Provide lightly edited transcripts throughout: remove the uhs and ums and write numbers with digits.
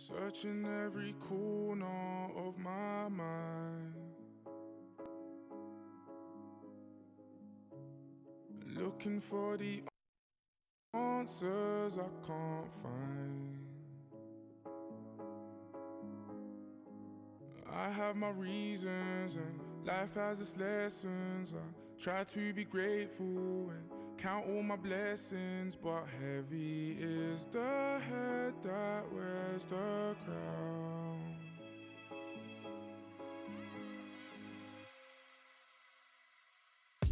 Searching every corner of my mind, looking for the answers I can't find. I have my reasons and life has its lessons. I try to be grateful and count all my blessings, but heavy is the head that wears the crown.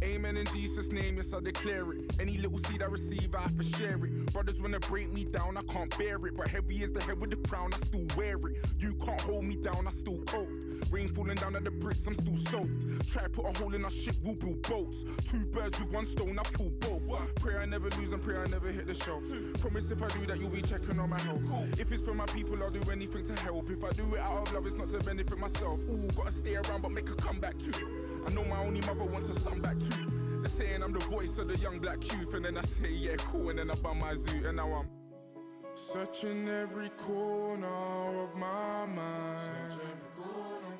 Amen in Jesus' name, yes I declare it. Any little seed I receive, I have to share it. Brothers wanna break me down, I can't bear it. But heavy is the head with the crown, I still wear it. You can't hold me down, I still cold. Rain falling down at the bricks, I'm still soaked. Try to put a hole in our ship, we'll build boats. Two birds with one stone, I pull both. Pray I never lose and pray I never hit the shelf. Promise if I do that, you'll be checking on my health. If it's for my people, I'll do anything to help. If I do it out of love, it's not to benefit myself. Ooh, gotta stay around but make a comeback too. I know my only mother wants her son back too. They're saying I'm the voice of the young black youth, and then I say yeah cool, and then I bum my zoo, and now I'm searching every corner of my mind. Search every corner,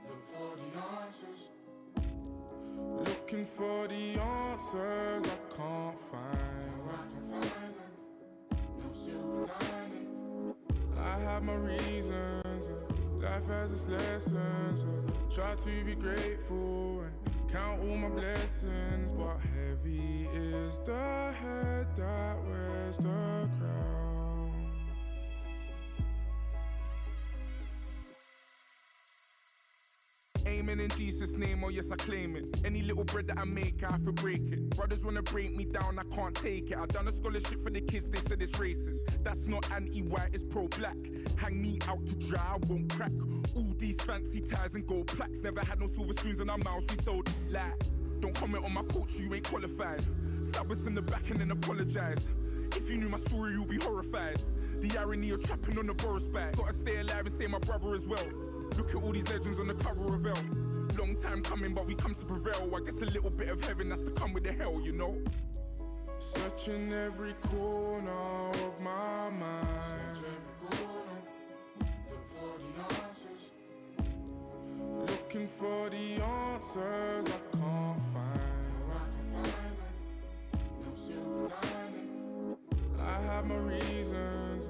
look for the answers. Looking for the answers I can't find. No, I can't find them, no silver lining. I have my reasons, life has its lessons. Try to be grateful and count all my blessings, but heavy is the head that wears the crown. Amen in Jesus' name, oh yes I claim it. Any little bread that I make, I have to break it. Brothers wanna break me down, I can't take it. I've done a scholarship for the kids, they said it's racist. That's not anti-white, it's pro-black. Hang me out to dry, I won't crack. All these fancy ties and gold plaques. Never had no silver spoons in our mouths, we sold lie. Don't comment on my culture, you ain't qualified. Stab us in the back and then apologise. If you knew my story, you'll be horrified. The irony of trapping on the Boris back. Gotta stay alive and save my brother as well. Look at all these legends on the cover of Elle. Long time coming, but we come to prevail. I guess a little bit of heaven has to come with the hell, you know. Searching every corner of my mind. Search every corner, look for the answers. Looking for the answers I can't find. No, I can't find them, no silver lining. I have my reasons,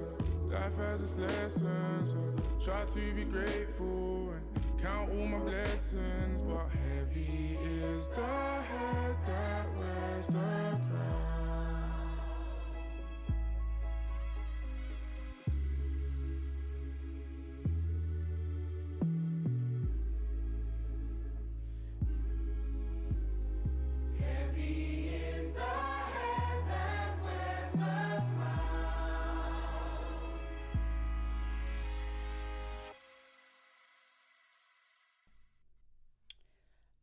life has its lessons. Try to be grateful and count all my blessings, but heavy is the head that wears the crown.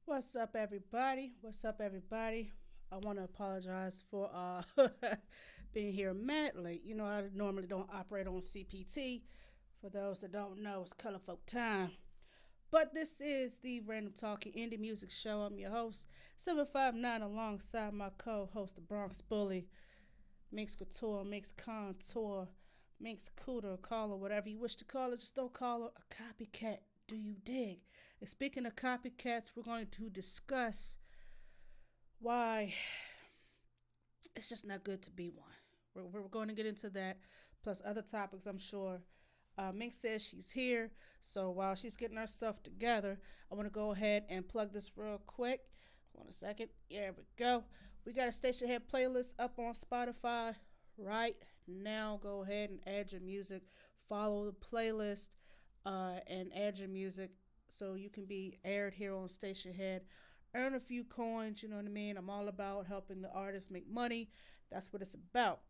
What's up, everybody? What's up, everybody? I want to apologize for being here mad late. You know, I normally don't operate on CPT. For those that don't know, it's Color Folk Time. But this is the Random Talking Indie Music Show. I'm your host, 759, alongside my co-host, the Bronx Bully, Minx Couture, Minx Contour, Minx Couture, call her whatever you wish to call her. Just don't call her a copycat. Do you dig? And speaking of copycats, we're going to discuss why it's just not good to be one. We're going to get into that, plus other topics, I'm sure. Minx says she's here, so while she's getting herself together, I want to go ahead and plug this real quick. Hold on a second. There we go. We got a Station Head playlist up on Spotify right now. Go ahead and add your music. Follow the playlist. And add your music so you can be aired here on Station Head. Earn a few coins, you know what I mean? I'm all about helping the artists make money. That's what it's about.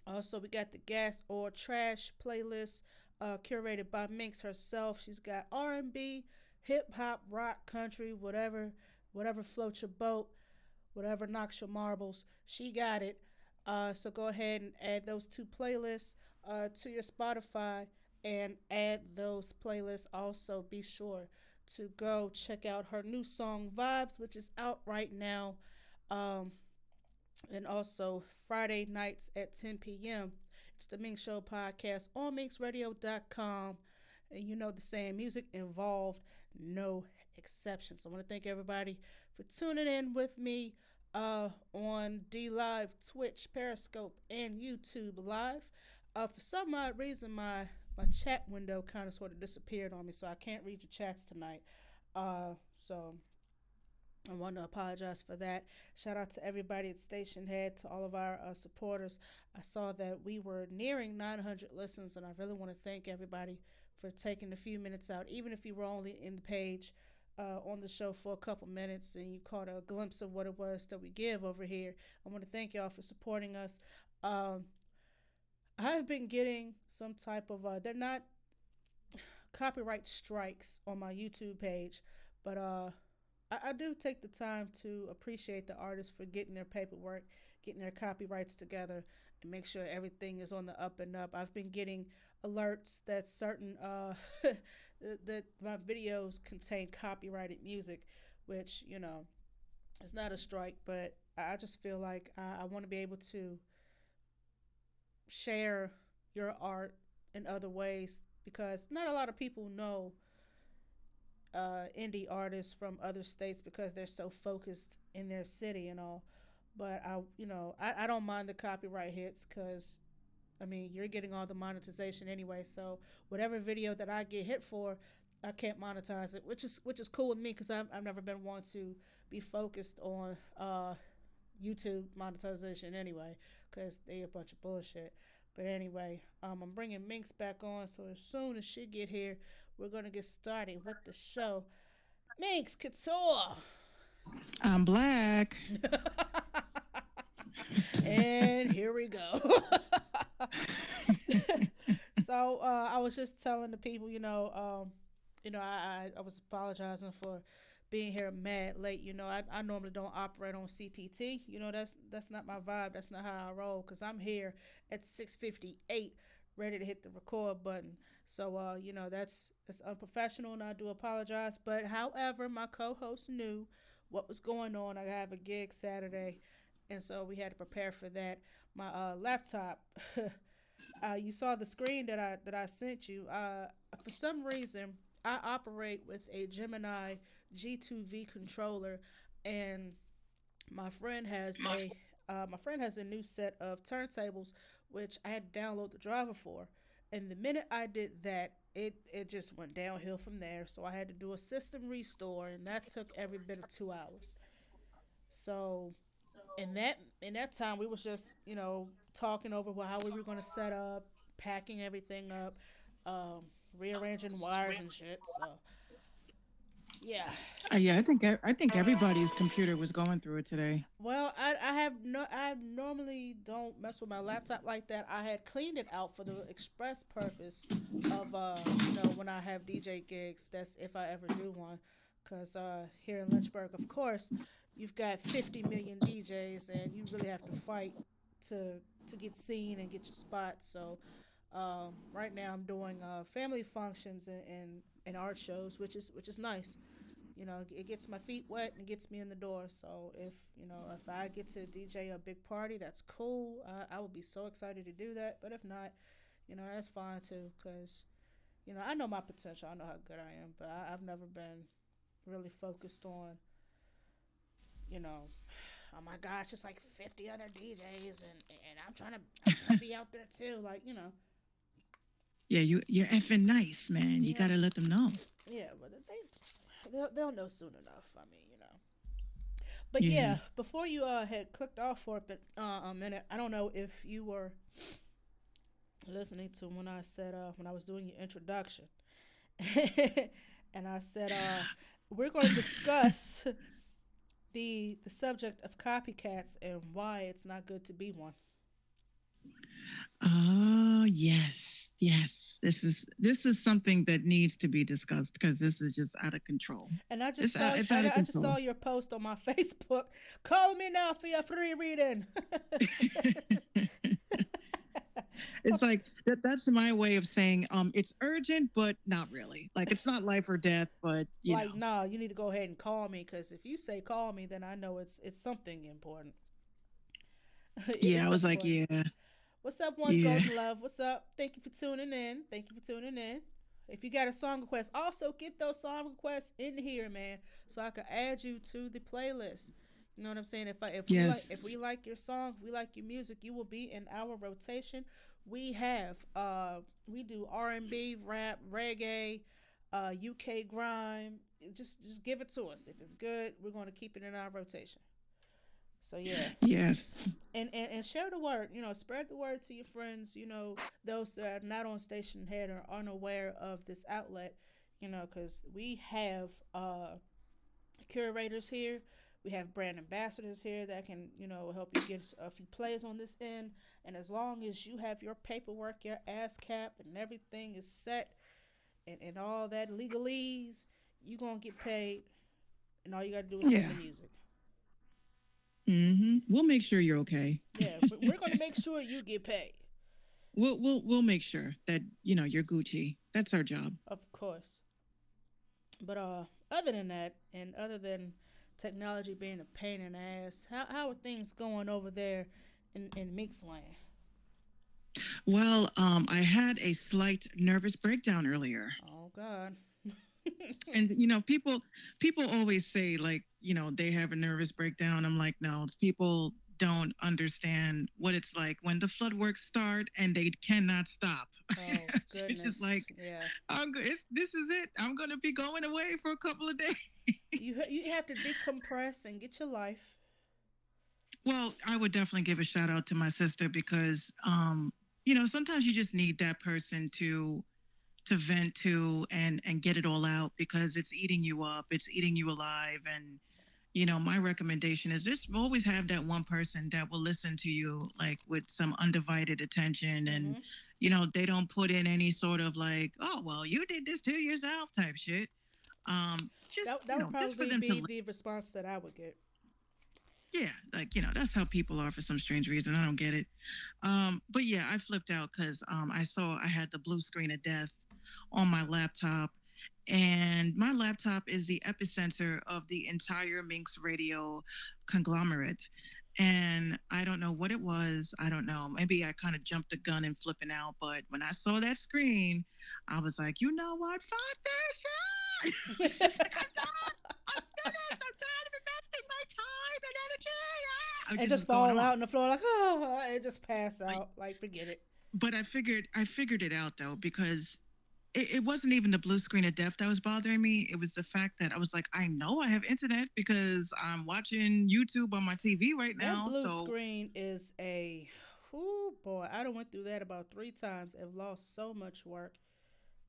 Also, we got the Gas or Trash playlist curated by Minx herself. She's got R&B, hip-hop, rock, country, whatever floats your boat, whatever knocks your marbles. She got it. So go ahead and add those two playlists to your Spotify. And add those playlists. Also, be sure to go check out her new song, Vibes, which is out right now. And also, Friday nights at 10 p.m. It's the Minx Show podcast on minxradio.com. And you know the saying, music involved, no exceptions. I want to thank everybody for tuning in with me on D Live, Twitch, Periscope, and YouTube Live. For some odd reason, my chat window kind of sort of disappeared on me, so I can't read your chats tonight. So I want to apologize for that. Shout out to everybody at Station Head, to all of our supporters. I saw that we were nearing 900 listens, and I really want to thank everybody for taking a few minutes out, even if you were only in the page on the show for a couple minutes and you caught a glimpse of what it was that we give over here. I want to thank y'all for supporting us. I've been getting some type of, they're not copyright strikes on my YouTube page, but I do take the time to appreciate the artists for getting their paperwork, getting their copyrights together, and make sure everything is on the up and up. I've been getting alerts that certain that my videos contain copyrighted music, which, you know, it's not a strike, but I just feel like I want to be able to share your art in other ways, because not a lot of people know indie artists from other states because they're so focused in their city and all. But I don't mind the copyright hits, because I mean, you're getting all the monetization anyway. So whatever video that I get hit for, I can't monetize it, which is cool with me, because I've never been one to be focused on YouTube monetization anyway, because they a bunch of bullshit. But anyway, I'm bringing Minx back on, so as soon as she get here, we're gonna get started with the show. Minx Couture. I'm black. And here we go. So I was just telling the people, I was apologizing for being here mad late. I normally don't operate on CPT. That's not my vibe. That's not how I roll, because I'm here at 6:58 ready to hit the record button. So that's unprofessional, and I do apologize. But however, my co-host knew what was going on. I have a gig Saturday, and so we had to prepare for that. My laptop, you saw the screen that I sent you. For some reason, I operate with a Gemini G2V controller, and my friend has a new set of turntables, which I had to download the driver for. And the minute I did that, it just went downhill from there. So I had to do a system restore, and that took every bit of 2 hours. So in that time, we was just talking over how we were going to set up, packing everything up, rearranging wires and shit. So yeah. Yeah, I think everybody's computer was going through it today. Well, I normally don't mess with my laptop like that. I had cleaned it out for the express purpose of when I have DJ gigs. That's if I ever do one, because here in Lynchburg, of course, you've got 50 million DJs, and you really have to fight to get seen and get your spot. So right now I'm doing family functions and art shows, which is nice. It gets my feet wet and it gets me in the door. So if I get to DJ a big party, that's cool. I would be so excited to do that. But if not, that's fine too, because I know my potential. I know how good I am, but I've never been really focused on oh my gosh, it's like 50 other DJs, and I'm trying to be out there too, Yeah, you're effing nice, man. You gotta let them know. Yeah, but they'll know soon enough. I mean, But yeah, before you had clicked off for it, but a minute, I don't know if you were listening to when I said when I was doing your introduction, and I said we're going to discuss the subject of copycats and why it's not good to be one. Oh, yes. This is something that needs to be discussed, because this is just out of control. And I just saw your post on my Facebook. Call me now for your free reading. It's like that's my way of saying it's urgent, but not really. Like, it's not life or death, but no, you need to go ahead and call me, because if you say call me, then I know it's something important. Yeah, I was like, yeah. What's up, One Yeah. Golden Love? What's up? Thank you for tuning in. Thank you for tuning in. If you got a song request, also get those song requests in here, man, so I can add you to the playlist. You know what I'm saying? If we Yes. like your song, we like your music, you will be in our rotation. We have we do R&B, rap, reggae, UK grime. Just give it to us. If it's good, we're going to keep it in our rotation. So yeah, Yes. and share the word. You know, spread the word to your friends. You know, those that are not on station head or unaware of this outlet. You know, because we have curators here. We have brand ambassadors here that can, you know, help you get a few plays on this end. And as long as you have your paperwork, your ass cap, and everything is set, and all that legalese, you gonna get paid. And all you gotta do is send Yeah. the music. We'll make sure you're okay. Yeah, we're gonna make sure you get paid. We'll make sure that you're Gucci. That's our job. Of course. But other than that, and other than technology being a pain in the ass, how are things going over there in Mix Land? Well, I had a slight nervous breakdown earlier. Oh God. And people always say, like, they have a nervous breakdown. I'm like, no, people don't understand what it's like when the flood works start and they cannot stop. Oh So it's just like, goodness. Yeah. this is it. I'm gonna be going away for a couple of days. You have to decompress and get your life. Well, I would definitely give a shout out to my sister because, sometimes you just need that person to vent to and get it all out because it's eating you up, it's eating you alive. And my recommendation is just always have that one person that will listen to you, like, with some undivided attention. And Mm-hmm. they don't put in any sort of like, oh well, you did this to yourself type shit. Just That would just for probably them be to, the response that I would get. yeah, like, that's how people are for some strange reason. I don't get it. But yeah, I flipped out because I saw I had the blue screen of death on my laptop. And my laptop is the epicenter of the entire Minx radio conglomerate. And I don't know what it was. I don't know. Maybe I kind of jumped the gun and flipping out. But when I saw that screen, I was like, you know what? Fuck this shit. It's just like, I'm done. I'm finished. I'm tired of investing my time and energy. I And just just was going fall out off. on the floor like, oh, and just pass Like, out. Like, forget it. but I figured it out though because it wasn't even the blue screen of death that was bothering me. It was the fact that I was like, I know I have internet because I'm watching YouTube on my TV right That now. blue So, screen is a, oh boy, I done went through that about 3 times and lost so much work.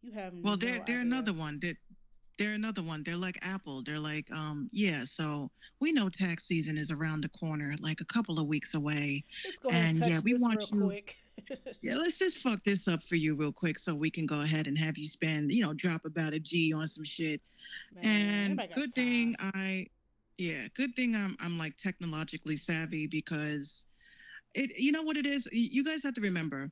You have well, no they're idea. another one that they're another one. They're like Apple. They're like, yeah. So we know tax season is around the corner, like a couple of weeks away, Let's go ahead and and yeah, touch we this real want you. quick. Yeah, let's just fuck this up for you real quick so we can go ahead and have you spend, drop about a G on some shit. Man, And anybody got time? good thing I'm like technologically savvy because you know what it is? You guys have to remember,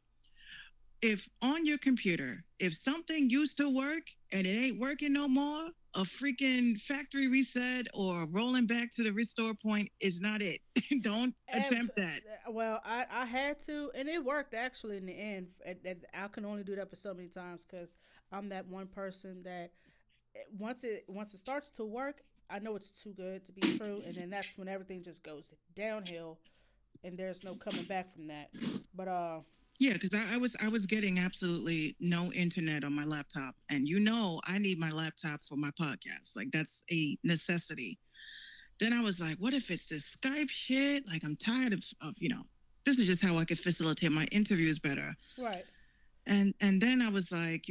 if on your computer, if something used to work and it ain't working no more, a freaking factory reset or rolling back to the restore point is not it. Don't And, attempt that. well, I had to, and it worked actually in the end. I can only do that for so many times because I'm that one person that once it starts to work, I know it's too good to be true, and then that's when everything just goes downhill, and there's no coming back from that. But Yeah, because I was getting absolutely no internet on my laptop, and I need my laptop for my podcast. Like, that's a necessity. Then I was like, what if it's this Skype shit? Like, I'm tired of. This is just how I could facilitate my interviews better. right, And then I was like,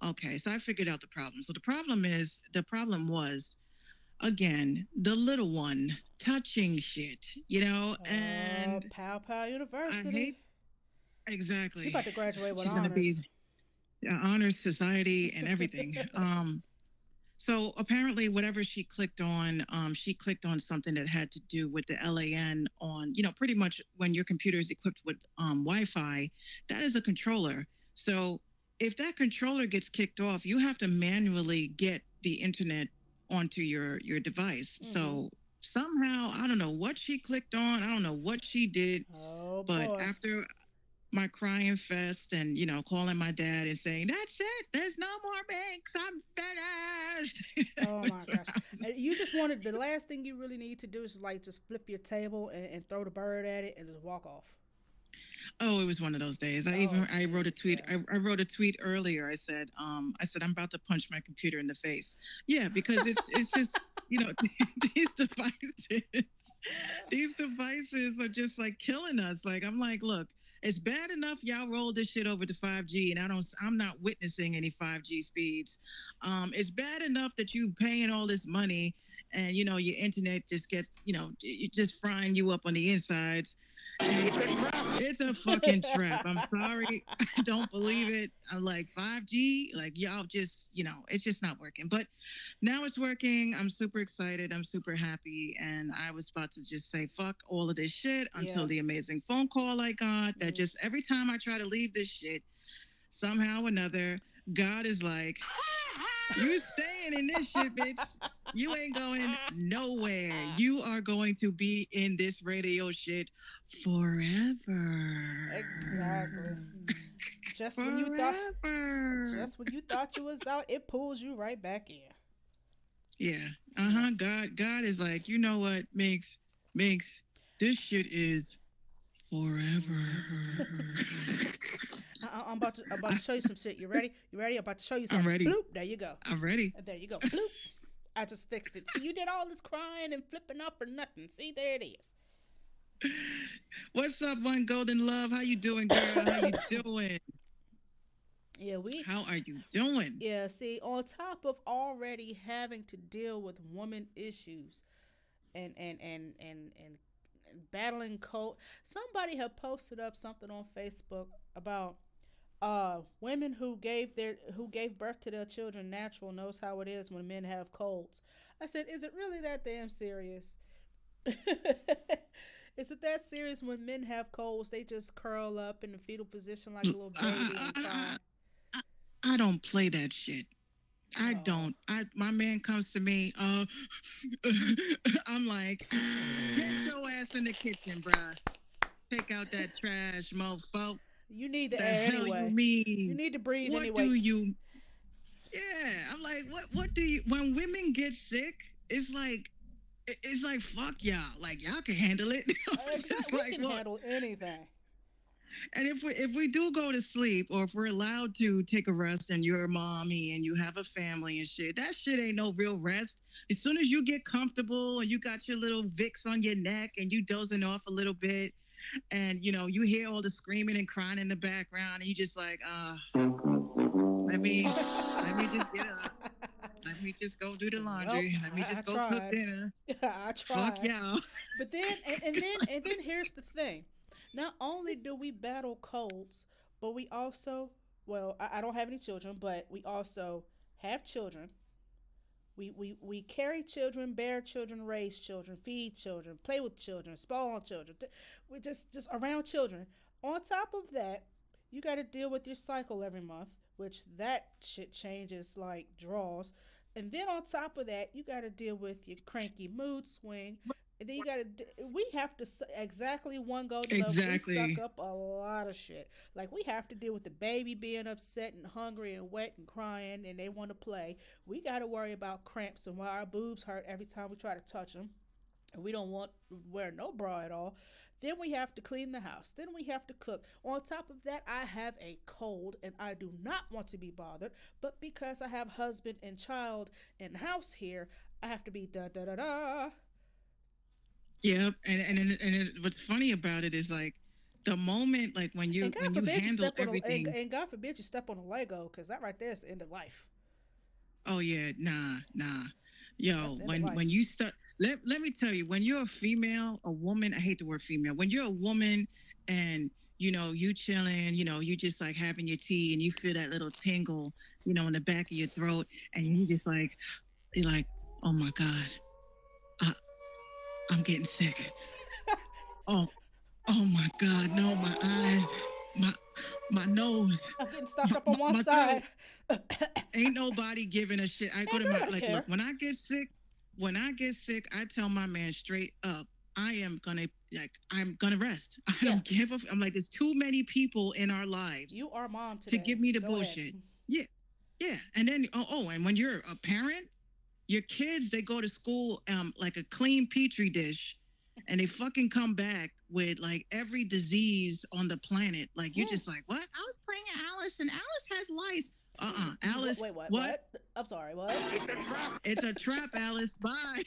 okay, so I figured out the problem. So the problem was, again, the little one touching shit, and Pow Pow I University. hate She exactly. about to graduate with She's gonna be honors. honors society and everything. So apparently, whatever she clicked on something that had to do with the LAN on, pretty much when your computer is equipped with Wi-Fi, that is a controller. So if that controller gets kicked off, you have to manually get the internet onto your device. Mm-hmm. So somehow, I don't know what she clicked on, I don't know what she did, Oh but boy. my crying fest and calling my dad and saying that's it, there's no more Minx, I'm finished. Oh my That's what gosh. I was- And you just wanted the last thing you really need to do is like just flip your table and throw the bird at it and just walk off. oh, it was one of those days. Oh I wrote a jeez, tweet. yeah. I wrote a tweet earlier. I said I'm about to punch my computer in the face. Yeah, because it's just these devices these devices are just like killing us. Like I'm like, look, it's bad enough y'all rolled this shit over to 5G and I'm not witnessing any 5G speeds. It's bad enough that you paying all this money and your internet just gets, just frying you up on the insides. It's a fucking trap. I'm sorry. I don't believe it. I'm like 5G, like y'all just, it's just not working. But now it's working. I'm super excited. I'm super happy. And I was about to just say fuck all of this shit Yeah. until the amazing phone call I got that Mm. just every time I try to leave this shit, somehow or another, God is like, you staying in this shit, bitch. You ain't going nowhere. You are going to be in this radio shit Exactly. forever. Just when you thought Forever. just when you thought you was out, it pulls you right back in. Yeah. Yeah. Uh-huh. God is like, you know what, Minx, this shit is forever. I'm about to show you some shit. You ready? You ready? I'm about to show you I'm something. ready. Bloop. There you go. I'm ready. There you go. Bloop. I just fixed it. See, you did all this crying and flipping out for nothing. See, there it is. What's up, one golden love? How you doing, girl? How you doing? Yeah, we How are you doing? yeah, see, on top of already having to deal with woman issues and battling cold, somebody had posted up something on Facebook about women who gave birth to their children natural knows how it is when men have colds. I said, is it really that damn serious? Is it that serious when men have colds? They just curl up in the fetal position like a little baby and cry. I, I don't play that shit. I Oh, don't. My man comes to me. I'm like, get your ass in the kitchen, bruh. Take out that trash, mofo. you need the The air hell you anyway. You mean? need to breathe What anyway. do you? Yeah, I'm like, what do you? When women get sick, it's like fuck y'all. Like y'all can handle it. I'm Exactly. just We like, can what? handle anything. And if we do go to sleep, or if we're allowed to take a rest, and you're a mommy and you have a family and shit, that shit ain't no real rest. As soon as you get comfortable and you got your little Vicks on your neck and you dozing off a little bit, and you hear all the screaming and crying in the background, and you just like, let me just get up. Let me just go do the Yep, laundry. Let me I just go cook tried. dinner. I Fuck tried. y'all. But then It's like, and then here's the thing. Not only do we battle colds, but we also well, I don't have any children, but we also have children. We carry children, bear children, raise children, feed children, play with children, spawn children. We just around children. On top of that, you got to deal with your cycle every month, which that shit changes like draws. And then on top of that, you got to deal with your cranky mood swing. And then you got to, we have to, exactly one golden love, we suck exactly. up a lot of shit. Like, we have to deal with the baby being upset and hungry and wet and crying and they want to play. We got to worry about cramps and why our boobs hurt every time we try to touch them. And we don't want to wear no bra at all. Then we have to clean the house. Then we have to cook. On top of that, I have a cold and I do not want to be bothered. But because I have husband and child in the house here, I have to be da da da da. Yep. What's funny about it is like the moment, like when And you God when you forbid you handle step on everything. and God forbid you step on a Lego, because that right there is the end of life. Oh yeah, nah. That's Yo, the end of when life. you start, let me tell you, when you're a female, a woman, I hate the word female. When you're a woman and you chilling, you just like having your tea and you feel that little tingle, in the back of your throat, and you're like, oh my God, I, I'm getting sick. Oh, oh my God, no, my eyes, my my nose, I'm getting stopped up on one my side. throat. And Ain't nobody giving a shit. I go to girl, my I don't look, care. when I get sick, I tell my man straight up, I am gonna like I'm gonna rest. I Yeah. don't give a. I'm like, there's too many people in our lives You are mom to today. give me the Go ahead. bullshit. Yeah, yeah. And then and when you're a parent, your kids they go to school like a clean petri dish, and they fucking come back with like every disease on the planet. Like you're Hmm. just like, what? I was playing Alice, and Alice has lice. Alice, Wait, what? what? What? I'm sorry. What? It's a trap, Alice. Bye.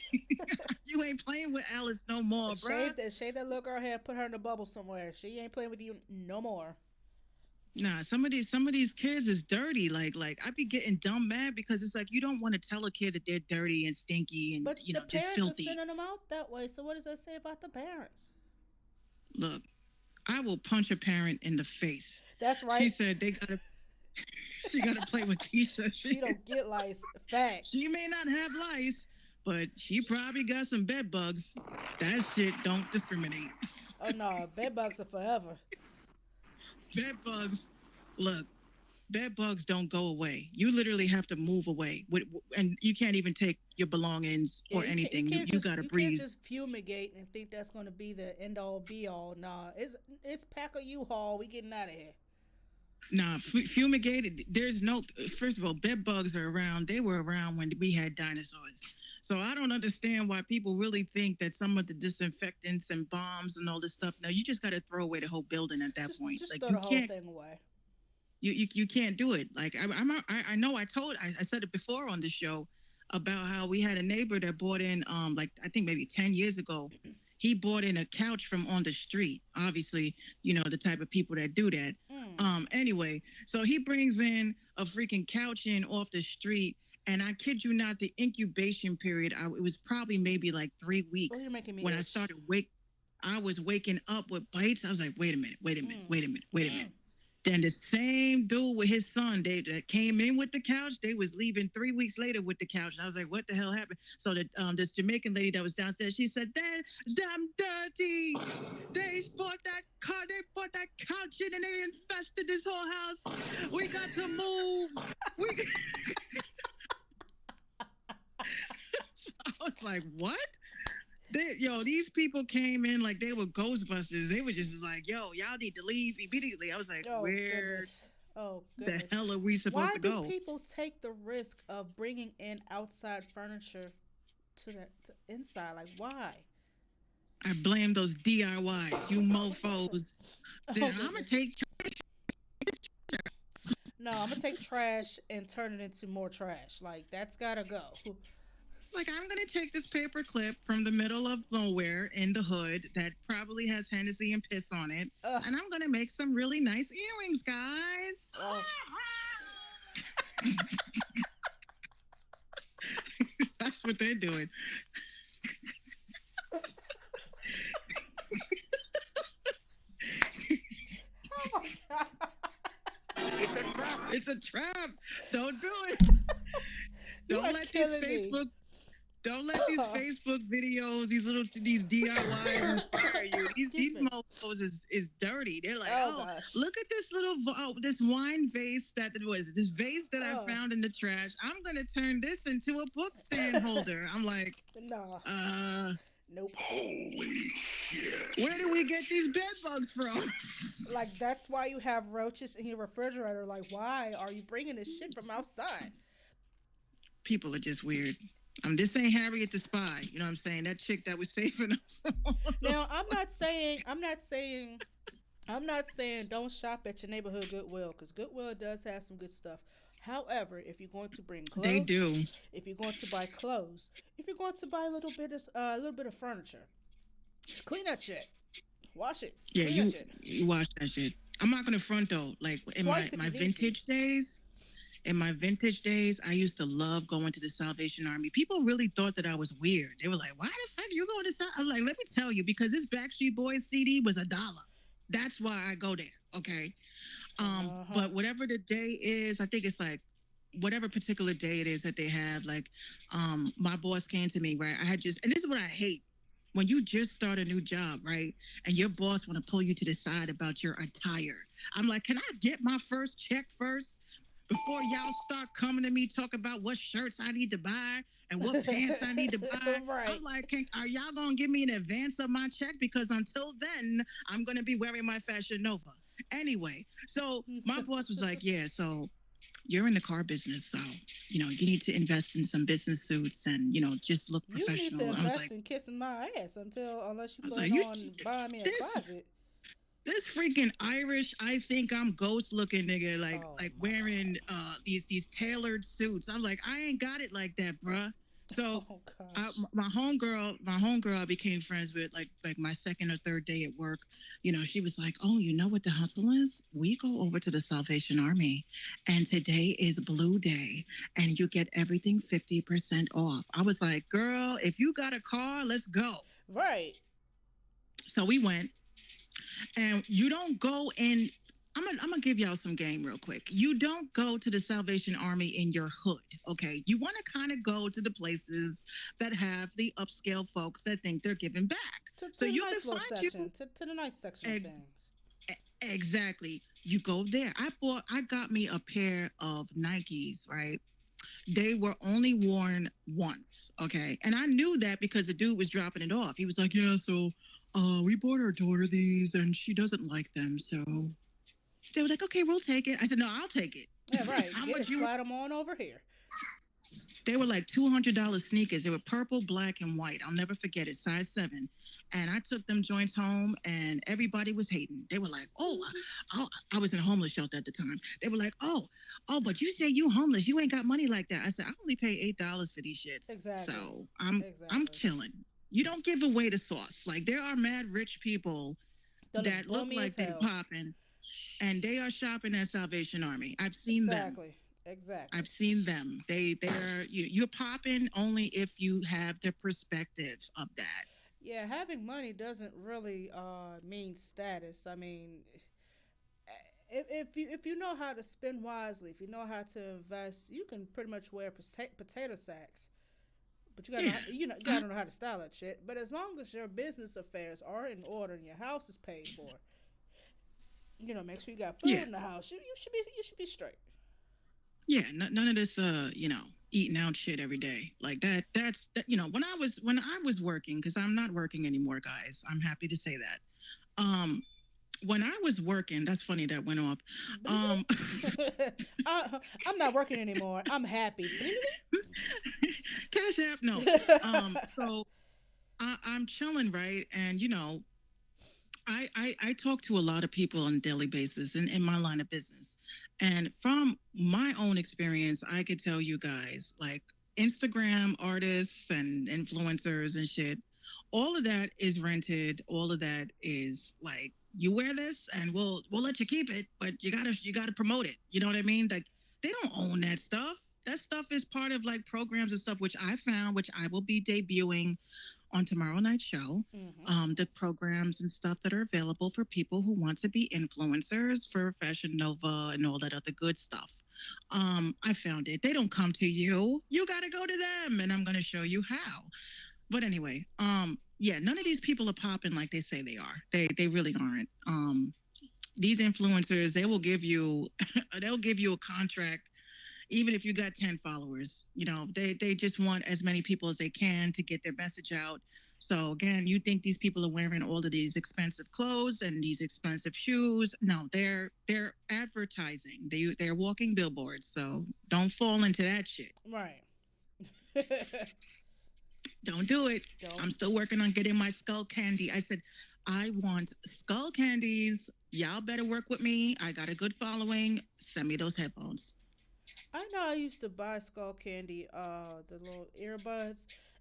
You ain't playing with Alice no more, bruh. Shave that little girl head. Put her in a bubble somewhere. She ain't playing with you no more. Nah, some of these kids is dirty. Like I be getting dumb mad because it's like you don't want to tell a kid that they're dirty and stinky and But the just parents are filthy. sending them out that way. So what does that say about the parents? Look, I will punch a parent in the face. That's right. She said they gotta she gotta play with Keisha. She don't get lice. Facts. She may not have lice, but she probably got some bed bugs. That shit don't discriminate. Oh no, bed bugs are forever. Bed bugs, look, bed bugs don't go away. You literally have to move away, and you can't even take your belongings or anything. You gotta breathe. You can't just fumigate and think that's going to be the end all be all. Nah, it's pack a U-Haul. We getting out of here. Nah, fumigated. There's no. First of all, bed bugs are around. They were around when we had dinosaurs. So I don't understand why people really think that some of the disinfectants and bombs and all this stuff. Now you just got to throw away the whole building at that point. Just Like throw you the whole can't. thing away. You can't do it. Like I know I said it before on the show about how we had a neighbor that bought in like I think maybe 10 years ago. He bought in a couch from on the street. Obviously, the type of people that do that. Anyway, so he brings in a freaking couch in off the street. And I kid you not, the incubation period, it was probably maybe like 3 weeks. Oh, you're making me when itch. I was waking up with bites. I was like, wait a minute. Then the same dude with his son, that came in with the couch, they was leaving 3 weeks later with the couch. And I was like, what the hell happened? So this Jamaican lady that was downstairs, she said, damn dirty. They bought that couch in and they infested this whole house. We got to move. So I was like, what? These people came in like they were Ghostbusters. They were just like, yo, y'all need to leave immediately. I was like, where the hell are we supposed to go? Why do people take the risk of bringing in outside furniture to inside? Like, why? I blame those DIYs, you mofos. I'm going to take... No, I'm going to take trash and turn it into more trash. Like, that's got to go. Like, I'm going to take this paper clip from the middle of nowhere in the hood that probably has Hennessy and piss on it. And I'm going to make some really nice earrings, guys. That's what they're doing. Oh, my God. It's a trap. Don't do it. Don't let these Facebook videos, these DIYs inspire you. These mofos is dirty. They're like, look at this this wine vase this vase that I found in the trash. I'm gonna turn this into a book stand holder. I'm like, no. Nope. Holy shit. Where do we get these bed bugs from? Like, that's why you have roaches in your refrigerator. Like, why are you bringing this shit from outside? People are just weird. This ain't Harriet the Spy. You know what I'm saying? That chick that was saving up. Now, I'm not saying don't shop at your neighborhood Goodwill, because Goodwill does have some good stuff. However, if you're going to bring clothes, they do. If you're going to buy clothes, if you're going to buy a little bit of furniture, clean that shit, wash it. Yeah, you wash that shit. I'm not gonna front though. Like in my vintage days. In my vintage days, I used to love going to the Salvation Army. People really thought that I was weird. They were like, why the fuck you going to I'm like, let me tell you, because this Backstreet Boys CD was $1. That's why I go there, okay? But whatever the day is, I think it's like, whatever particular day it is that they have, like, my boss came to me, right? And this is what I hate. When you just start a new job, right? And your boss want to pull you to the side about your attire. I'm like, can I get my first check first? before y'all start coming to me talk about what shirts I need to buy and what pants I need to buy, Right. I'm like, are y'all gonna give me an advance of my check? Because until then, I'm gonna be wearing my Fashion Nova. Anyway, so my boss was like, yeah, so you're in the car business, so you need to invest in some business suits and just look You need to professional. I was invest like, in kissing my ass unless you I was like, plan on buying me a this closet. this freaking Irish, I think I'm ghost looking nigga, Oh like my wearing god. these tailored suits. I'm like, I ain't got it like that, bruh. So Oh gosh. my homegirl I became friends with like my second or third day at work. She was like, oh, you know what the hustle is? We go over to the Salvation Army, and today is Blue Day, and you get everything 50% off. I was like, girl, if you got a car, let's go. Right. So we went. And you don't go in. I'm gonna give y'all some game real quick. You don't go to the Salvation Army in your hood, okay? You want to kind of go to the places that have the upscale folks that think they're giving back. So To the you can nice little find you section. To the nice section of ex- things. exactly. You go there. I got me a pair of Nikes, right? They were only worn once, okay? And I knew that because the dude was dropping it off. He was like, yeah, so we bought our daughter these and she doesn't like them. So they were like, okay, we'll take it. I said, no, I'll take it. Yeah, right. How Get it, much you? slide them on over here. They were like $200 sneakers. They were purple, black, and white. I'll never forget it, size 7. And I took them joints home, and everybody was hating. They were like, "Oh, I was in a homeless shelter at the time." They were like, "Oh, but you say you homeless? You ain't got money like that." I said, "I only pay $8 for these shits, Exactly. so I'm Exactly. chilling." You don't give away the sauce. Like there are mad rich people They look that look bummy as like they're hell. popping, and they are shopping at Salvation Army. I've seen them. Exactly. Exactly. I've seen them. They're you're popping only if you have the perspective of that. Yeah, having money doesn't really mean status. I mean, if you know how to spend wisely, if you know how to invest, you can pretty much wear potato sacks. But you gotta Yeah. you I, gotta know how to style that shit. But as long as your business affairs are in order and your house is paid for, make sure you got food yeah. in the house. You should be straight. Yeah. None of this eating out shit every day. Like that, when I was working, because I'm not working anymore, guys. I'm happy to say that. When I was working, that's funny that went off. Um I'm not working anymore. I'm happy. Cash app, no. So I'm chilling, right? And I talk to a lot of people on a daily basis in my line of business. And from my own experience, I could tell you guys like Instagram artists and influencers and shit, all of that is rented. All of that is like you wear this and we'll let you keep it, but you gotta promote it. You know what I mean? Like they don't own that stuff. That stuff is part of like programs and stuff, which I found, which I will be debuting on tomorrow night's show, Hmm. the programs and stuff that are available for people who want to be influencers for Fashion Nova and all that other good stuff. I found it. They don't come to you. You got to go to them, and I'm going to show you how. But anyway, yeah, none of these people are popping like they say they are. They really aren't. These influencers, they will give you they'll give you a contract even if you got 10 followers. They just want as many people as they can to get their message out. So again, you think these people are wearing all of these expensive clothes and these expensive shoes? No, they're advertising. They're walking billboards. So don't fall into that shit. Right. Don't do it. Don't. I'm still working on getting my skull candy. I said I want skull candies. Y'all better work with me. I got a good following. Send me those headphones. I know I used to buy skull candy, the little earbuds,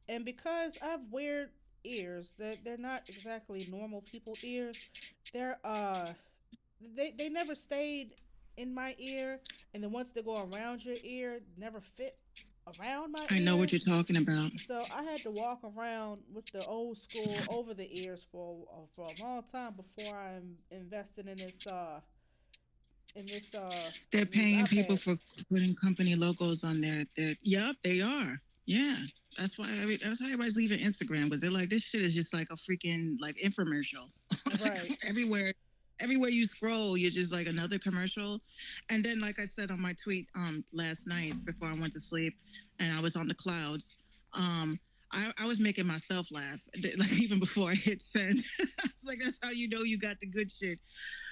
and because I have weird ears, that they're not exactly normal people ears. They're they never stayed in my ear, and then once they go around your ear, never fit around my I know what ear. you're talking about. So I had to walk around with the old school over the ears for a long time before I invested in They're these paying people iPads. for putting company logos on there. Yep, they are. Yeah, that's why everybody's leaving Instagram because they're like, this shit is just like a freaking like infomercial, like Right. everywhere. everywhere you scroll, you're just like another commercial. And then, like I said on my tweet last night before I went to sleep, and I was on the clouds. I was making myself laugh, like even before I hit send. I was like, "That's how you know you got the good shit."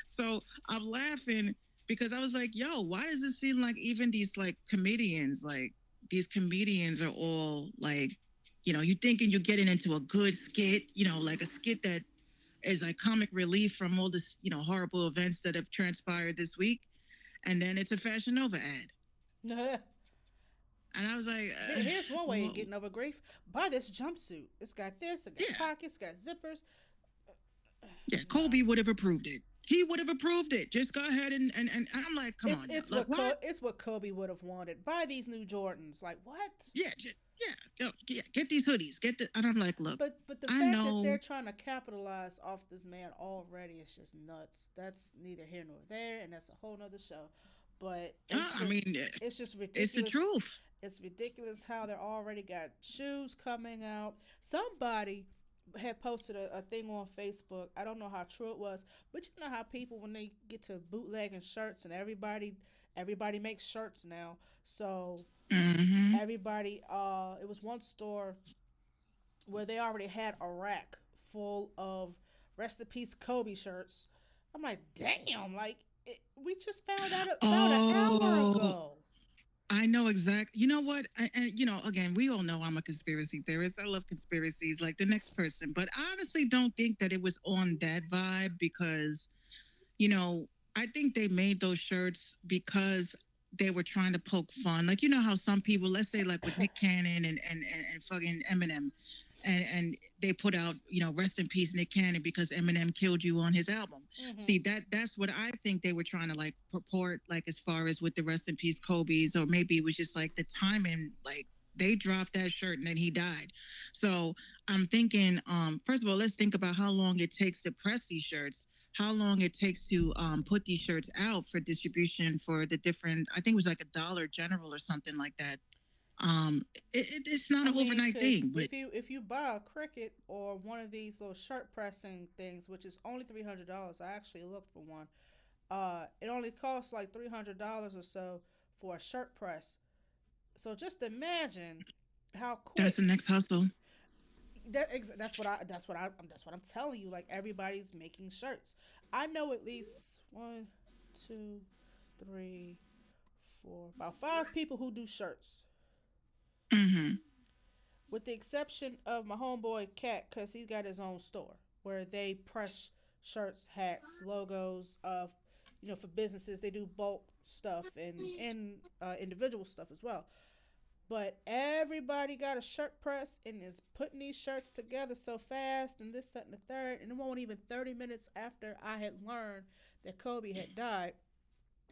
So I'm laughing because I was like, "Yo, why does it seem like even these like comedians, like these comedians are all like, you thinking you're getting into a good skit, like a skit that is like comic relief from all this, horrible events that have transpired this week, and then it's a Fashion Nova ad, and I was like, Here's one way of well, getting over grief. Buy this jumpsuit. It's got this. It got yeah, pockets. Got zippers. yeah, No, Kobe would have approved it. He would have approved it. Just go ahead and I'm like, come on now, like what? It's what Kobe would have wanted. Buy these new Jordans. Like what? Yeah, yeah, yeah. Get these hoodies. And I'm like, look, But the I fact that they're know. trying to capitalize off this man already is just nuts. That's neither here nor there, and that's a whole nother show. But I mean, it's just it's the ridiculous. truth. It's ridiculous how they're already got shoes coming out. Somebody had posted a thing on Facebook. I don't know how true it was, but you know how people when they get to bootlegging shirts and everybody makes shirts now. So Hmm. everybody it was one store where they already had a rack full of rest in peace Kobe shirts. I'm like, damn, like we just found out about an hour Oh, ago. I know exactly. You know what? And again, we all know I'm a conspiracy theorist. I love conspiracies like the next person, but I honestly don't think that it was on that vibe because you know, I think they made those shirts because they were trying to poke fun. Like you know how some people, let's say like with Nick Cannon and fucking Eminem, and they put out, rest in peace Nick Cannon because Eminem killed you on his album. Hmm. See that's what I think they were trying to like purport like as far as with the rest in peace Kobe's, or maybe it was just like the timing like they dropped that shirt and then he died. So I'm thinking, first of all, let's think about how long it takes to press these shirts, how long it takes to put these shirts out for distribution for the different. I think it was like a Dollar General or something like that. Um, it's not I an mean, overnight because thing, but if you buy a Cricut or one of these little shirt pressing things, which is only $300, I actually looked for one. It only costs like $300 or so for a shirt press. So just imagine how that's the quick next hustle. that's what I'm telling you. Like everybody's making shirts. I know at least one, two, three, four, about five people who do shirts, Hmm. with the exception of my homeboy Cat, because he's got his own store where they press shirts, hats, logos of, for businesses. They do bulk stuff and individual stuff as well. But everybody got a shirt press and is putting these shirts together so fast and this, that, and the third. And it wasn't even 30 minutes after I had learned that Kobe had died.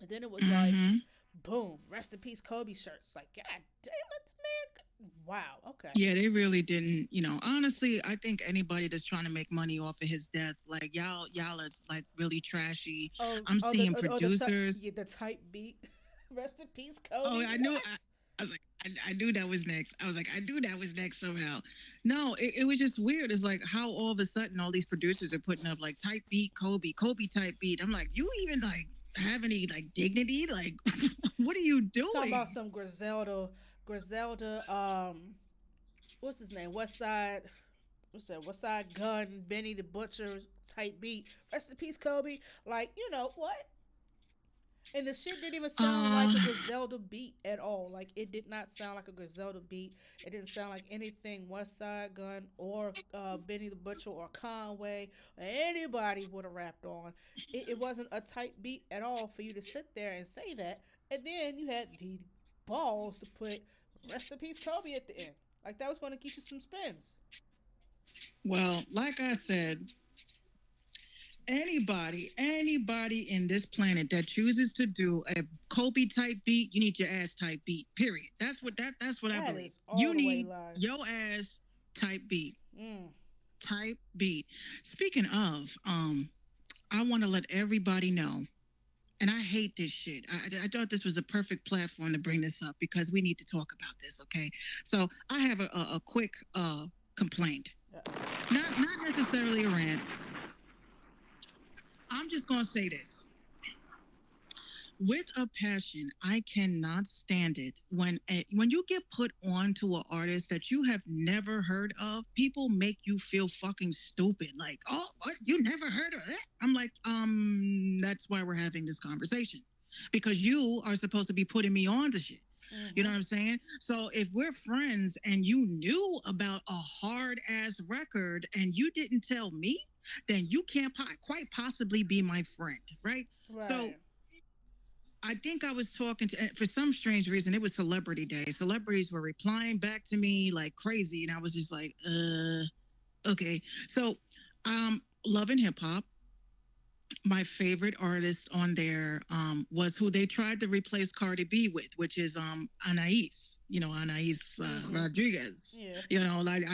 And then it was like, Hmm. boom, rest in peace, Kobe shirts. Like, God damn, let the man. Wow, okay. Yeah, they really didn't. Honestly, I think anybody that's trying to make money off of his death, like y'all are like really trashy. I'm seeing producers. Yeah, the type beat. Rest in peace, Oh, Kobe. I knew. What? I was like, I knew that was next. I was like, I knew that was next somehow. No, it was just weird. It's like how all of a sudden all these producers are putting up like type beat Kobe, Kobe type beat. I'm like, you even like have any like dignity? Like, what are you Talking about doing? some Griselda, what's his name? What's that? West Side Gun, Benny the Butcher type beat. Rest in peace, Kobe. Like, what? And the shit didn't even sound Uh, like a Griselda beat at all. Like, it did not sound like a Griselda beat. It didn't sound like anything West Side Gun or Benny the Butcher or Conway or anybody would have rapped on. It wasn't a tight beat at all for you to sit there and say that. And then you had the balls to put rest in peace Kobe at the end. Like, that was going to get you some spins. well, like I said, anybody in this planet that chooses to do a Kobe type beat, you need your ass type beat. Period. That's what I That believe. is all You the way need live. your ass type beat. Mm. Type beat. Speaking of, I want to let everybody know, and I hate this shit. I thought this was a perfect platform to bring this up because we need to talk about this. Okay, so I have a quick complaint. Uh-oh. Not necessarily a rant. I'm just gonna say this with a passion. I cannot stand it when you get put on to an artist that you have never heard of. People make you feel fucking stupid. Like, oh, what? You never heard of that? I'm like, that's why we're having this conversation because you are supposed to be putting me on to shit. You know Mm-hmm. what I'm saying? So if we're friends and you knew about a hard ass record and you didn't tell me, then you can't quite possibly be my friend, right? So Right. I think I was talking to, for some strange reason, it was Celebrity Day. Celebrities were replying back to me like crazy. And I was just like, okay. So, Love and Hip Hop, my favorite artist on there was who they tried to replace Cardi B with, which is Anais, Anais Mm-hmm. Rodriguez. Yeah. Like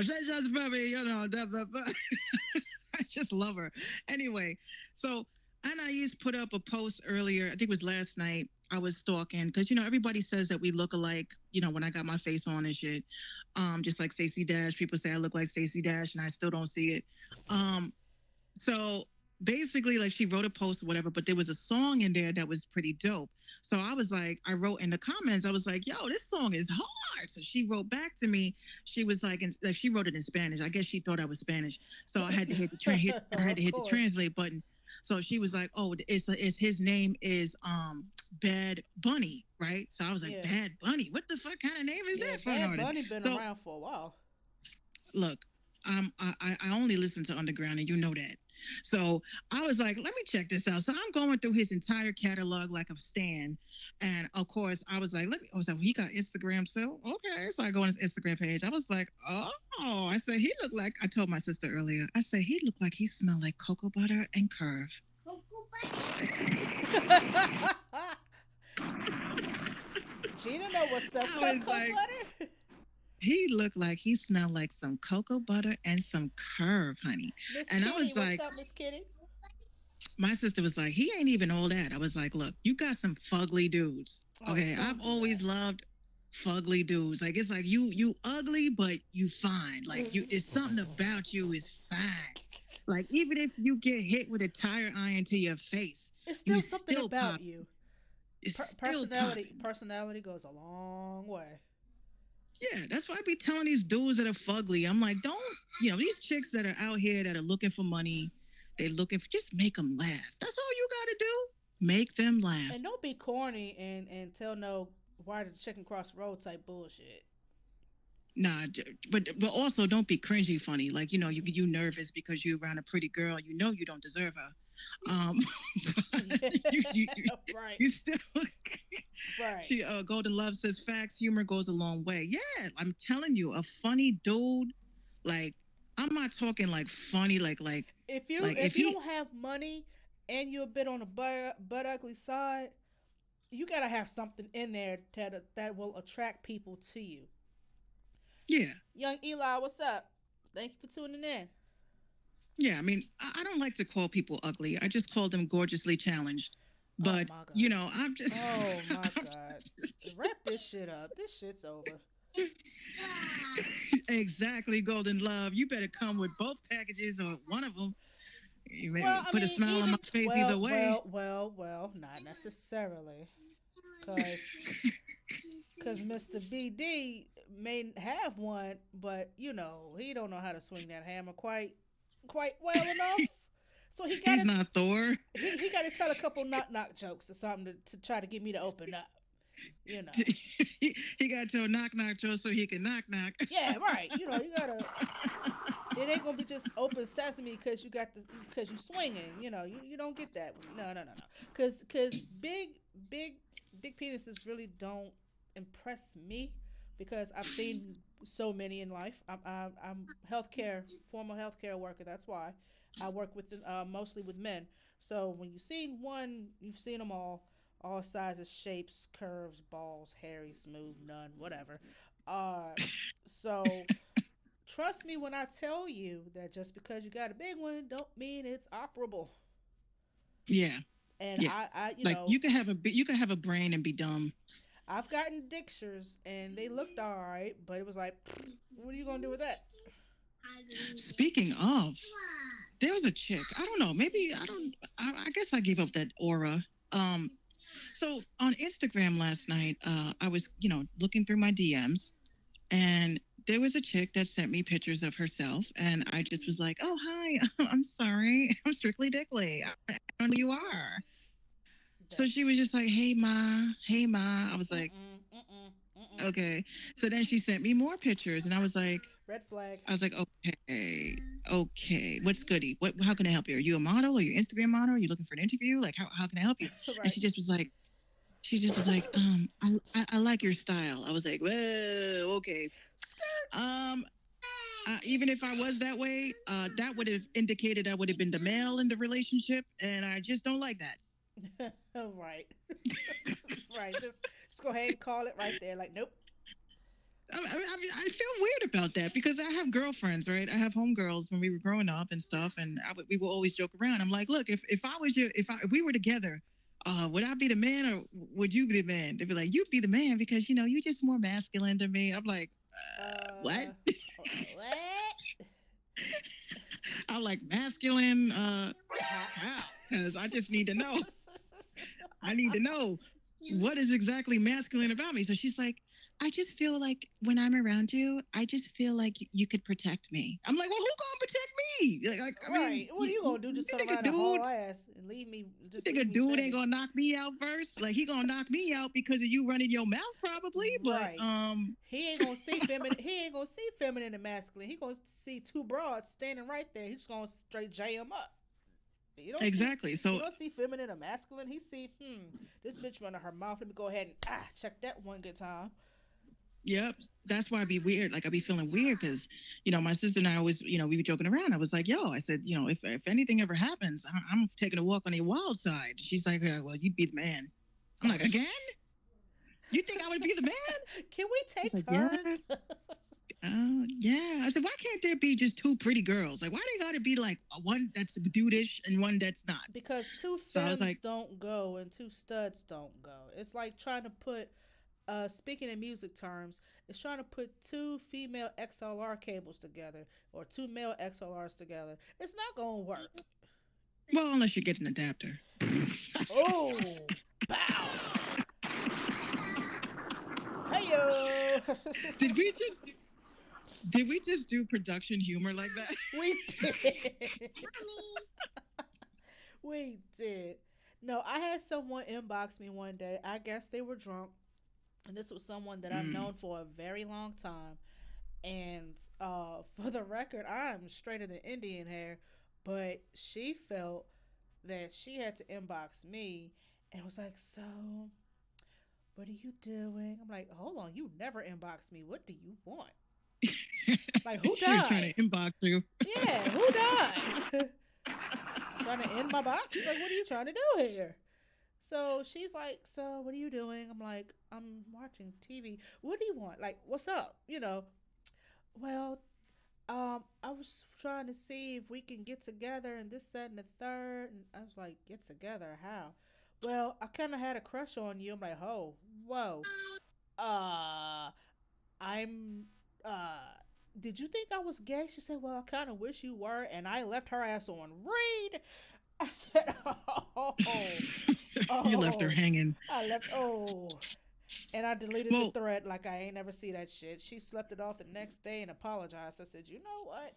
she's just very, I just love her. Anyway, so Anais put up a post earlier, I think it was last night. I was stalking because everybody says that we look alike, when I got my face on and shit. Just like Stacey Dash. People say I look like Stacey Dash and I still don't see it. Um, so basically, like she wrote a post or whatever, but there was a song in there that was pretty dope. So I was like, I wrote in the comments, I was like, yo, this song is hard. So she wrote back to me. She was like she wrote it in Spanish. I guess she thought I was Spanish. So I had to hit I had to Of hit the course. translate button. So she was like, oh, it's his name is Bad Bunny, right? So I was like, Yeah. Bad Bunny. What the fuck kind of name is Yeah. that for an Bad artist? Bunny been So around for a while. look, I only listen to underground, and you know that. So I was like, let me check this out. So I'm going through his entire catalog like a stan, and of course I was like, I was like, well, he got Instagram, so okay. So I go on his Instagram page. I was like, oh, I said he looked like. I told my sister earlier. I said he looked like he smelled like cocoa butter and curve. Gina know what's up. I was Cocoa like, butter. he looked like he smelled like some cocoa butter and some curve, honey. Miss And I Kitty, was what's like, up, Miss Kitty? my sister was like, he ain't even all that. I was like, look, you got some fugly dudes. Oh, Okay. I've don't do always loved fugly dudes. Like it's like you ugly, but you fine. Like you it's something about you is fine. Like even if you get hit with a tire iron to your face, it's you still something still about pop. you. It's still Personality, popping. personality goes a long way. Yeah, that's why I be telling these dudes that are fugly. I'm like, don't, these chicks that are out here that are looking for money, they're looking for, just make them laugh. That's all you got to do. Make them laugh. And don't be corny and tell no why did the chicken cross the road type bullshit. Nah, but also don't be cringy funny. Like, you nervous because you're around a pretty girl. You don't deserve her. Yeah. You, you, you, Right. you still. Right. She Golden Love says facts. Humor goes a long way. Yeah, I'm telling you, a funny dude. Like, I'm not talking like funny, like If if you he, don't have money and you're a bit on the butt ugly side, you gotta have something in there that will attract people to you. yeah, Young Eli, what's up? Thank you for tuning in. yeah. I mean, I don't like to call people ugly. I just call them gorgeously challenged. Oh But my god. I'm just, Oh my I'm god. just Wrap this shit up. This shit's over. exactly, Golden Love. You better come with both packages or one of them. You may Well, I put a mean, smile on either my face either way. not necessarily, cause Mr. BD may have one, but he don't know how to swing that hammer quite well enough. So He's not Thor. he got to tell a couple knock knock jokes or something to try to get me to open up. You know. He got to knock knock Joe so he can knock knock. Yeah, right. You gotta. It ain't gonna be just open sesame because you swinging. You don't get that. No, no, no, no. Because big big penises really don't impress me because I've seen so many in life. I'm healthcare former healthcare worker. That's why I work with mostly with men. So when you've seen one, you've seen them all sizes, shapes, curves, balls, hairy, smooth, none, whatever. Uh, so trust me when I tell you that just because you got a big one, don't mean it's operable. Yeah, And yeah. Like you can have a brain and be dumb. I've gotten dictures and they looked all right, but it was like, what are you gonna do with that? Speaking of, there was a chick. I don't know. Maybe I don't. I guess I gave up that aura. Um, so on Instagram last night, I was looking through my DMs, and there was a chick that sent me pictures of herself, and I just was like, "Oh hi, I'm sorry, I'm Strictly Dickly. I don't know who you are." So she That's was just like, "Hey ma, hey ma." I was like, mm-mm, mm-mm, mm-mm. "Okay." So then she sent me more pictures, and Red flag. I was like, "Okay, okay, what's goody? What? How can I help you? Are you a model? Are you an Instagram model? Are you looking for an interview? Like, how can I help you?" And Right. she just was like, I like your style. I was like, "Whoa, okay." Skirt. Um, even if I was that way, that would have indicated I would have been the male in the relationship, and I just don't like that. Right. Right. Just go ahead and call it right there. Like, nope. I feel weird about that because I have girlfriends, right? I have homegirls when we were growing up and stuff, and we would always joke around. I'm like, look, if I was if we were together, would I be the man or would you be the man? They'd be like, you'd be the man because you're just more masculine than me. I'm like, what? Uh, what? I'm like masculine. How? How? Because I just need to know. I need to know what is exactly masculine about me. So she's like, I just feel like when I'm around you, I just feel like you could protect me. I'm like, well, who gonna protect me? I mean, Right. What are you gonna do? Just you turn think a around and dude, haul ass and leave me? you Just think a leave me dude ain't standing. gonna knock me out first? Like he gonna knock me out because of you running your mouth, probably. But Right. He ain't gonna see feminine. He ain't gonna see feminine and masculine. He gonna see two broads standing right there. He's just gonna straight J him up. You don't see. exactly. You So don't see feminine or masculine. He see. This bitch running her mouth. Let me go ahead and check that one good time. yep, that's why I be weird. Like I be feeling weird because my sister and I always we were joking around. I was like, yo, I said, if anything ever happens, I'm taking a walk on the wild side. She's like, well, you'd be the man. I'm Oh, like, again? You think I would be the man? can we She's take like, yeah, turns? yeah. I said, why can't there be just two pretty girls? Like, why they got to be like one that's dudeish and one that's not? Because two So I was femmes like, don't go and two studs don't go. It's like trying to put speaking in music terms, it's trying to put two female XLR cables together or two male XLRs together. It's not gonna work. well, unless you get an adapter. Oh, bow. Hey yo. did we just did we just do production humor like that? We did. We did. No, I had someone inbox me one day. I guess they were drunk, and this was someone that I've Mm. known for a very long time. And for the record, I'm straighter than Indian hair, but she felt that she had to inbox me and was like, "So, what are you doing?" I'm like, "Hold on, you never inbox me. What do you want? Like, who She was trying died? to inbox you. Yeah, who died? Trying to end my box? Like, what are you trying to do here?" So she's like, "So, what are you doing?" I'm like, "I'm watching TV. What do you want? Like, what's up? Well, I was trying to see if we can get together and this, that, and the third." And I was like, "Get together? How?" "Well, I kind of had a crush on you." I'm like, "Oh, whoa. Uh, I'm, uh, did you think I was gay?" She said, "Well, I kind of wish you were." And I left her ass on read. I said, "Oh, You left her oh." hanging. I left, oh. And I deleted the Well, thread like I ain't never see that shit. She slept it off the next day and apologized. I said, "You know what?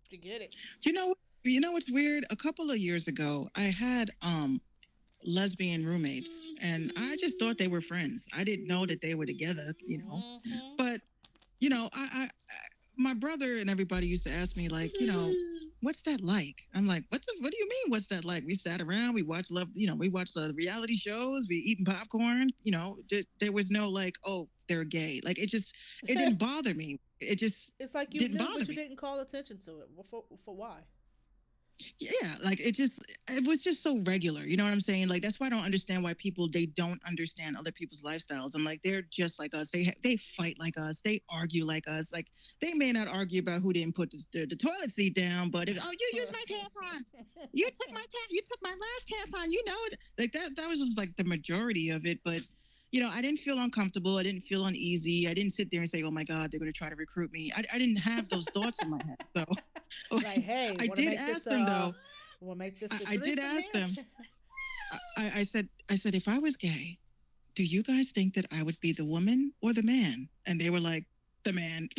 Forget it." you know, you know what's weird? A couple of years ago, I had lesbian roommates, and I just thought they were friends. I didn't know that they were together. Mm-hmm. But my brother and everybody used to ask me like, what's that like? I'm like, what do you mean? What's that like? We sat around, we watched we watched reality shows, we eating popcorn. There was no like, oh, they're gay. Like it didn't bother me. It just It's like you didn't knew, bother but you me. didn't call attention to it. For why? Yeah, like it was just so regular. You know what I'm saying? Like that's why I don't understand why people they don't understand other people's lifestyles. I'm like they're just like us. They fight like us. They argue like us. Like they may not argue about who didn't put the toilet seat down, but if, oh, you used my tampons. You took my last tampon. Like that was just like the majority of it. But I didn't feel uncomfortable. I didn't feel uneasy. I didn't sit there and say, "Oh my God, they're going to try to recruit me." I didn't have those thoughts in my head. So, Like, hey, I want to did make this ask them though. want to make this I at did least in ask them. here? I said, if I was gay, do you guys think that I would be the woman or the man? And they were like, the man.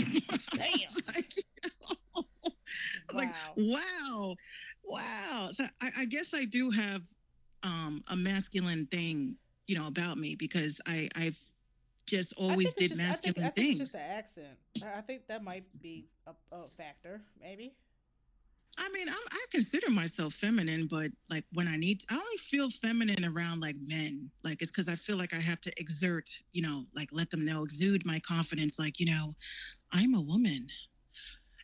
Damn. Like, like, Wow. wow, wow. So I guess I do have a masculine thing, about me because I've just always did I masculine think it's just the things. accent. I think that might be a factor, maybe. I mean, I consider myself feminine, but like when I only feel feminine around like men. Like it's because I feel like I have to exert, like let them know, exude my confidence, like, I'm a woman.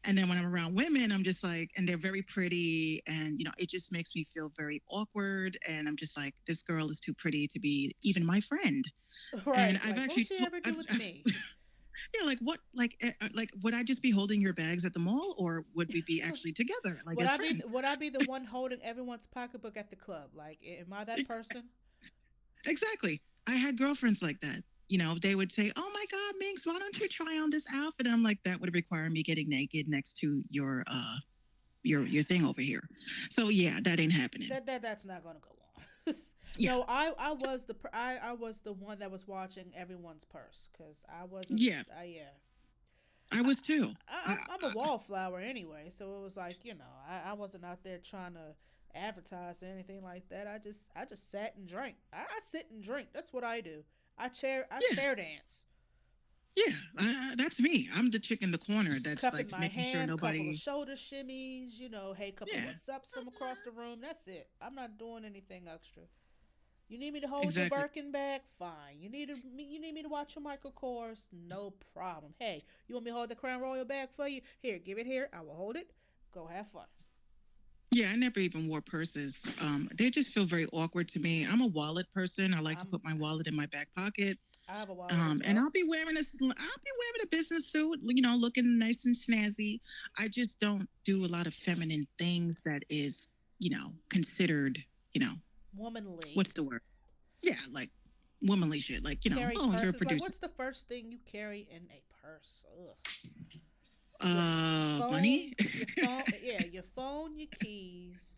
And then when I'm around women, I'm just like, and they're very pretty. And, it just makes me feel very awkward. And I'm just like, this girl is too pretty to be even my friend. And Right. I've Like, what'll actually, she ever do with me? yeah, like what, like, would I just be holding your bags at the mall or would we be actually together, like as friends? Would I be the one holding everyone's pocketbook at the club? Like, am I that person? Exactly. I had girlfriends like that. They would say, "Oh my God, Minx, why don't you try on this outfit?" And I'm like, that would require me getting naked next to your thing over here. So yeah, that ain't happening. That's not gonna go on. Yeah, No, I was the one that was watching everyone's purse because I wasn't. yeah, Yeah. I was too. I, I'm a wallflower anyway, so it was like I wasn't out there trying to advertise or anything like that. I just sat and drank. I sit and drink. That's what I do. I yeah, chair dance, yeah. That's me. I'm the chick in the corner that's cup in like my making sure hand, couple of nobody. shoulder shimmies. Hey, couple Yeah, what's ups from across the room. That's it. I'm not doing anything extra. You need me to hold your exactly. Birkin bag? Fine. You need me to watch your Michael Kors? No problem. Hey, you want me to hold the Crown Royal bag for you? Here, give it here. I will hold it. Go have fun. Yeah, I never even wore purses. They just feel very awkward to me. I'm a wallet person. I like to I'm put my wallet in my back pocket. I have a wallet as And well. I'll be wearing a business suit, looking nice and snazzy. I just don't do a lot of feminine things that is, considered, you know, Womanly. what's the word? Yeah, like womanly shit. Like, Carry oh, you're a purses. Like, producer. what's the first thing you carry in a purse? Ugh. Your phone, Money. your phone, your keys,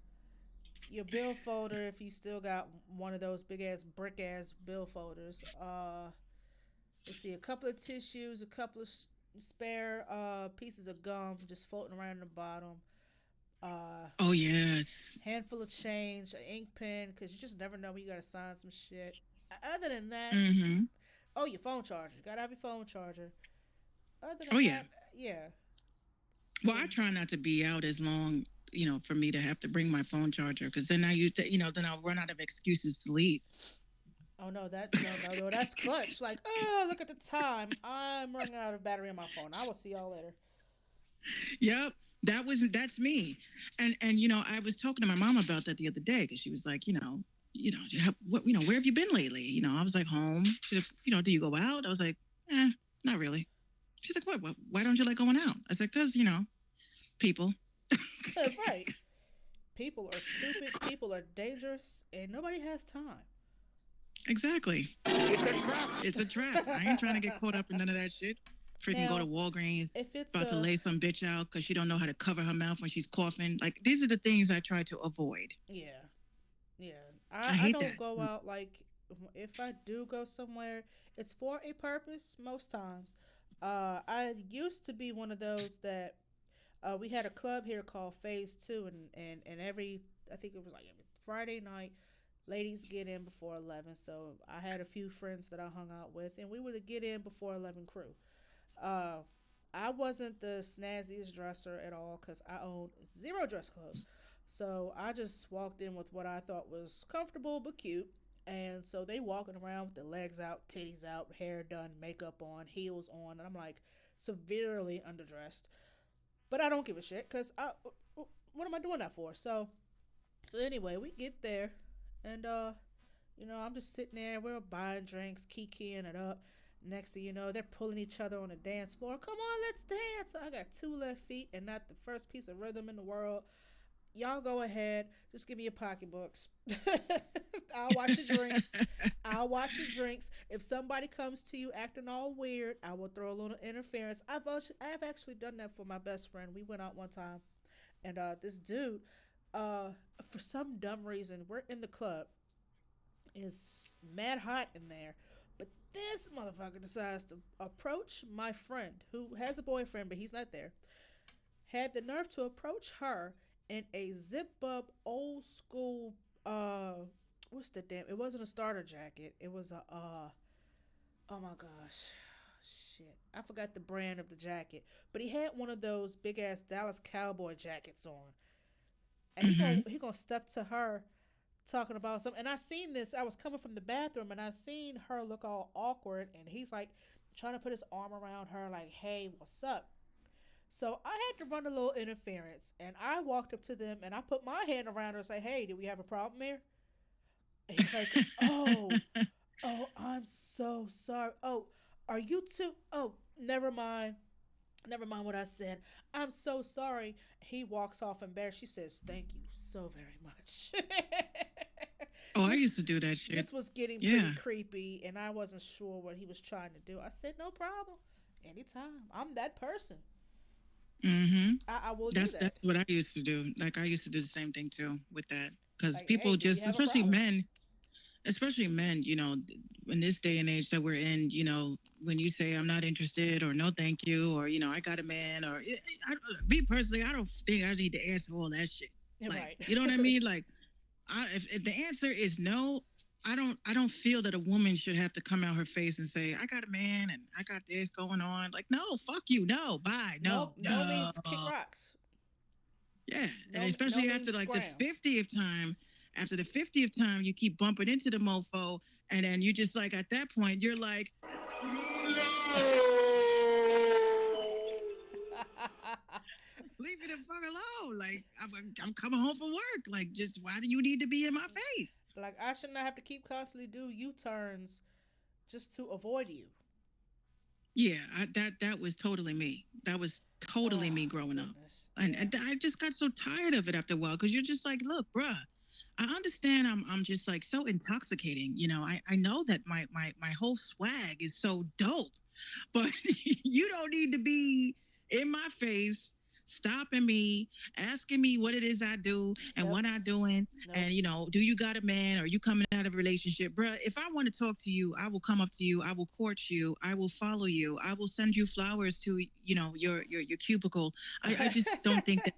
your bill folder if you still got one of those big ass brick ass bill folders. Let's see, a couple of tissues, a couple of spare pieces of gum just floating around in the bottom. Uh, Oh yes. Handful of change, an ink pen, because you just never know when you gotta sign some shit. Other than that, Mm-hmm. oh, your phone charger. You gotta have your phone charger. Other Oh than yeah. that, yeah. Well, I Mm. try not to be out as long, for me to have to bring my phone charger because then then I'll run out of excuses to leave. Oh no, no, that's clutch. Like, oh, look at the time. I'm running out of battery on my phone. I will see y'all later. Yep. That's me. And I was talking to my mom about that the other day because she was like, where have you been lately? I was like, home. She's like, do you go out? I was like, not really. She's like, what? Why don't you like going out? I said, because, people. Right. People are stupid. People are dangerous, and nobody has time. Exactly. It's a trap. It's a trap. I ain't trying to get caught up in none of that shit. Freaking go to Now, Walgreens, if it's about to a lay some bitch out because she don't know how to cover her mouth when she's coughing. Like these are the things I try to avoid. yeah, yeah, I I hate don't that. go out like if I do go somewhere, it's for a purpose most times. I used to be one of those that we had a club here called Phase Two, and every I think it was like every Friday night, ladies get in before 11. So I had a few friends that I hung out with, and we would get in before 11 crew. Uh, I wasn't the snazziest dresser at all because I owned zero dress clothes. So I just walked in with what I thought was comfortable but cute. And so they walking around with their legs out, titties out, hair done, makeup on, heels on, and I'm like severely underdressed. But I don't give a shit because what am I doing that for? So anyway, we get there, and I'm just sitting there. We're buying drinks, kikiing it up. Next thing you know, they're pulling each other on the dance floor. Come on, let's dance. I got two left feet and not the first piece of rhythm in the world. y'all go ahead. Just give me your pocketbooks. I'll watch your drinks. I'll watch your drinks. If somebody comes to you acting all weird, I will throw a little interference. I've actually done that for my best friend. We went out one time, and this dude, uh, for some dumb reason, we're in the club. It's mad hot in there, but this motherfucker decides to approach my friend who has a boyfriend, but he's not there. Had the nerve to approach her in a zip up old school what's the damn, it wasn't a starter jacket, it was a oh my gosh, shit, I forgot the brand of the jacket, but he had one of those big ass Dallas Cowboy jackets on, and Hmm. he gonna step to her talking about something. And I seen this. I was coming from the bathroom and I seen her look all awkward. And he's like trying to put his arm around her, like, "Hey, what's up?" So I had to run a little interference, and I walked up to them and I put my hand around her and say, "Hey, do we have a problem here?" And he's like, "Oh, oh, I'm so sorry. Oh, are you too? Oh, never mind." Never mind what I said. I'm so sorry. He walks off embarrassed. She says, "Thank you so very much." Oh, I this used to do that shit. this was getting pretty Yeah. creepy, and I wasn't sure what he was trying to do. I said, "No problem. Anytime. I'm that person. Hmm. I will do That's that." what I used to do. Like I used to do the same thing too with that because Like, "Hey, people do we just, have a problem?" especially men, in this day and age that we're in, when you say I'm not interested or no thank you or I got a man or me personally, I don't think I need to answer all that shit. Like, Right. you know what I mean? Like, if the answer is no, I don't feel that a woman should have to come out her face and say I got a man and I got this going on. Like, no, fuck you, no, bye, no, Nope. No no. means kick rocks. Yeah, and No especially means after like the scram. 50th time, after the 50th time, you keep bumping into the mofo, and then you just like at that point, you're like, leave me the fuck alone. Like I'm coming home from work. Like, just why do you need to be in my face? Like, I should not have to keep constantly do U turns just to avoid you. Yeah, that was totally me. That was totally Oh me growing up, goodness. Yeah. and I just got so tired of it after a while because you're just like, look, bruh. I understand I'm just like so intoxicating. I know that my whole swag is so dope, but you don't need to be in my face, stopping me, asking me what it is I do and Yep. what I'm doing. Nope. And, do you got a man? Are you coming out of a relationship? Bruh, if I want to talk to you, I will come up to you. I will court you. I will follow you. I will send you flowers to, your cubicle. I just don't think that.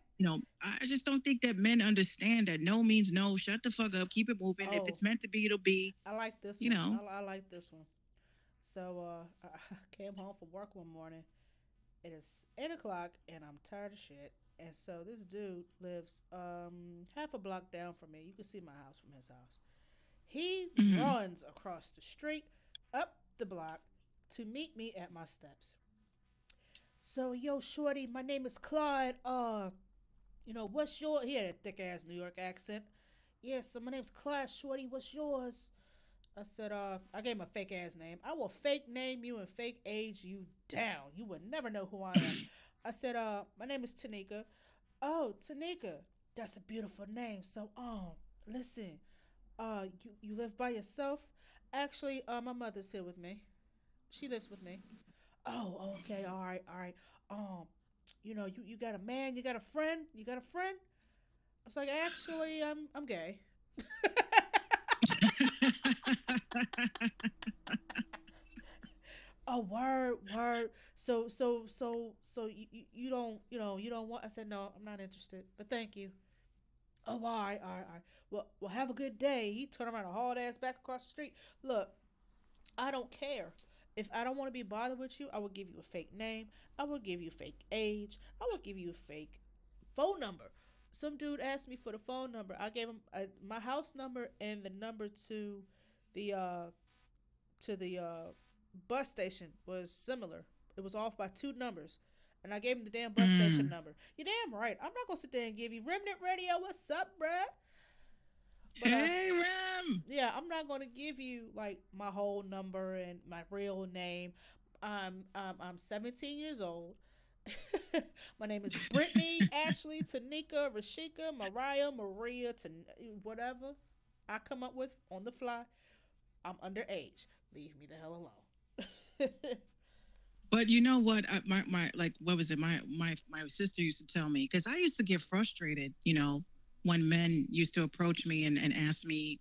I just don't think that men understand that no means no. Shut the fuck up. Keep it moving. If Oh, it's meant to be, it'll be. I like this You one. know. I like this one. So I came home from work one morning. It is 8 o'clock, and I'm tired of shit. And so this dude lives half a block down from me. You can see my house from his house. He Mhm. runs across the street, up the block, to meet me at my steps. So, yo, shorty, my name is Clyde. What's your? He had a thick ass New York accent. Yeah, so my name's Clyde, shorty. What's yours? I said, I gave him a fake ass name. I will fake name you and fake age you down. You would never know who I am. I said, my name is Tanika. Oh, Tanika. That's a beautiful name. So, listen, you live by yourself? Actually, my mother's here with me. She lives with me. Oh, okay, all right, all right. Um, you got a man, you got a friend, you got a friend. I was like, actually, I'm gay. Oh, word, word. So you don't, you don't want. I said, no, I'm not interested, but thank you. Oh, all right, all right, all right. Well, have a good day. He turned around and hauled ass back across the street. Look, I don't care. If I don't want to be bothered with you, I will give you a fake name. I will give you a fake age. I will give you a fake phone number. Some dude asked me for the phone number. I gave him my house number and the number the to the bus station was similar. It was off by two numbers. And I gave him the damn bus station Mm. number. You damn right. I'm not gonna sit there and give you Remnant Radio. What's up, bruh? But Hey, Ram. yeah, I'm not gonna give you like my whole number and my real name. I'm 17 years old. My name is Brittany, Ashley, Tanika, Rashika, Mariah, Maria, whatever I come up with on the fly. I'm underage. Leave me the hell alone. But you know what? My like what was it? My sister used to tell me because I used to get frustrated. When men used to approach me and ask me,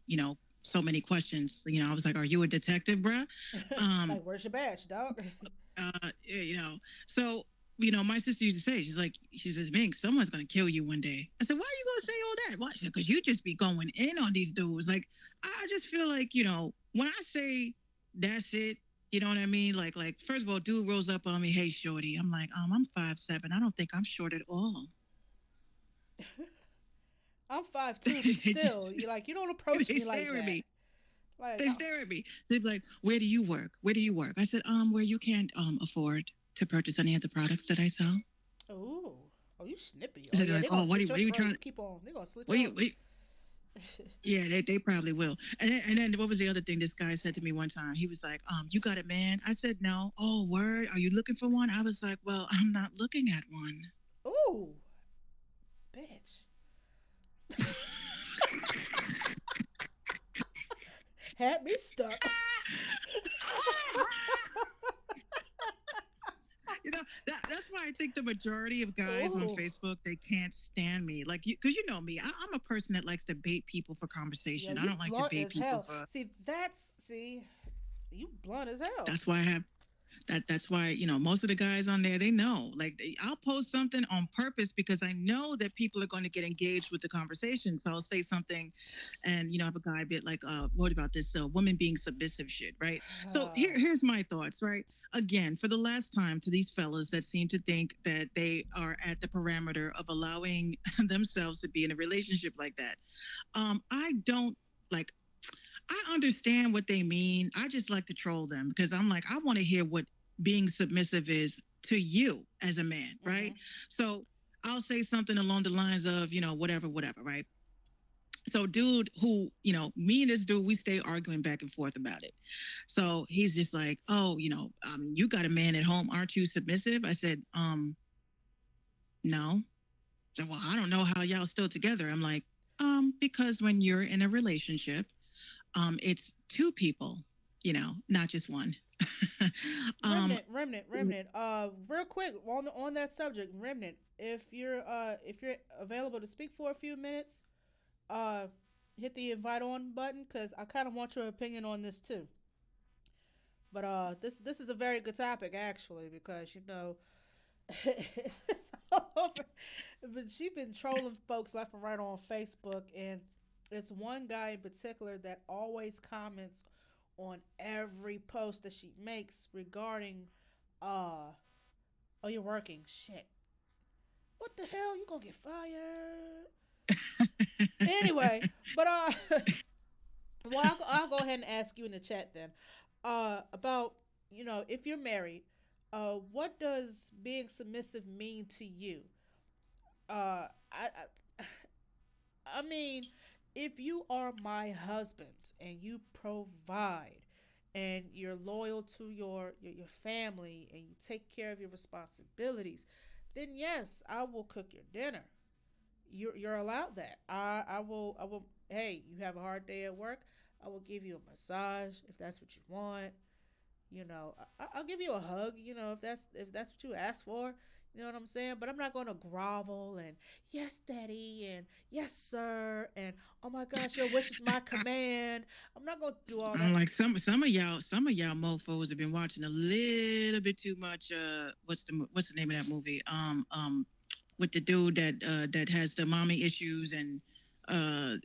so many questions. I was like, "Are you a detective, bruh?" Um, Like, where's your badge, dog? yeah, So my sister used to say, she says, Minx, someone's gonna kill you one day. I said, why are you gonna say all that? Why? Because you just be going in on these dudes. Like, I just feel like, when I say that's it, you know what I mean? Like first of all, dude rolls up on me, hey shorty. I'm like, I'm 5'7". I don't think I'm short at all. I'm 5'2", but they still, just you like you don't approach they me like stare at that. me. Like, They stare at me. They'd be like, where do you work? Where do you work? I said, where you can't afford to purchase any of the products that I sell. oh, oh, you snippy. So Oh they're yeah, like, they're gonna oh, slit what your are you throat. trying? You keep on. They're gonna slit What are your. you, Yeah, they probably will. And then what was the other thing this guy said to me one time? He was like, you got a man? I said, no. Oh, word. Are you looking for one? I was like, well, I'm not looking at one. Ooh, bitch. Had me stuck. That's why I think the majority of guys on Ooh. Facebook, they can't stand me. Like, because you know me, I'm a person that likes to bait people for Yo, conversation. I you don't like to blunt bait as people hell. for. See, you blunt as hell. That's why I have that's why most of the guys on there, they know, like, I'll post something on purpose because I know that people are going to get engaged with the conversation. So I'll say something, and have a guy bit like, what about this woman being submissive shit, right? So here's my thoughts, right? Again, for the last time, to these fellas that seem to think that they are at the parameter of allowing themselves to be in a relationship like that. I don't like I understand what they mean. I just like to troll them because I'm like, I want to hear what being submissive is to you as a man, right? Mm-hmm. So I'll say something along the lines of, whatever, whatever, right? So, dude, who, me and this dude, we stay arguing back and forth about it. So he's just like, oh, you got a man at home. Aren't you submissive? I said, no. So, well, I don't know how y'all still together. I'm like, because when you're in a relationship, it's two people, not just one. um, Remnant. Real quick on that subject, Remnant. If you're available to speak for a few minutes, uh, hit the invite on button because I kind of want your opinion on this too. But this is a very good topic actually because it's all over. But she's been trolling folks left and right on Facebook, and it's one guy in particular that always comments on every post that she makes regarding, uh, oh, you're working. Shit. What the hell? You gonna get fired? Anyway, but well, I'll go ahead and ask you in the chat then, about if you're married, what does being submissive mean to you? I mean, if you are my husband and you provide and you're loyal to your family and you take care of your responsibilities, then yes, I will cook your dinner. You're allowed that. I will. Hey, you have a hard day at work. I will give you a massage if that's what you want. I'll give you a hug. If that's what you ask for. You know what I'm saying? But I'm not going to grovel and yes, daddy, and yes, sir, and oh my gosh, your wish is my command. I'm not going to do all I'm that. like some of y'all mofos have been watching a little bit too much. What's the name of that movie? With the dude that has the mommy issues, and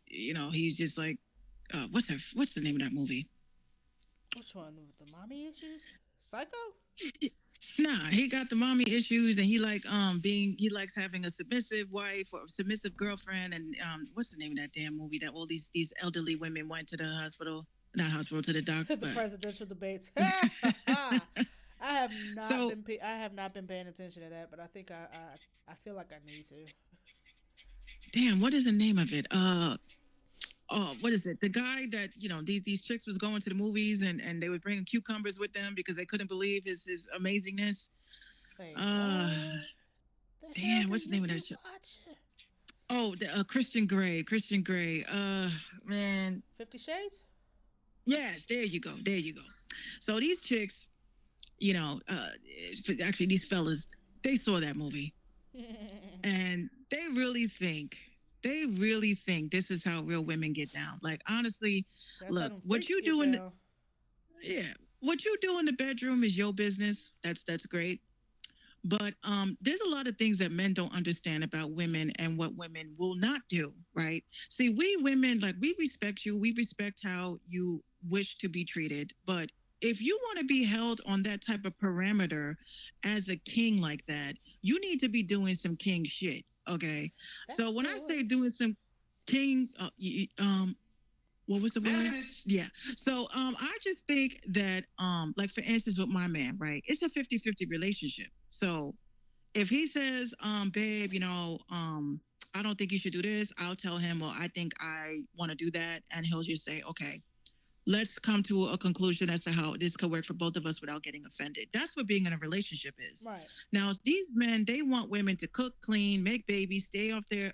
he's just like, what's the name of that movie? Which one with the mommy issues? Psycho? Nah, he got the mommy issues, and he likes having a submissive wife or submissive girlfriend, and what's the name of that damn movie that all these elderly women went to the hospital, not hospital, to the doctor. The presidential debates. I have not So been. I have not been paying attention to that, but I think I feel like I need to. damn, what is the name of it? Oh, what is it? The guy that these chicks was going to the movies, and they would bring cucumbers with them because they couldn't believe his amazingness. Wait, Uh, what the hell damn, do what's the you name of be that show? watching? Oh, Christian Grey. Christian Grey. Man. 50 Shades? Yes, there you go. There you go. So these chicks, you know, actually these fellas, they saw that movie and they really think this is how real women get down. Like honestly, That's how look, them what freaks you get do down. yeah, what you do in the bedroom is your business. That's great. But there's a lot of things that men don't understand about women and what women will not do, right? See, we women, like, we respect you. We respect how you wish to be treated. But if you want to be held on that type of parameter as a king like that, you need to be doing some king shit, okay? That So when I part. say doing some king, what was the word? Message. Yeah. So I just think that like for instance with my man, right? It's a 50-50 relationship. So if he says, babe, I don't think you should do this, I'll tell him, well, I think I want to do that. And he'll just say, okay, let's come to a conclusion as to how this could work for both of us without getting offended. That's what being in a relationship is. Right. Now, these men, they want women to cook, clean, make babies, stay off their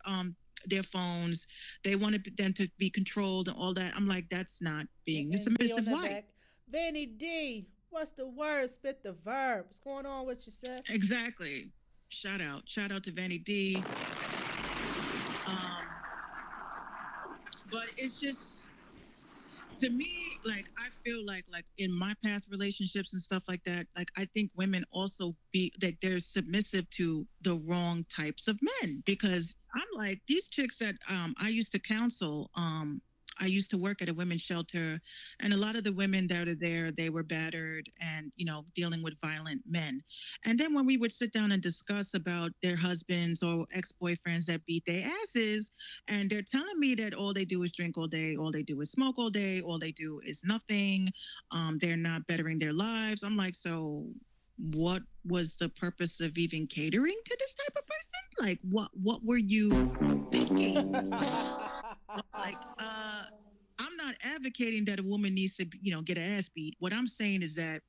phones. They want them to be controlled and all that. I'm like, that's not being a And be on submissive the wife. back. Vanny D, what's the word? Spit the verb. What's going on with you, sis? Exactly. Shout out to Vanny D. Um, but it's just to me, like I feel like in my past relationships and stuff like that, like I think women also be that they're submissive to the wrong types of men because I'm like these chicks that I used to counsel. I used to work at a women's shelter, and a lot of the women that are there, they were battered and dealing with violent men. And then when we would sit down and discuss about their husbands or ex boyfriends that beat their asses, and they're telling me that all they do is drink all day, all they do is smoke all day, all they do is nothing. They're not bettering their lives. I'm like, so what was the purpose of even catering to this type of person? Like, what were you thinking? Like, I'm not advocating that a woman needs to, get an ass beat. What I'm saying is that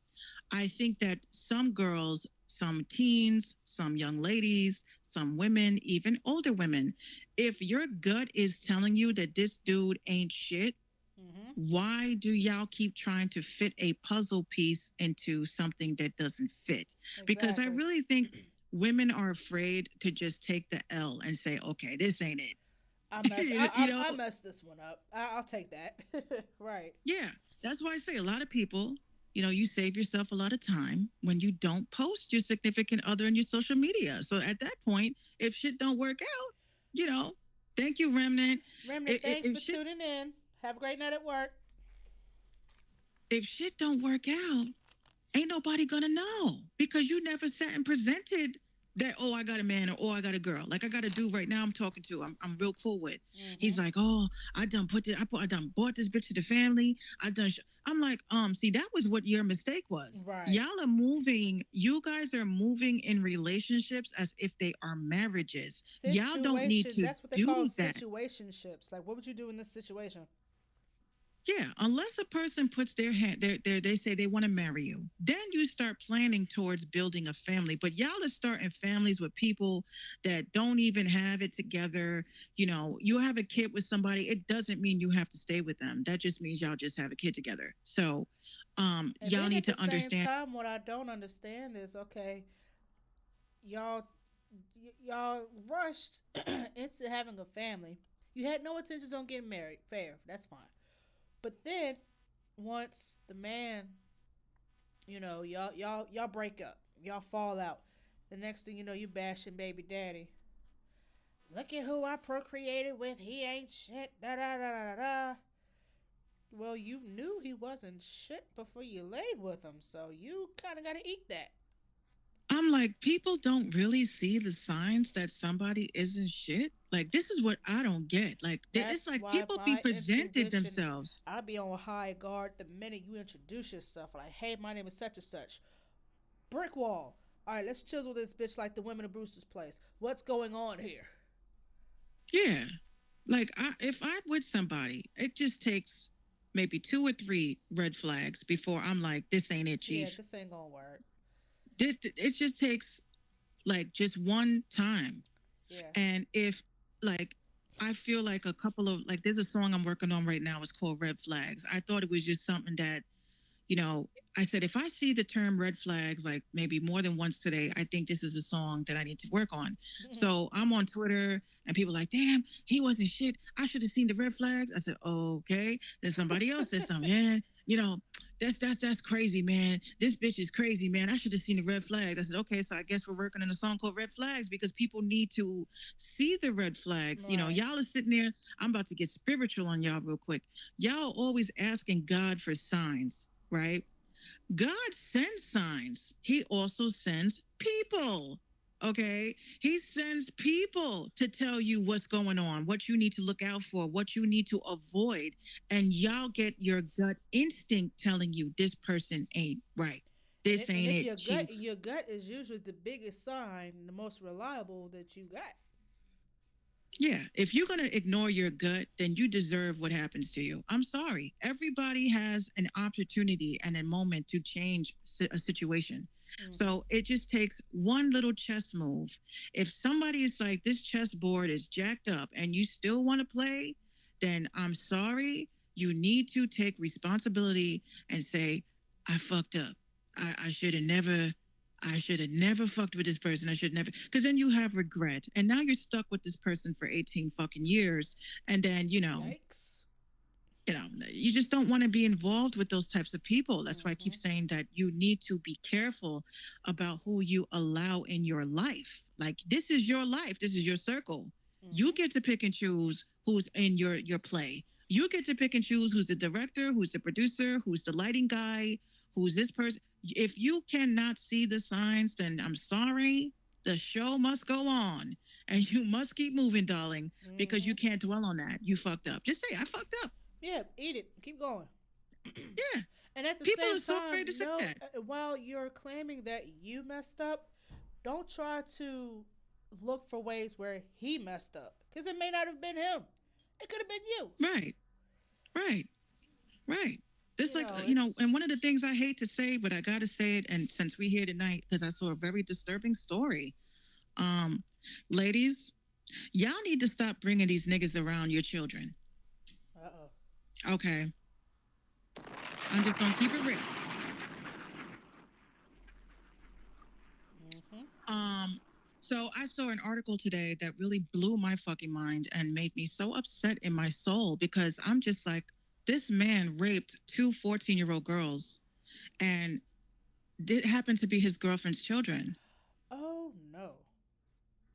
I think that some girls, some teens, some young ladies, some women, even older women, if your gut is telling you that this dude ain't shit, why do y'all keep trying to fit a puzzle piece into something that doesn't fit? Because I Exactly. really think women are afraid to just take the L and say, okay, this ain't I mess. it. you know, I messed this one up. I'll take that. Right. Yeah, that's why I say a lot of people, you save yourself a lot of time when you don't post your significant other in your social media. So at that point, if shit don't work out, you know, thank you, Remnant. Remnant, If, thanks if for shit tuning in. Have a great night at work. if shit don't work out, ain't nobody gonna know because you never sat and presented that, oh, I got a man or oh, I got a girl. Like I got a dude right now I'm talking to, I'm real cool with. He's like, oh, I done bought this bitch to the family. I'm like, see, that was what your mistake was. Right. You guys are moving in relationships as if they are marriages. Y'all don't need Situation. to That's what they call do that. situationships. Like, what would you do in this situation? Yeah, unless a person puts their hand, they say they want to marry you, then you start planning towards building a family. But y'all are starting families with people that don't even have it together. You have a kid with somebody. It doesn't mean you have to stay with them. That just means y'all just have a kid together. So, And y'all then need at the to same understand. time, what I don't understand is, okay, y'all, y'all rushed into having a family. You had no intentions on getting married. Fair, that's fine. But then, once the man, y'all break up, y'all fall out. The next thing you know, you bashing baby daddy. Look at who I procreated with. He ain't shit. Da da da da da. Well, you knew he wasn't shit before you laid with him, so you kind of got to eat that. I'm like, people don't really see the signs that somebody isn't shit. Like, this is what I don't get. Like, it's That's like why people be my presented intuition, themselves. I'll be on high guard the minute you introduce yourself. Like, hey, my name is such and such. Brick wall. All right, let's chisel this bitch like the women of Brewster's Place. What's going on here? Yeah. Like if I'm with somebody, it just takes maybe two or three red flags before I'm like, this ain't it, Yeah, chief. this ain't gonna work. This it just takes like just one time. Yeah. And if like I feel like a couple of like there's a song I'm working on right now. It's called Red Flags. I thought it was just something that you know, I said, if I see the term red flags like maybe more than once today, I think this is a song that I need to work on. So I'm on Twitter and people are like, damn, he wasn't shit. I should have seen the red flags. I said, okay. Then somebody else said something, man, you know, that's crazy, man. This bitch is crazy, man. I should have seen the red flags. I said, okay, so I guess we're working on a song called Red Flags because people need to see the red flags. You know, Right. y'all are sitting there. I'm about to get spiritual on y'all real quick. Y'all always asking God for signs, right? God sends signs. He also sends people. Okay. He sends people to tell you what's going on, what you need to look out for, what you need to avoid. And y'all get your gut instinct telling you this person ain't right. This And ain't if it. She's your gut is usually the biggest sign, the most reliable that you got. Yeah, if you're going to ignore your gut, then you deserve what happens to you. I'm sorry. Everybody has an opportunity and a moment to change a situation. Hmm. So it just takes one little chess move. If somebody is like, this chessboard is jacked up and you still want to play, then I'm sorry. You need to take responsibility and say, I fucked up. I should have never I should have never fucked with this person. I should never, because then you have regret. And now you're stuck with this person for 18 fucking years. And then, Yikes. you just don't want to be involved with those types of people. That's why I keep Hmm. saying that you need to be careful about who you allow in your life. Like this is your life. This is your circle. You Hmm. get to pick and choose who's in your play. You get to pick and choose who's the director, who's the producer, who's the lighting guy, who's this person. If you cannot see the signs, then I'm sorry. The show must go on. And you must keep moving, darling, because you Hmm. can't dwell on that. You fucked up. Just say, I fucked up. Yeah, eat it. Keep going. Yeah. And at the People same are so time, afraid to say no, that. while you're claiming that you messed up, don't try to look for ways where he messed up because it may not have been him. It could have been you. Right. Right. Right. This You like know, and one of the things I hate to say, but I gotta say it, and since we're here tonight, because I saw a very disturbing story. Um, ladies, y'all need to stop bringing these niggas around your children. uh oh. Okay, I'm just gonna keep it real. Hmm. Um, so I saw an article today that really blew my fucking mind and made me so upset in my soul because I'm just like, this man raped two 14-year-old girls and it happened to be his girlfriend's children. Oh no.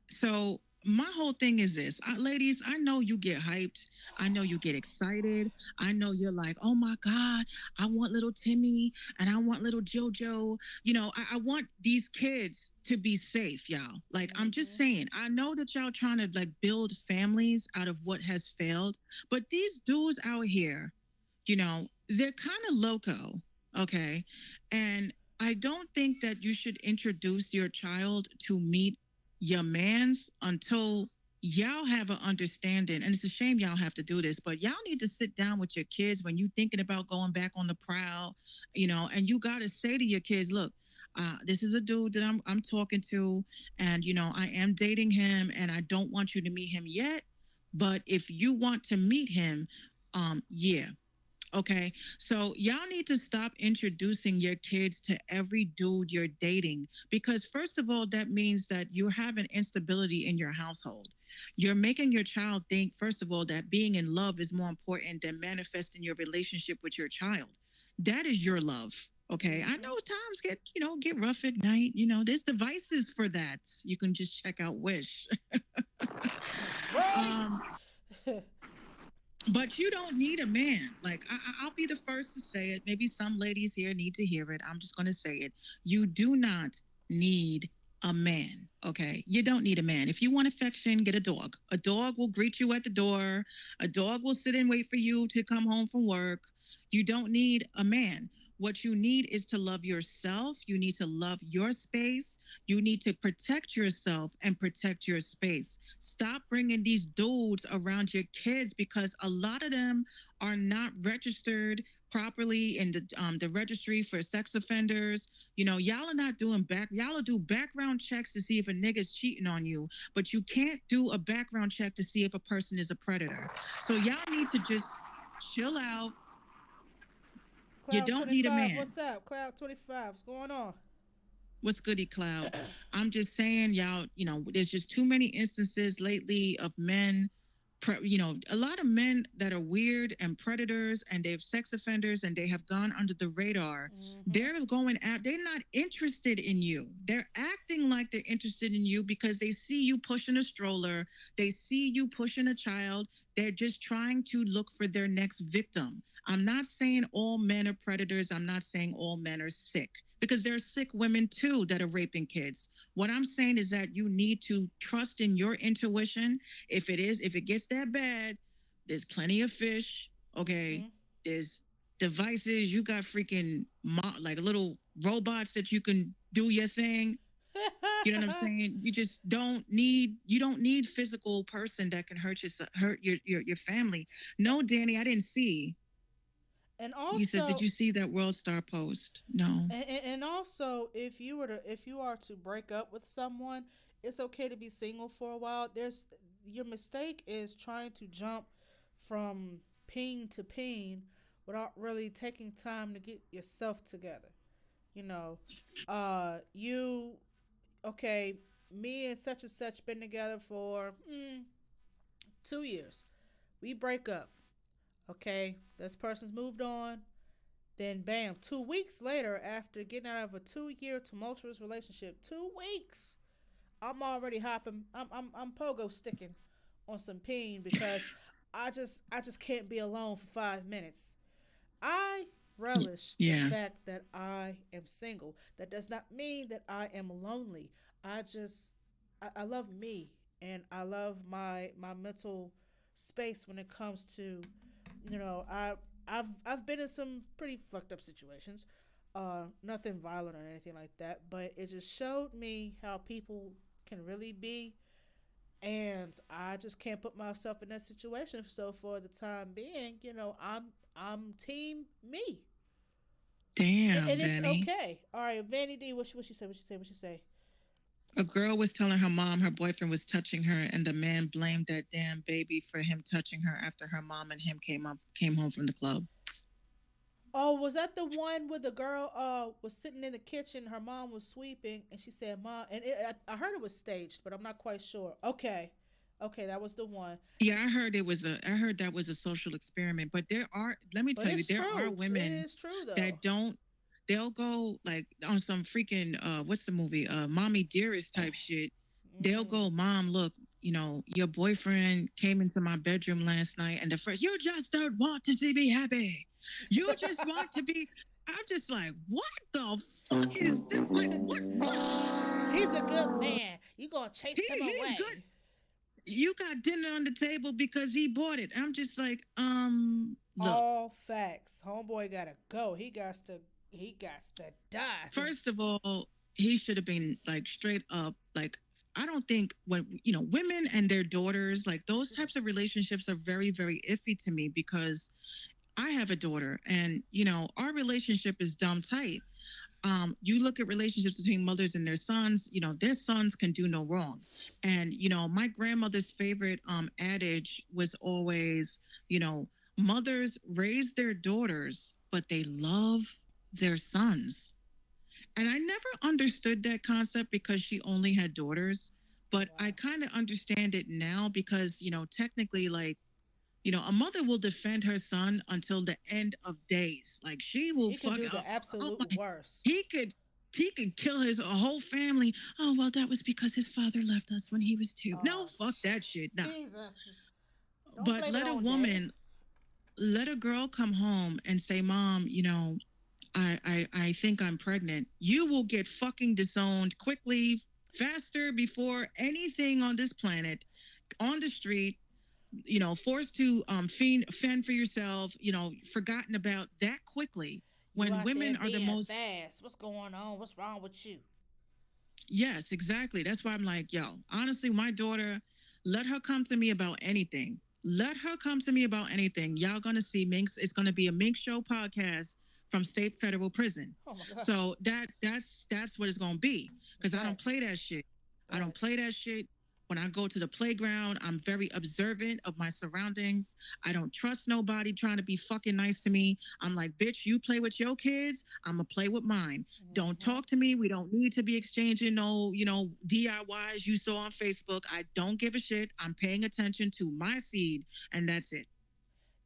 So my whole thing is this, ladies. I know you get hyped. I know you get excited. I know you're like, oh my god, I want little Timmy and I want little JoJo. I want these kids to be safe, y'all. Like I'm just Hmm. saying. I know that y'all trying to like build families out of what has failed, but these dudes out here, they're kind of loco. Okay, and I don't think that you should introduce your child to meet your man's until y'all have an understanding. And it's a shame y'all have to do this, but y'all need to sit down with your kids when you thinking about going back on the prowl, and you got to say to your kids, look, this is a dude that I'm talking to, and I am dating him, and I don't want you to meet him yet. But if you want to meet him, yeah, okay. So y'all need to stop introducing your kids to every dude you're dating because, first of all, that means that you're having instability in your household. You're making your child think, first of all, that being in love is more important than manifesting your relationship with your child. That is your love. Okay. I Hmm. know times get rough at night. There's devices for that. You can just check out Wish. Right. um, but you don't need a man. Like I'll be the first to say it. Maybe some ladies here need to hear it. I'm just going to say it. You do not need a man. Okay, you don't need a man. If you want affection, get a dog. A dog will greet you at the door. A dog will sit and wait for you to come home from work. You don't need a man. What you need is to love yourself. You need to love your space. You need to protect yourself and protect your space. Stop bringing these dudes around your kids because a lot of them are not registered properly in the registry for sex offenders. You know, y'all are not doing y'all will do background checks to see if a nigga's cheating on you, but you can't do a background check to see if a person is a predator. So y'all need to just chill out. You Cloud don't need a 25, man. what's up? Cloud 25, what's going on? What's goody cloud? I'm just saying, y'all, you know, there's just too many instances lately of men, you know, a lot of men that are weird and predators and they're sex offenders and they have gone under the radar. Mm-hmm. They're going out, they're not interested in you. They're acting like they're interested in you because they see you pushing a stroller, they see you pushing a child. They're just trying to look for their next victim. I'm not saying all men are predators. I'm not saying all men are sick because there are sick women too that are raping kids. What I'm saying is that you need to trust in your intuition. If it gets that bad, there's plenty of fish. Okay. Mm-hmm. There's devices. You got freaking like little robots that you can do your thing. You know what I'm saying? You don't need physical person that can hurt your family. No, Danny, I didn't see. and You said, did also you see that World Star post? No. and also if you are to break up with someone, it's okay to be single for a while. There's your mistake is trying to jump from peen to peen without really taking time to get yourself together. You know, you okay, me and such and such been together for 2 years. We break up. Okay, this person's moved on. Then, bam, 2 weeks later, after getting out of a 2 year tumultuous relationship, 2 weeks, I'm already hopping. I'm pogo sticking on some peen because I just can't be alone for 5 minutes. I relish the Yeah. fact that I am single. That does not mean that I am lonely. I just I love me and I love my mental space when it comes to I've been in some pretty fucked up situations. Nothing violent or anything like that, but it just showed me how people can really be, and I just can't put myself in that situation. So for the time being, I'm team me, Damn, and it's Vanny. okay. All right, Vanny D, what she say? What she say? What she say? A girl was telling her mom her boyfriend was touching her, and the man blamed that damn baby for him touching her after her mom and him came home from the club. Oh, was that the one where the girl was sitting in the kitchen? Her mom was sweeping, and she said, "Mom," and I heard it was staged, but I'm not quite sure. Okay, okay, that was the one. Yeah, I heard that was a social experiment, but let me But tell you, it's there are true. It women is true though. that don't they'll go like on some freaking what's the movie? Mommy Dearest type shit. They'll Mm. go, "Mom, look, you know, your boyfriend came into my bedroom last night and the first you just don't want to see me happy. You just want to be." I'm just like, what the fuck is this? Like, what? He's a good man. You gonna chase him He's good. away? You got dinner on the table because he bought it. I'm just like, look. All facts. Homeboy gotta go. He got to die. First of all, he should have been like straight up like I don't think when you know women and their daughters like those types of relationships are very very iffy to me because I have a daughter and you know our relationship is dumb tight. You look at relationships between mothers and their sons, you know, their sons can do no wrong. And, you know, my grandmother's favorite adage was always, you know, mothers raise their daughters, but they love their sons. And I never understood that concept because she only had daughters. But I Wow. kind of understand it now because, you know, technically, like, you know, a mother will defend her son until the end of days. Like she will He could fuck do up. the Oh absolute my, worst. he could he could kill his whole family. Oh well, that was because his father left us when he was 2. No, Oh, fuck that shit. Nah. Jesus. Don't But blame it on daddy. let a girl come home and say, "Mom, you know, I think I'm pregnant." You will get fucking disowned quickly, faster before anything on this planet, on the street, you know, forced to fend for yourself, you know, forgotten about that quickly. You When out there women are the being most, fast. What's going on? What's wrong with you? yes, exactly. That's why I'm like, yo, honestly, my daughter, let her come to me about anything. Let her come to me about anything. Y'all gonna see Minx. It's gonna be a Minx Show podcast from State Federal Prison. Oh my gosh. So that's what it's gonna be. Because I don't Facts. play that shit. I don't Facts. play that shit. When I go to the playground, I'm very observant of my surroundings. I don't trust nobody trying to be fucking nice to me. I'm like, bitch, you play with your kids, I'm gonna play with mine. Don't Mm-hmm. talk to me. We don't need to be exchanging no, DIYs you saw on Facebook. I don't give a shit. I'm paying attention to my seed, and that's it.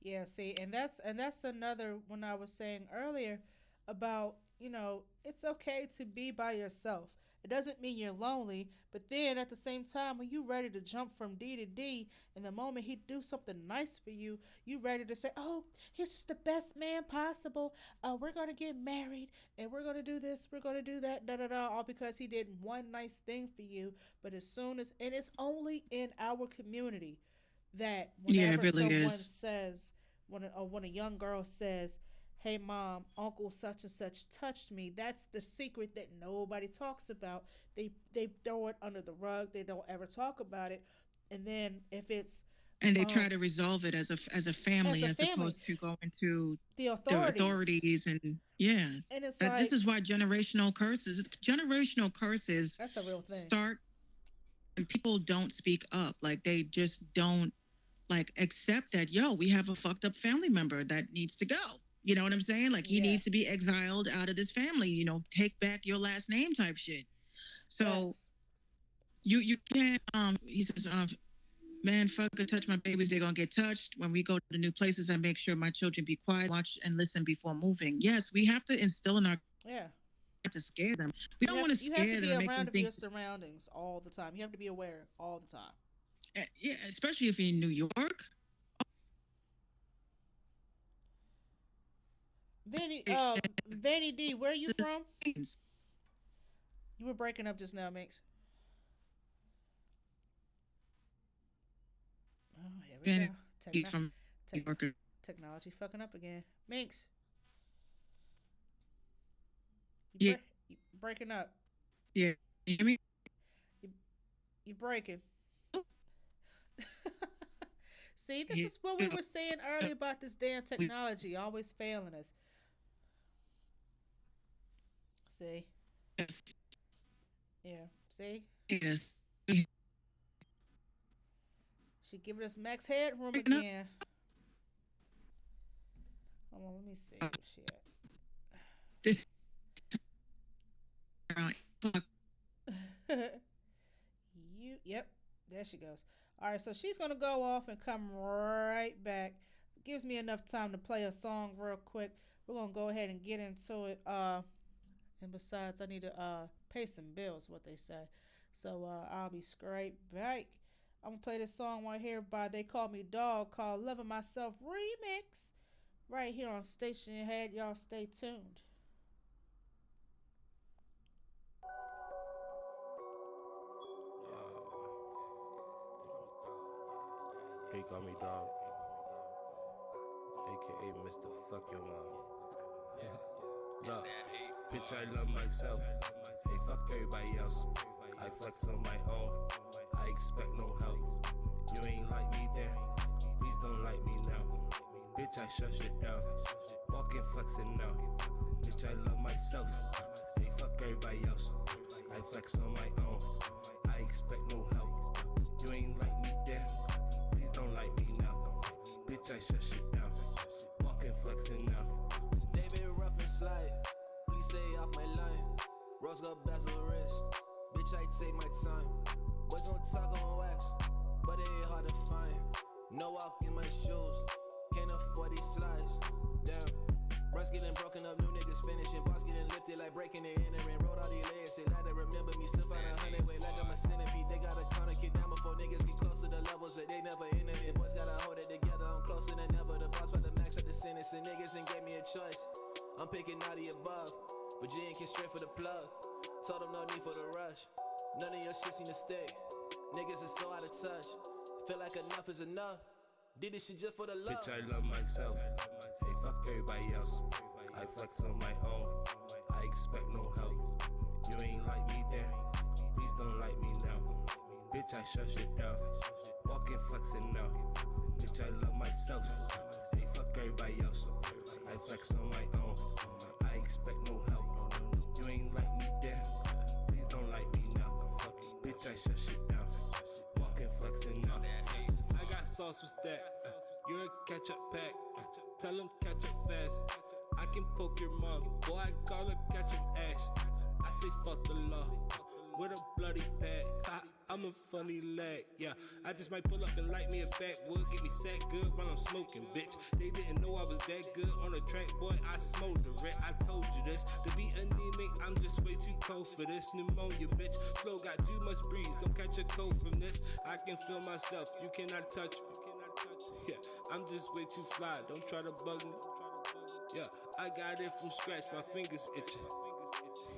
Yeah, see, and that's another when I was saying earlier about, it's okay to be by yourself. It doesn't mean you're lonely, but then at the same time when you ready to jump from D to D, and the moment he do something nice for you, you ready to say, "Oh, he's just the best man possible. We're going to get married and we're going to do this, we're going to do that, da da da," all because he did one nice thing for you. But as soon as and it's only in our community that Yeah, whenever it really someone is. says when a young girl says, "Hey mom, uncle such and such touched me," that's the secret that nobody talks about. They throw it under the rug. They don't ever talk about it. And then if it's And they um try to resolve it as a as family a as family, opposed to going to the the authorities, authorities. And yeah, and it's that this like is why generational curses that's a real thing. start and people don't speak up. Like they just don't like accept that, yo, we have a fucked up family member that needs to go. You know what I'm saying? Like he Yeah, needs to be exiled out of this family, take back your last name type shit. So facts. you can't he says, man, fuck it, touch my babies, they're gonna get touched. When we go to new places, I make sure my children be quiet, watch and listen before moving. Yes, we have to instill in our Yeah, to scare them. We don't want to you have to scare them be and make them around of think, your surroundings all the time. You have to be aware all the time. yeah, especially if you're in New York. Vanny D, where are you from? You were breaking up just now, Mix. Oh, here we go. From New Tech- York. technology fucking up again. Minx, you, Yeah, you breaking up. yeah. You hear me? You, you breaking. Oh, See, this yeah. is what we were saying earlier about this damn technology always failing us. See, Yes, yeah, see, yes. she giving us max headroom Breaking up. again. Hold on, let me see where she This around at. Yep, there she goes. All right, so she's gonna go off and come right back. Gives me enough time to play a song real quick. We're gonna go ahead and get into it. And besides, I need to pay some bills. What they say. So I'll be straight back. I'm gonna play this song right here by They Call Me Dog called "Loving Myself" remix right here on Station Head. Y'all stay tuned. They call me dog, aka Mr. Fuck Your Mom. Look, bitch, I love myself. Hey, fuck everybody else. I flex on my own. I expect no help. You ain't like me then. Please don't like me now. Bitch, I shut shit down. Walking flexing now. Bitch, I love myself. Hey, fuck everybody else. I flex on my own. I expect no help. You ain't like me then. Please don't like me now. Bitch, I shut shit down. Walking flexing now. They been rough and slide. Please stay off my line. Rose got bezel wrist. Bitch, I take my time. Boys don't talk on wax, but it ain't hard to find. No walk in my shoes. Can't afford these slides. Damn. Runs getting broken up, new niggas finishing. Boss getting lifted like breaking the entering. Rolled all these legs, they like to remember me. Still find 100 way like I'm a centipede. They got a corner kick down before niggas get close to the levels that they never entered it. Boys gotta hold it together, I'm closer than ever. The boss by the max at the sentence, and niggas ain't gave me a choice. I'm picking out the above. Virginia can straight for the plug. Told them no need for the rush. None of your shit seem to stick. Niggas is so out of touch. Feel like enough is enough. Did this shit just for the love. Bitch, I love myself. Hey, fuck everybody else. I flex on my own. I expect no help. You ain't like me then. Please don't like me now. Bitch, I shut shit down. Walking flexing now. Bitch, I love myself. Hey, fuck everybody else. I flex on my own. I expect no help. You ain't like me then. Please don't like me now. Bitch, I shut shit down. Walking flexing now. I got sauce with that. You're a catch-up pack. Tell them catch up fast. I can poke your mom. Boy, I call her catch up ash. I say fuck the law. With a bloody pad. I'm a funny lad, yeah. I just might pull up and light me a backwood. Get me sack good while I'm smoking, bitch. They didn't know I was that good on the track, boy. I smolder it. I told you this. To be anemic, I'm just way too cold for this. Pneumonia, bitch. Flow got too much breeze. Don't catch a cold from this. I can feel myself. You cannot touch me. Yeah, I'm just way too fly. Don't try to bug me. Yeah, I got it from scratch. My fingers itching.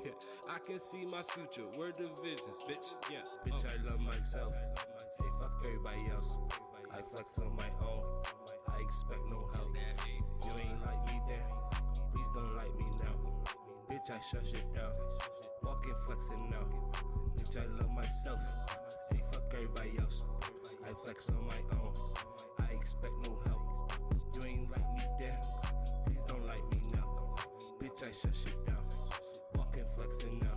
Yeah, I can see my future. Word the visions, bitch. Yeah, bitch, I love myself. Hey, fuck everybody else. I flex on my own. I expect no help. You ain't like me then. Please don't like me now. Bitch, I shut shit down. Walking flexing now. Bitch, I love myself. Hey, fuck everybody else. I flex on my own. I expect no help. You ain't like me then. Please don't like me now. Bitch, I shut shit down. Walking flexing now.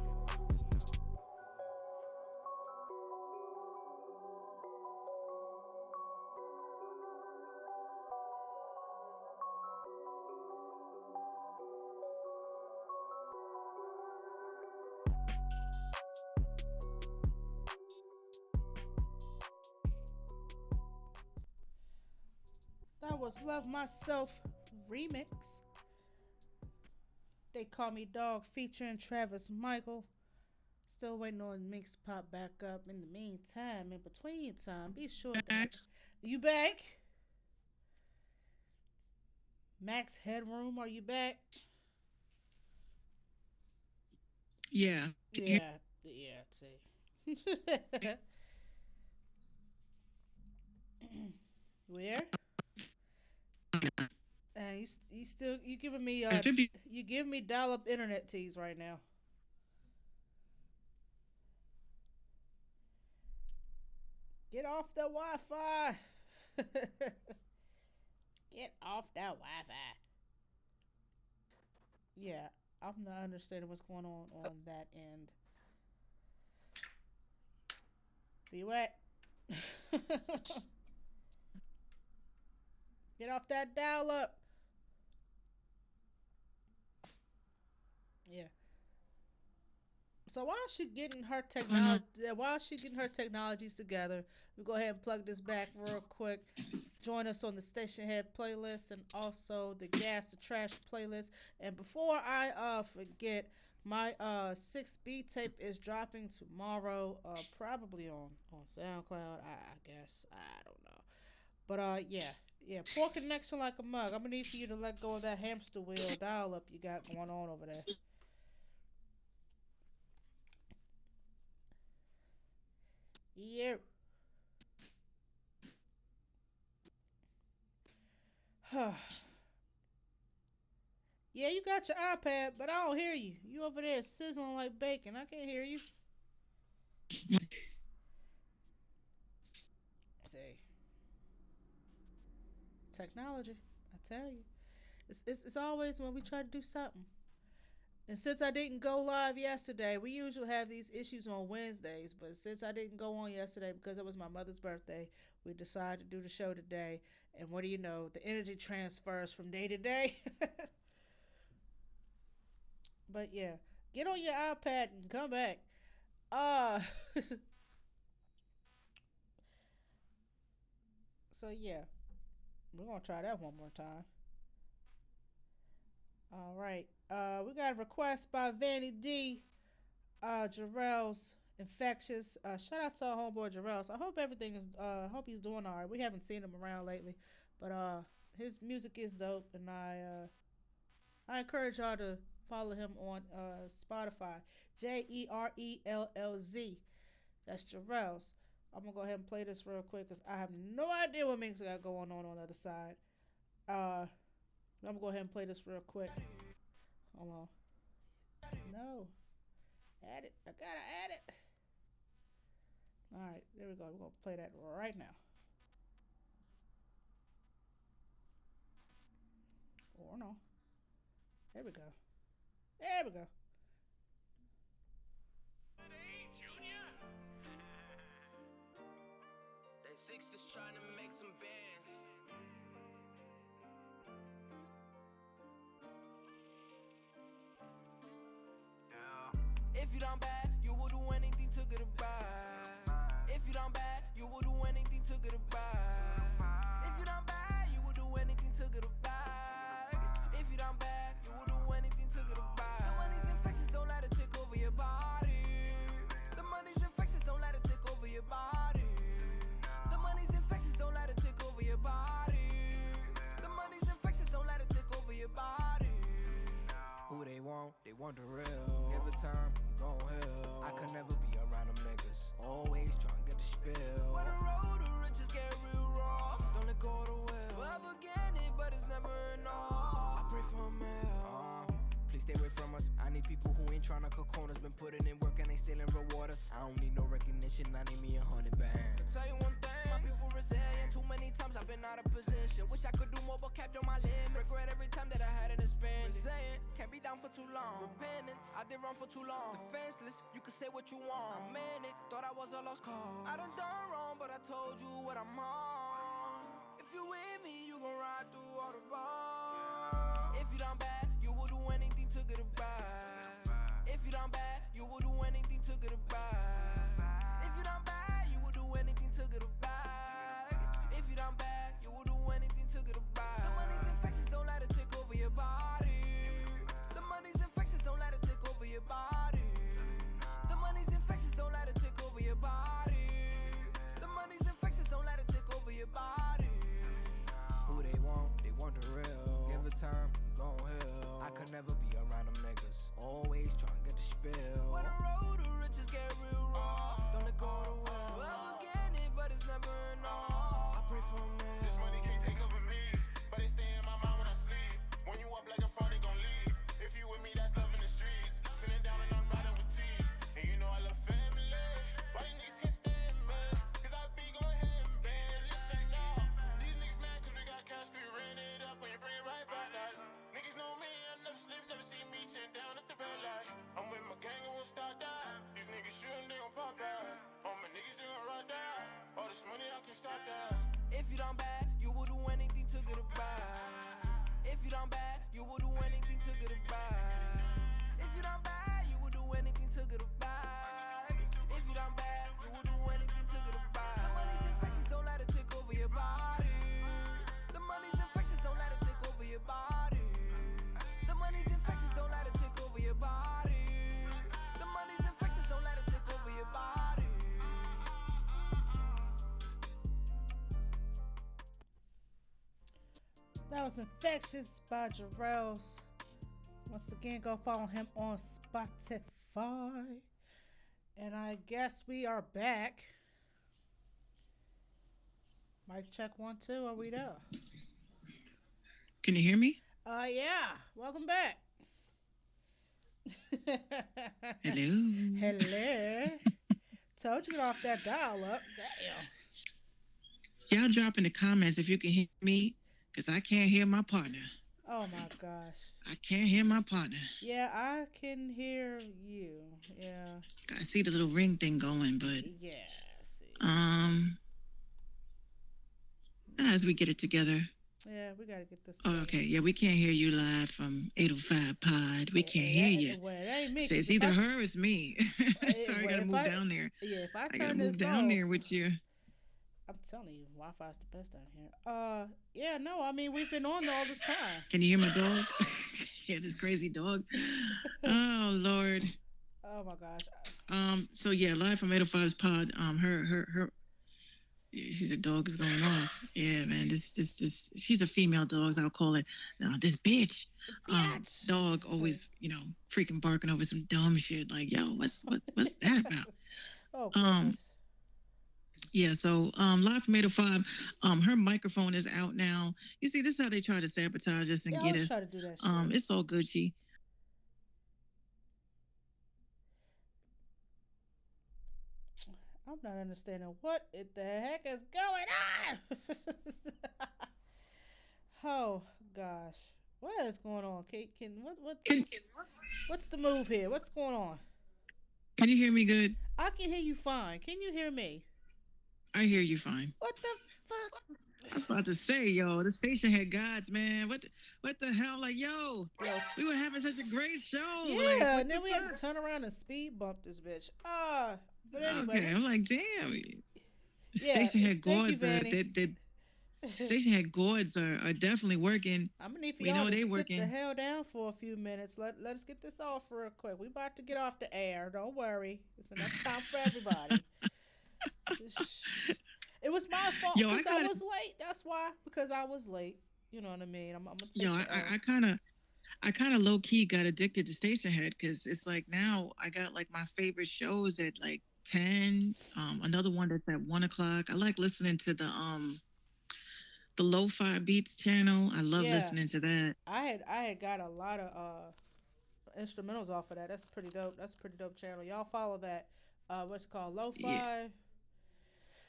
That was Love Myself remix. They Call Me Dog featuring Travis Michael. Still waiting on Minx to pop back up. In the meantime, in between time, be sure to. You back? Max Headroom, are you back? Yeah. Yeah, yeah, see. Where? And you still you giving me you give me dial up internet tease right now. Get off the Wi-Fi. Get off that Wi-Fi. Yeah, I'm not understanding what's going on that end. Be wet. Get off that dial up. Yeah. So while she getting her technology, technologies together, we go ahead and plug this back real quick. Join us on the Station Head playlist and also the Gas to Trash playlist. And before I forget, my sixth B tape is dropping tomorrow, probably on SoundCloud. I guess I don't know, but yeah. Poor connection like a mug. I'm gonna need for you to let go of that hamster wheel dial up you got going on over there. Yeah. Yeah, you got your iPad, but I don't hear you. You over there sizzling like bacon. I can't hear you. See, technology. I tell you, it's always when we try to do something. And since I didn't go live yesterday, we usually have these issues on Wednesdays. But since I didn't go on yesterday because it was my mother's birthday, we decided to do the show today. And what do you know? The energy transfers from day to day. But yeah, get on your iPad and come back. Uh, so yeah, we're gonna try that one more time. All right. We got a request by Vanny D. Jarrell's infectious. Shout out to our homeboy Jarrell's. I hope everything is. Hope he's doing all right. We haven't seen him around lately, but his music is dope, and I encourage y'all to follow him on Spotify. Jerellz. That's Jarrell's. I'm gonna go ahead and play this real quick because I have no idea what Minx got going on the other side. I'm gonna go ahead and play this real quick. Hold on. No. Add it. I gotta add it. All right, there we go. We're gonna play that right now. Or no. There we go. There we go. They six just trying to make some bands. If you down bad, you will do anything to get a bag. If you down bad, you will do anything to get a bag. If you down bad, you will do anything to get a bag. If you down bad, you will do anything to get a bag. The money's infectious, don't let it take over your body. The money's infectious, don't let it take over your body. The money's infectious, don't let it take over your body. The money's infectious, don't let it take over your body. Who they want the real. Every time you gon' hell. I could never be around them niggas. Always tryna get the spill. But the road to riches get real rough. Don't let go to will. Forever getting it, but it's never enough. I pray for a meal. Please stay away from us. I need people who ain't tryna cut corners. Been putting in work and they still ain't reward us. I don't need no recognition. I need me 100 bands. I'll tell you one thing. My people resilient. Too many times I've been out of position. Wish I could do more, but kept on my limits. Regret every time that I had an experience. Resilient. Can't be down for too long. Repentance. I did wrong for too long. Defenseless. You can say what you want. I meant it. Thought I was a lost cause. I done wrong, but I told you what I'm on. If you with me, you gon' ride through all the bars. If you down bad, you will do anything to get a bag. If you down bad, you will do anything to get a bag. If you down bad, you will do anything to get a bag. If you down bad, you will do anything to get a bag. The money's infectious, don't let it take over your body. The money's infectious, don't let it take over your body. The money's infectious, don't let it take over your body. The money's infectious, don't let it take over your body. Who they want the real. Every time you gon' hell. I could never be around them niggas. Always tryna get the spill. When the road to riches get real rough. Don't let go to will. Forever getting it, but it's never enough. I pray for a man. This money can't take over me, but it stay in my mind when I sleep. When you up like a fraud, they gon' leave. If you with me, that's love in the streets. Sitting down and I'm riding with T. And you know I love family. Why these niggas can't stand me? Cause I be going ahead and bend. Listen now. These niggas mad cause we got cash, we ran it up when you bring it right back. Like, niggas know me, I never sleep, never see me chin down at the red light. I'm with my gang and won't start that. These niggas shooting, they gon' pop that. All my niggas, they gon' ride that. All this money, I can stop that. If you down bad, you will do anything to get a bag. If you down bad, you will do anything to get a bag. If you down bad, you will do anything to get a bag. If you down bad, you will do anything to get a bag. The money's infectious, don't let it take over your body. The money's infectious, don't let it take over your body. The money's infectious, don't let it take over your body. The money's infectious, don't let it take over your body. That was Infectious by Jarrell's. Once again, go follow him on Spotify. And I guess we are back. Mic check 1, 2. Are we there? Can you hear me? Yeah. Welcome back. Hello. Hello. Told you to get off that dial up. Damn. Y'all drop in the comments if you can hear me, because I can't hear my partner. Oh my gosh. I can't hear my partner. Yeah, I can hear you. Yeah. I see the little ring thing going, but Yeah. See. as we get it together. Yeah, we gotta get this. Oh, okay. Yeah, we can't hear you live from 805 Pod. We can't hear you. Well, it ain't me. So it's either her or it's me. So I gotta move down there. Yeah, if I I turn gotta this move down off, there with you. I'm telling you, Wi-Fi's the best out here. Yeah, no, I mean we've been on all this time. Can you hear my dog? Yeah, this crazy dog. Oh Lord. Oh my gosh. So yeah, live from 805's Pod. Her. She's a dog is going off. Yeah, man. This. She's a female dog, as I'll call it. This bitch. Dog always, freaking barking over some dumb shit. Like, yo, what's that about? Oh, goodness. Yeah, so live from 805, her microphone is out now. You see, this is how they try to sabotage us and get us. Try to do that shit. It's all Gucci. I'm not understanding what the heck is going on. Oh gosh, what is going on? Can what's the move here? What's going on? Can you hear me good? I can hear you fine. Can you hear me? I hear you fine. What the fuck? I was about to say, yo, the station had gods, man. What the hell? Like, yo, we were having such a great show. Like, Yeah, what and then the we had to fuck? turn around and speed bump this bitch. But anyway, Okay, I'm like, damn. The yeah. station had Thank you, gods. Vanny. The station had gods are definitely working. I'm gonna need for We y'all know to they sit working. the hell down for a few minutes. Let us get this off real quick. We about to get off the air. Don't worry. It's enough time for everybody. It was my fault Yo, because I was late. That's why. Because I was late. You know what I mean? I'm gonna take yo, the L. I kind of low key got addicted to Station Head because it's like now I got like my favorite shows at like 10. Another one that's at 1 o'clock. I like listening to the Lo-Fi Beats channel. I love Yeah, listening to that. I had got a lot of instrumentals off of that. That's pretty dope. That's a pretty dope channel. Y'all follow that. What's it called? Yeah, Lo-fi.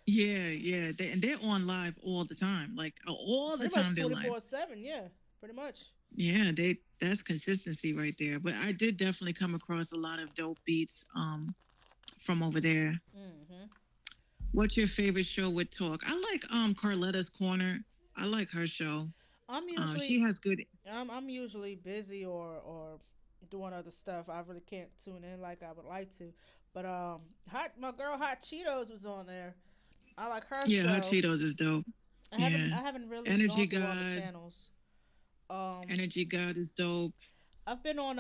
yeah. They're on live all the time. Like all the Pretty much time they're live. 24/7. Yeah, pretty much. Yeah, that's consistency right there. But I did definitely come across a lot of dope beats from over there. Hmm. What's your favorite show with talk? I like Carletta's Corner. I like her show. I'm usually She has good. I'm usually busy or doing other stuff. I really can't tune in like I would like to. But my girl Hot Cheetos was on there. I like her Yeah, Hot show. Cheetos is dope. Yeah, I haven't really Energy gone through all the God. channels. Um, Energy God is dope. I've been on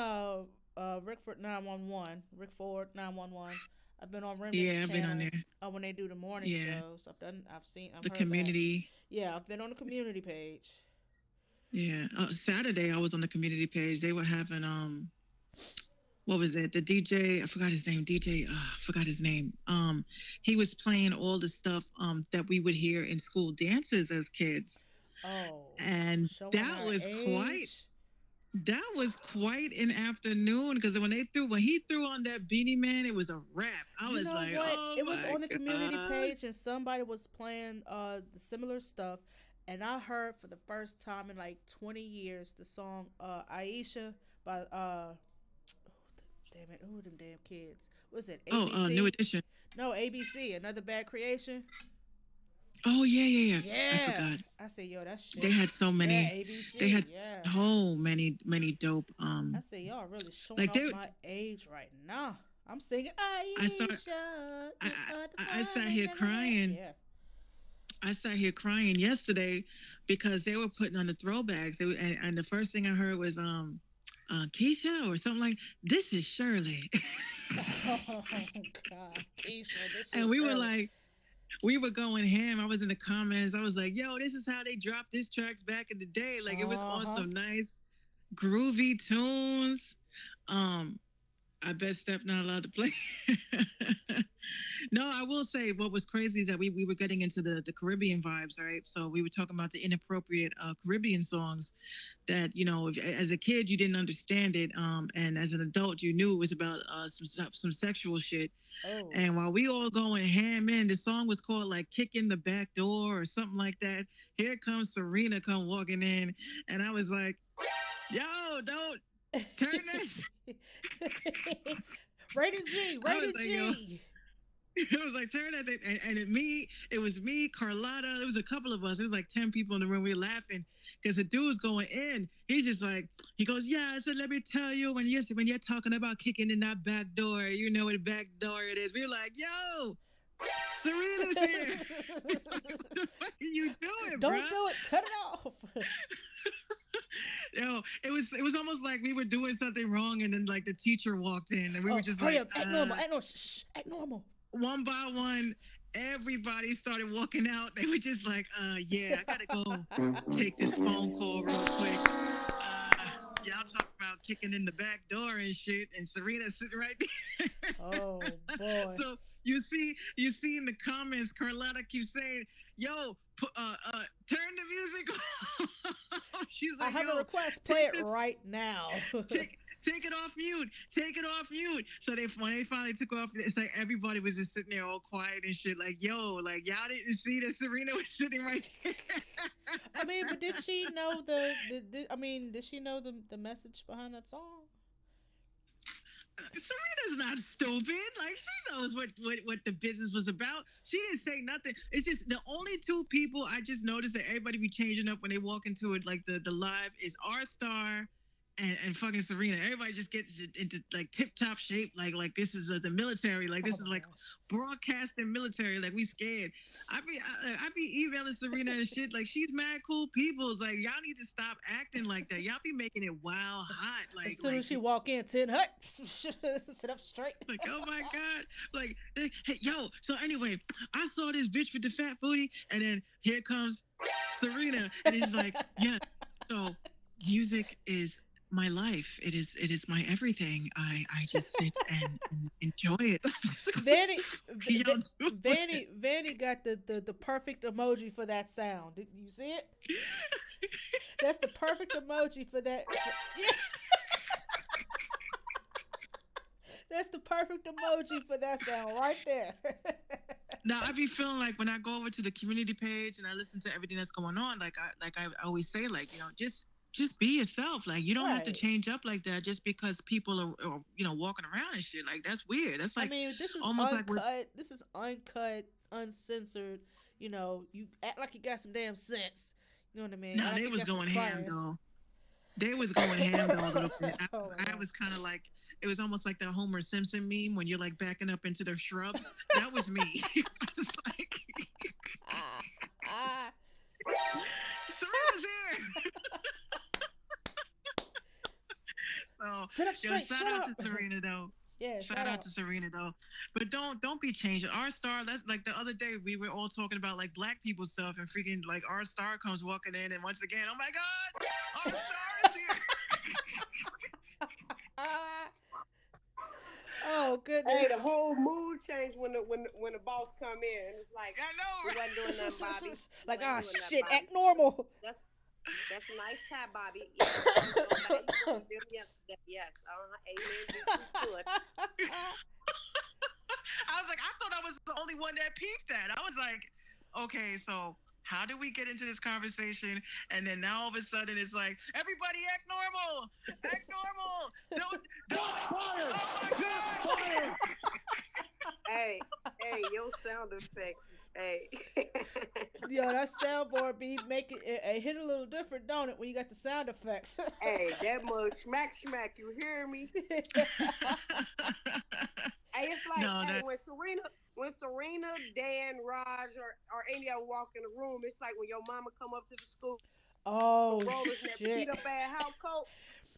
Rickford 911, Rick Ford 911. I've been on Remix Yeah, I've been on channel there. when they do the morning Yeah, shows. I've the heard that. community. Yeah, I've been on the community page. Yeah, Saturday I was on the community page. They were having what was it? The DJ, I forgot his name. DJ, I forgot his name. He was playing all the stuff that we would hear in school dances as kids, Oh, and showing our age. that was quite an afternoon because when he threw on that Beanie Man, it was a wrap. I You was know like, what? oh It was my on the community god. page, and somebody was playing the similar stuff, and I heard for the first time in like 20 years the song Aisha by damn it, who are them damn kids? Was it Oh, New ABC? Edition. No, ABC. Another Bad Creation. Oh yeah. I Yeah, forgot. I said, yo, that's They shit. had so Yeah, many. They ABC. had Yeah, so many dope. I said, y'all really showing Like off they. my age right now. I'm singing I start. Aisha. I You are the I sat fire here in my head. crying. Yeah. I sat here crying yesterday because they were putting on the throwbacks, and the first thing I heard was Keisha or something like this is Shirley, Oh God, Keisha, this and is we were Shirley. like. We were going ham. I was in the comments. I was like, yo, this is how they dropped this tracks back in the day. Like it was Uh on huh. some nice groovy tunes. Um, I bet Steph not allowed to play. No, I will say what was crazy is that we were getting into the Caribbean vibes, right? So we were talking about the inappropriate Caribbean songs that, as a kid you didn't understand it, and as an adult you knew it was about some sexual shit. Oh, And while we all going ham in, the song was called like "Kick in the Back Door" or something like that. Here comes Serena come walking in, and I was like, "Yo, don't turn that." rated G, I was rated like, "Yo." G. It was like turn that thing, it was me, Carlotta. There was a couple of us. It was like 10 people in the room. We were laughing because the dude was going in. He's just like, he goes, yeah. So let me tell you, when you're talking about kicking in that back door, you know what back door it is. We were like, yo, Serena's here. What the fuck are you doing, bro? Don't do it. Cut it off. Yo, it was almost like we were doing something wrong, and then like the teacher walked in, and we were Oh, just hurry like, up. Act normal. Act normal. Shh, act normal. one by one, everybody started walking out. They were just like, yeah, I gotta go take this phone call real quick. Y'all talking about kicking in the back door and shit, and Serena's sitting right there. Oh boy. So you see in the comments, Carlotta keeps saying, yo, turn the music off. She's I like, have a yo, request. Play it right now. Take it off mute. Take it off mute. So when they finally took off, it's like everybody was just sitting there all quiet and shit. Like, yo, like y'all didn't see that Serena was sitting right there. I mean, but did she know did she know the message behind that song? Serena's not stupid. Like she knows what the business was about. She didn't say nothing. It's just the only two people I just noticed that everybody be changing up when they walk into it, like the live, is R Star and fucking Serena. Everybody just gets into like tip top shape, like this is the military, like this is like broadcasting military, like we scared. I be emailing Serena and shit, like she's mad cool people. It's like y'all need to stop acting like that. Y'all be making it wild hot. Like as soon as she walk in, 10 hut, sit up straight. Like, oh my god, like hey, yo. So anyway, I saw this bitch with the fat booty, and then here comes Serena, and he's like, yeah. So music is my life. It is my everything. I just sit and enjoy it. Vanny got the perfect emoji for that sound. Did you see it? That's the perfect emoji for that. That's the perfect emoji for that sound right there. Now I be feeling like when I go over to the community page and I listen to everything that's going on, like I always say, like, just be yourself. Like you don't have to change up like that just because people are walking around and shit. Like that's weird. That's like, I mean, this is almost uncut. Like this is uncut, uncensored. You act like you got some damn sense. You know what I mean? No, they was going ham though. They was going ham though a little bit. I was kind of like, it was almost like that Homer Simpson meme when you're like backing up into the shrub. That was me. I was like, Serena's here. So sit up straight. Shout out to Serena though. Yeah, shout out to Serena though. But don't be changing. R Star, that's like the other day we were all talking about like black people stuff, and freaking like R Star comes walking in, and once again, oh my god, R Star is here. Oh goodness! Hey, the whole mood changed when the boss come in. It's like, I know, we wasn't doing nothing, Bobby. Like, oh shit, act normal. That's a nice tie, Bobby. Yes, yes. Amen. This is good. I was like, I thought I was the only one that peeped that. I was like, okay, so how did we get into this conversation? And then now all of a sudden it's like, everybody act normal. Act normal. Don't fire. Oh my god. Hey, your sound effects. Hey. Yo, that soundboard be making it hit a little different, don't it, when you got the sound effects? Hey, that mug smack, you hear me? Hey, it's like when Serena, Dan, Raj, or any of them walk in the room, it's like when your mama come up to the school. Oh, rollers and that beat up ass house coat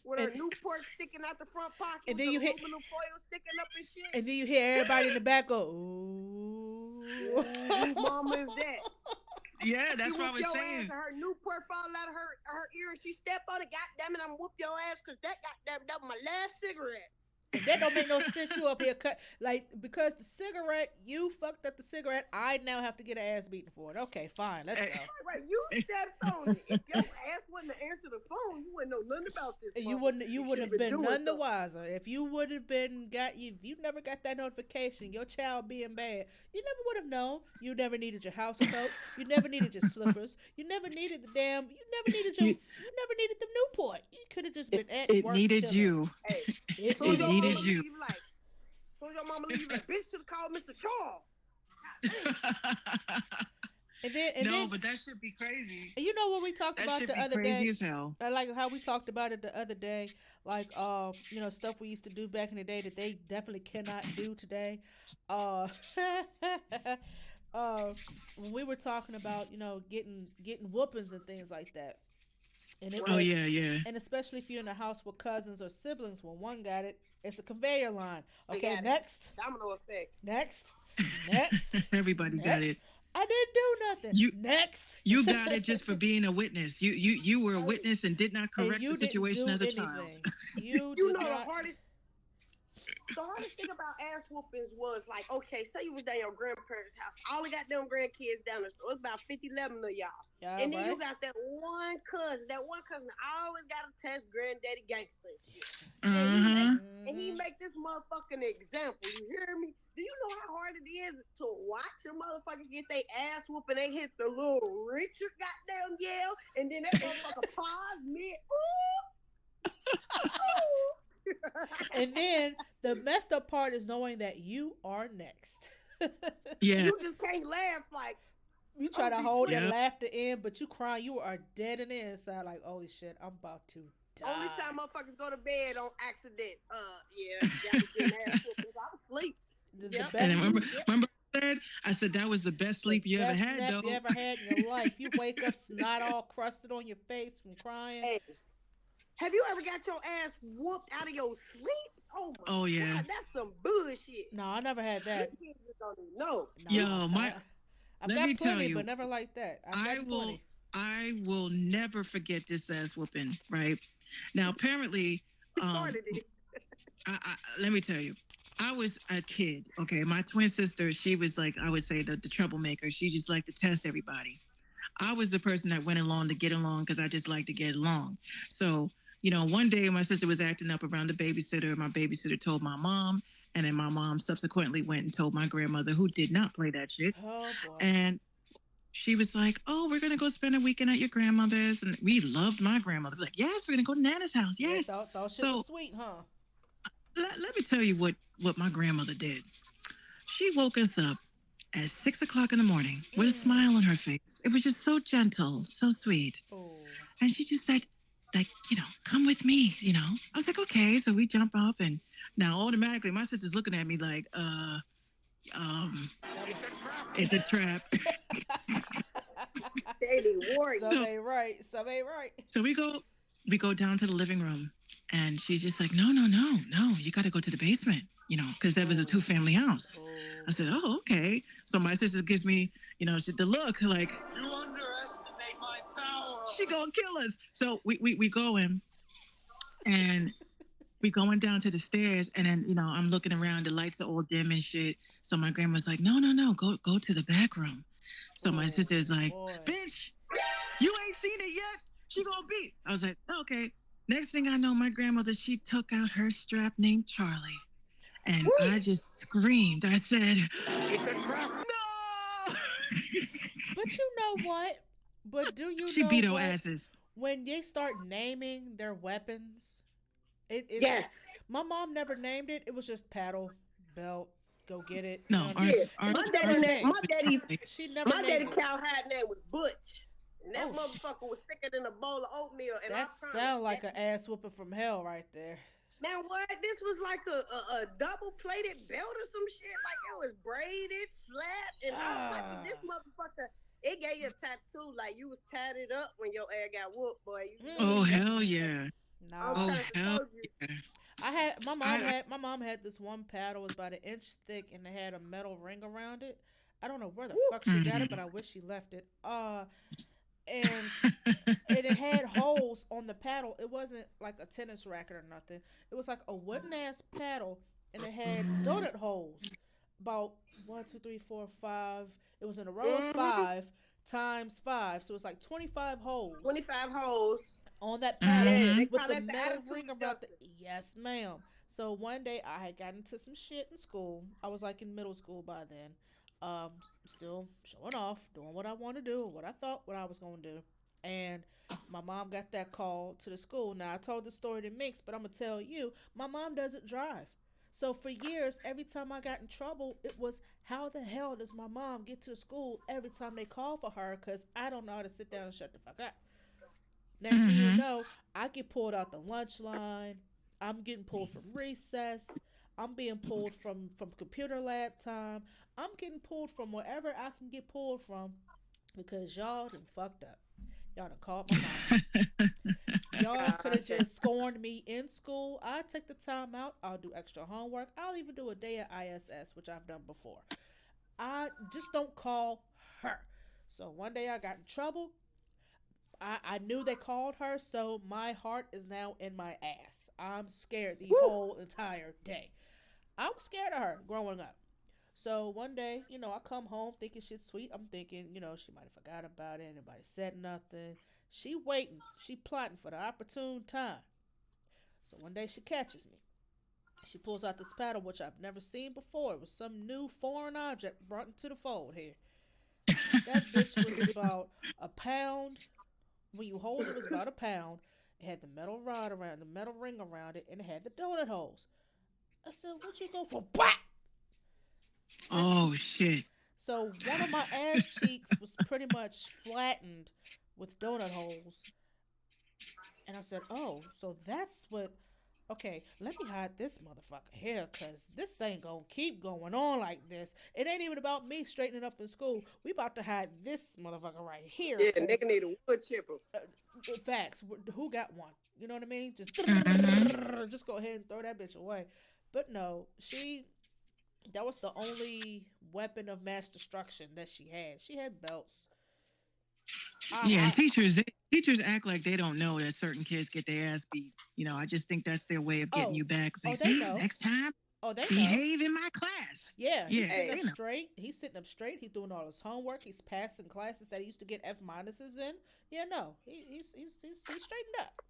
with her Newport sticking out the front pocket, and then aluminum foil sticking up and shit. And then you hear everybody in the back go, ooh. Whose mama is that? Yeah, that's what I was saying. Her Newport fall out of her ear and she step on it. God damn it, I'm whoop your ass because that was my last cigarette. That don't make no sense. You up here because the cigarette, you fucked up the cigarette. I now have to get an ass beating for it. Okay, fine, let's go. Right, you stepped on it. If your ass wouldn't have answered the phone, you wouldn't know nothing about this. You would have been none the wiser. If you would have if you never got that notification, your child being bad, you never would have known. You never needed your house coat. You never needed your slippers. You never needed the Newport. You could have just been at work. It needed you. Hey, it needed you. So your mama leave like, bitch should have called Mr. Charles. But that should be crazy. You know what we talked about the other day? That should be crazy as hell. I like how we talked about it the other day. Like, stuff we used to do back in the day that they definitely cannot do today. When we were talking about, getting whoopings and things like that. And yeah. And especially if you're in a house with cousins or siblings, when one got it, it's a conveyor line. Okay, next. Domino effect. Next. Everybody got it. I didn't do nothing. Next. You got it just for being a witness. You were a witness and did not correct the situation as a child. You know the hardest. The hardest thing about ass whoopings was like, okay, say you was down your grandparents' house, all the goddamn grandkids down there, so it's about 50, 11 of y'all. Yeah, And then you right. got that one cousin always got to test granddaddy gangster and shit. And Uh-huh. he make this motherfucking example. You hear me? Do you know how hard it is to watch a motherfucker get their ass whooping? They hit the little Richard goddamn yell, and then that motherfucker pause mid. And then the messed up part is knowing that you are next. Yeah. You just can't laugh like. You try to be hold sweet. that Yep. laughter in, but you cry. You are dead in the inside. Like, holy shit, I'm about to die. Only time motherfuckers go to bed on accident. Yeah, that was getting ass whoopings. I was asleep. The Yep. best And remember, sleep, remember I said that was the best sleep you ever best had, nap though. you ever had in your life. You wake up snot all crusted on your face from crying. Hey, have you ever got your ass whooped out of your sleep? Oh my Oh, yeah. god, that's some bullshit. No, I never had that. These kids just don't even know. No, Yo, I've let got me tell plenty, you, but never like that. I will never forget this ass whooping, right? Now, apparently, He started it. let me tell you, I was a kid, okay? My twin sister, she was like, I would say the troublemaker. She just liked to test everybody. I was the person that went along to get along because I just like to get along. So, one day my sister was acting up around the babysitter. My babysitter told my mom, and then my mom subsequently went and told my grandmother, who did not play that shit. Oh boy. And she was like, "Oh, we're gonna go spend a weekend at your grandmother's," and we loved my grandmother. We're like, "Yes, we're gonna go to Nana's house." Yes. Yeah, thought shit So was sweet, huh? let me tell you what my grandmother did. She woke us up at 6 o'clock in the morning with a smile on her face. It was just so gentle, so sweet. Oh. And she just said, like, come with me, I was like, okay. So we jump up, and now automatically my sister's looking at me like, it's a trap. Shady Warrior. Some ain't right. Some ain't right. So we go down to the living room, and she's just like, no, you got to go to the basement, because that was a 2-family house. I said, oh, okay. So my sister gives me, the look like, You underestimate my power. she gonna kill us. So we go in, and we going down to the stairs, and then I'm looking around, the lights are all dim and shit. So my grandma's like, no, go to the back room. So my sister's like, boy. bitch, you ain't seen it yet. She gonna beat. I was like, okay. Next thing I know, my grandmother, she took out her strap named Charlie, and I just screamed. I said, it's a trap. No. But you know what? But do you She know beat our what? asses. When they start naming their weapons, it's Yes. My mom never named it. It was just paddle, belt, go get it. No, You know, ours- My daddy she never My daddy named it. cowhide name was Butch. And that Oh, motherfucker was thicker than a bowl of oatmeal. And That I promise sound like that, an ass whooping from hell right there. man, what? This was like a double plated belt or some shit. Like it was braided, flat, and all type of this motherfucker. It gave you a tattoo like you was tatted up when your ass got whooped, boy. Oh, hell yeah. No, I'm trying to hell told you. yeah. I had my mom had this one paddle. It was about 1 inch thick, and it had a metal ring around it. I don't know where the fuck she got it, but I wish she left it. And it had holes on the paddle. It wasn't like a tennis racket or nothing. It was like a wooden ass paddle, and it had donut holes. About 1, 2, 3, 4, 5. It was in a row of 5 times 5, so it's like 25 holes. 25 holes. On that paddle They with call the that the metal attitude ring around adjuster. Yes, ma'am. So one day I had gotten into some shit in school. I was like in middle school by then. Still showing off, doing what I want to do, what I was going to do. And my mom got that call to the school. Now I told the story to Minx, but I'm going to tell you, my mom doesn't drive. So for years, every time I got in trouble, it was, how the hell does my mom get to the school every time they call for her? Because I don't know how to sit down and shut the fuck up. Next thing you know, I get pulled out the lunch line. I'm getting pulled from recess. I'm being pulled from computer lab time. I'm getting pulled from wherever I can get pulled from because y'all done fucked up. Y'all done called my mom. Y'all could have just scorned me in school. I take the time out. I'll do extra homework. I'll even do a day at ISS, which I've done before. I just don't call her. So one day I got in trouble. I knew they called her, so my heart is now in my ass. I'm scared the whole entire day. I was scared of her growing up. So one day, I come home thinking shit's sweet. I'm thinking, she might have forgot about it. Nobody said nothing. She waiting. She plotting for the opportune time. So one day she catches me. She pulls out this paddle, which I've never seen before. It was some new foreign object brought into the fold here. That bitch was about a pound. When you hold it, it was about a pound. It had the metal rod around, the metal ring around it, and it had the donut holes. I said, "What you go for?" Whack! Next, Oh shit. so one of my ass cheeks was pretty much flattened with donut holes, and I said, "Oh, so that's what." Okay, let me hide this motherfucker here, cause this ain't gonna keep going on like this. It ain't even about me straightening up in school. We about to hide this motherfucker right here, Yeah, cause nigga need a wood chipper. facts. Who got one? You know what I mean? Just Hmm. just go ahead and throw that bitch away. But no, she that was the only weapon of mass destruction that she had. She had belts. Yeah, and I teachers act like they don't know that certain kids get their ass beat. I just think that's their way of getting oh you back. It's oh like, they see, know. next time, Oh they know. behave in my class. Yeah, he's Yeah, sitting Hey, up they know. straight. He's sitting up straight. He's doing all his homework. He's passing classes that he used to get F minuses in. Yeah, no, he's straightened up.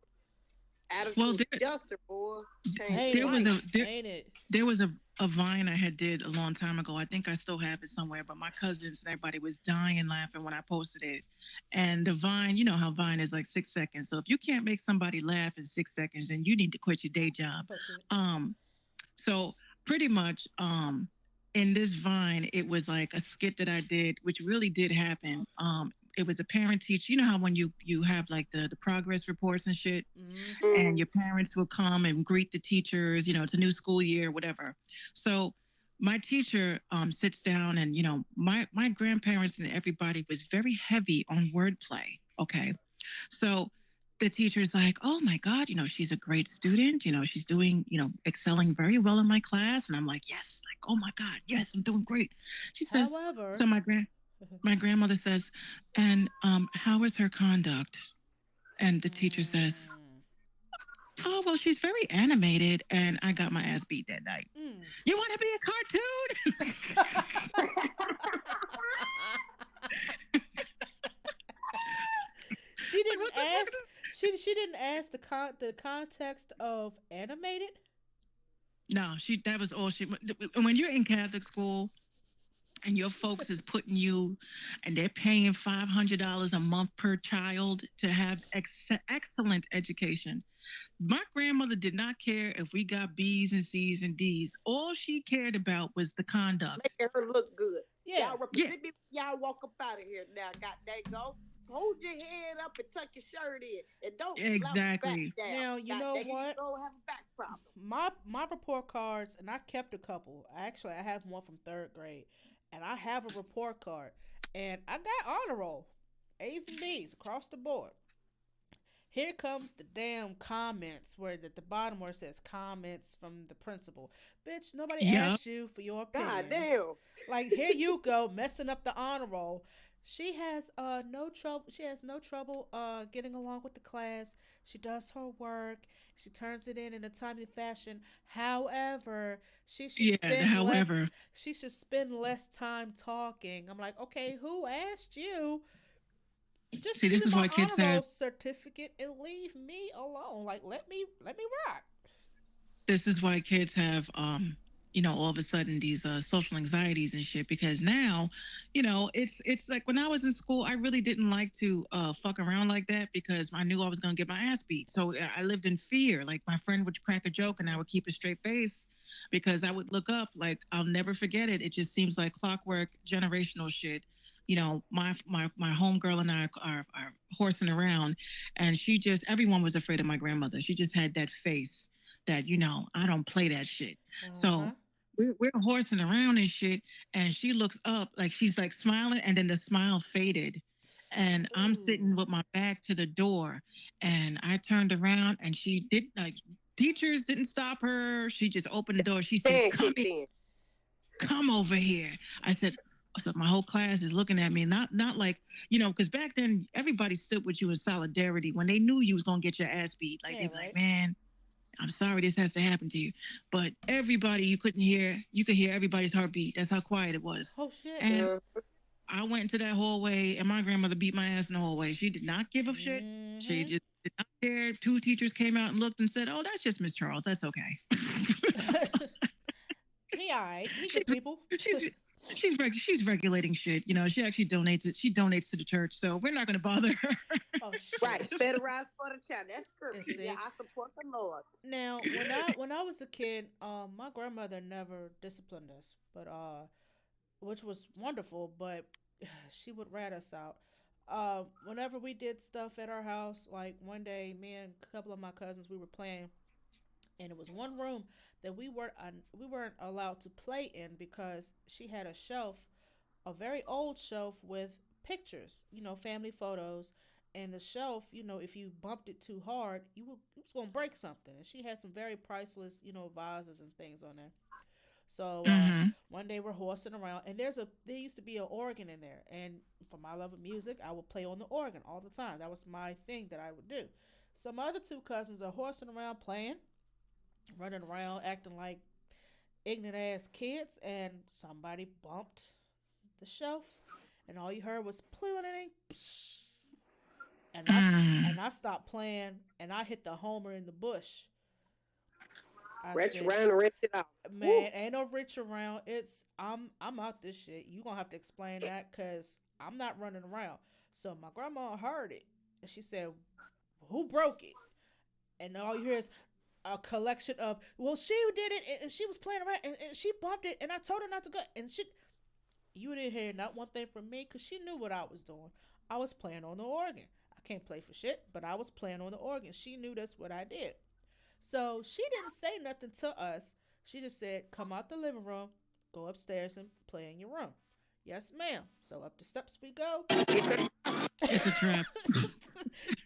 Well, attitude adjuster, boy. Change Ain't your there it? was a life. there, Ain't it? there was a Vine I had did a long time ago. I think I still have it somewhere, but my cousins and everybody was dying laughing when I posted it. And the Vine, you know how Vine is like 6 seconds. So if you can't make somebody laugh in 6 seconds, then you need to quit your day job. Bullshit. Um, so pretty much, in this Vine, it was like a skit that I did, which really did happen. It was a parent teacher. You know how when you have like the progress reports and shit, Mm-hmm. and Mm. your parents will come and greet the teachers. It's a new school year, whatever. So my teacher sits down, and my grandparents and everybody was very heavy on wordplay. Okay, so the teacher's like, "Oh my God, she's a great student. She's doing, excelling very well in my class." And I'm like, "Yes, like, oh my God, yes, I'm doing great." She says, However, so my grandmother says, "And how is her conduct?" And the teacher says, mm, "Oh, well, she's very animated." And I got my ass beat that night. mm. You want to be a cartoon? She It's like, didn't what the fuck ask. She didn't ask the context of animated. No, that was all she. When you're in Catholic school and your folks is putting you, and they're paying $500 a month per child to have excellent education. My grandmother did not care if we got B's and C's and D's. All she cared about was the conduct. Making her look good. Yeah. Y'all Yeah, represent me. Y'all walk up out of here now. God dang go. Hold your head up and tuck your shirt in. And don't slouch back exactly. down. Now you God know dang you what? go have a back problem. My report cards, and I kept a couple. Actually, I have one from third grade, and I have a report card, and I got honor roll, A's and B's across the board. Here comes the damn comments where at the bottom where it says comments from the principal. Bitch, nobody Yep. asked you for your God opinion. damn. Like here you go messing up the honor roll. She has no trouble. She has no trouble getting along with the class. She does her work. She turns it in a timely fashion. However, she should Yeah, spend less. however, She should spend less time talking. I'm like, okay, who asked you? Just see, give this me is my why kids honor roll have certificate and leave me alone. Like let me rock. this is why kids have all of a sudden these social anxieties and shit, because now it's like when I was in school, I really didn't like to fuck around like that because I knew I was going to get my ass beat. So I lived in fear. Like my friend would crack a joke and I would keep a straight face because I would look up. Like I'll never forget it. It just seems like clockwork, generational shit. My homegirl and I are horsing around, and everyone was afraid of my grandmother. She just had that face that I don't play that shit. Uh So huh. we're horsing around and shit, and she looks up like she's like smiling, and then the smile faded, and I'm Ooh. sitting with my back to the door, and I turned around, and she did like teachers didn't stop her. She just opened the door. She said, Man "Come kicked in. come over here." I said, so my whole class is looking at me, not like, because back then everybody stood with you in solidarity when they knew you was gonna get your ass beat. Like Yeah. they'd be like, Right. "Man, I'm sorry this has to happen to you. But everybody, you could hear everybody's heartbeat. That's how quiet it was. Oh shit. And I went into that hallway, and my grandmother beat my ass in the hallway. She did not give a shit. She just did not care. Two teachers came out and looked and said, "Oh, that's just Miss Charles. That's okay." He alright. He she's good people. she's regulating shit. You know, she actually donates it. She donates to the church, so we're not going to bother her. Oh shit. Right, better rise for the child. That's scripture. see? Yeah, I support the Lord. Now, when I was a kid, my grandmother never disciplined us, but which was wonderful, but she would rat us out. Whenever we did stuff at our house, like one day, me and a couple of my cousins, we were playing, and it was one room that we weren't allowed to play in because she had a shelf, a very old shelf with pictures, family photos, and the shelf, if you bumped it too hard, it was gonna break something. And she had some very priceless, vases and things on there. So one day we're horsing around, and there used to be an organ in there, and for my love of music, I would play on the organ all the time. That was my thing that I would do. So my other two cousins are horsing around playing, running around, acting like ignorant ass kids, and somebody bumped the shelf, and all you heard was pling, and I stopped playing, and I hit the homer in the bush. Wrench around and wrench it out. Man, woo. Ain't no wrench around. I'm out this shit. You gonna have to explain that because I'm not running around. So my grandma heard it, and she said, "Who broke it?" And all you hear is a collection of, "Well, she did it, and she was playing around, and she bumped it, and I told her not to go." And you didn't hear not one thing from me because she knew what I was doing. I was playing on the organ. I can't play for shit, but I was playing on the organ. She knew that's what I did. So she didn't say nothing to us. She just said, "Come out the living room, go upstairs and play in your room." Yes, ma'am. So up the steps we go. It's a trap.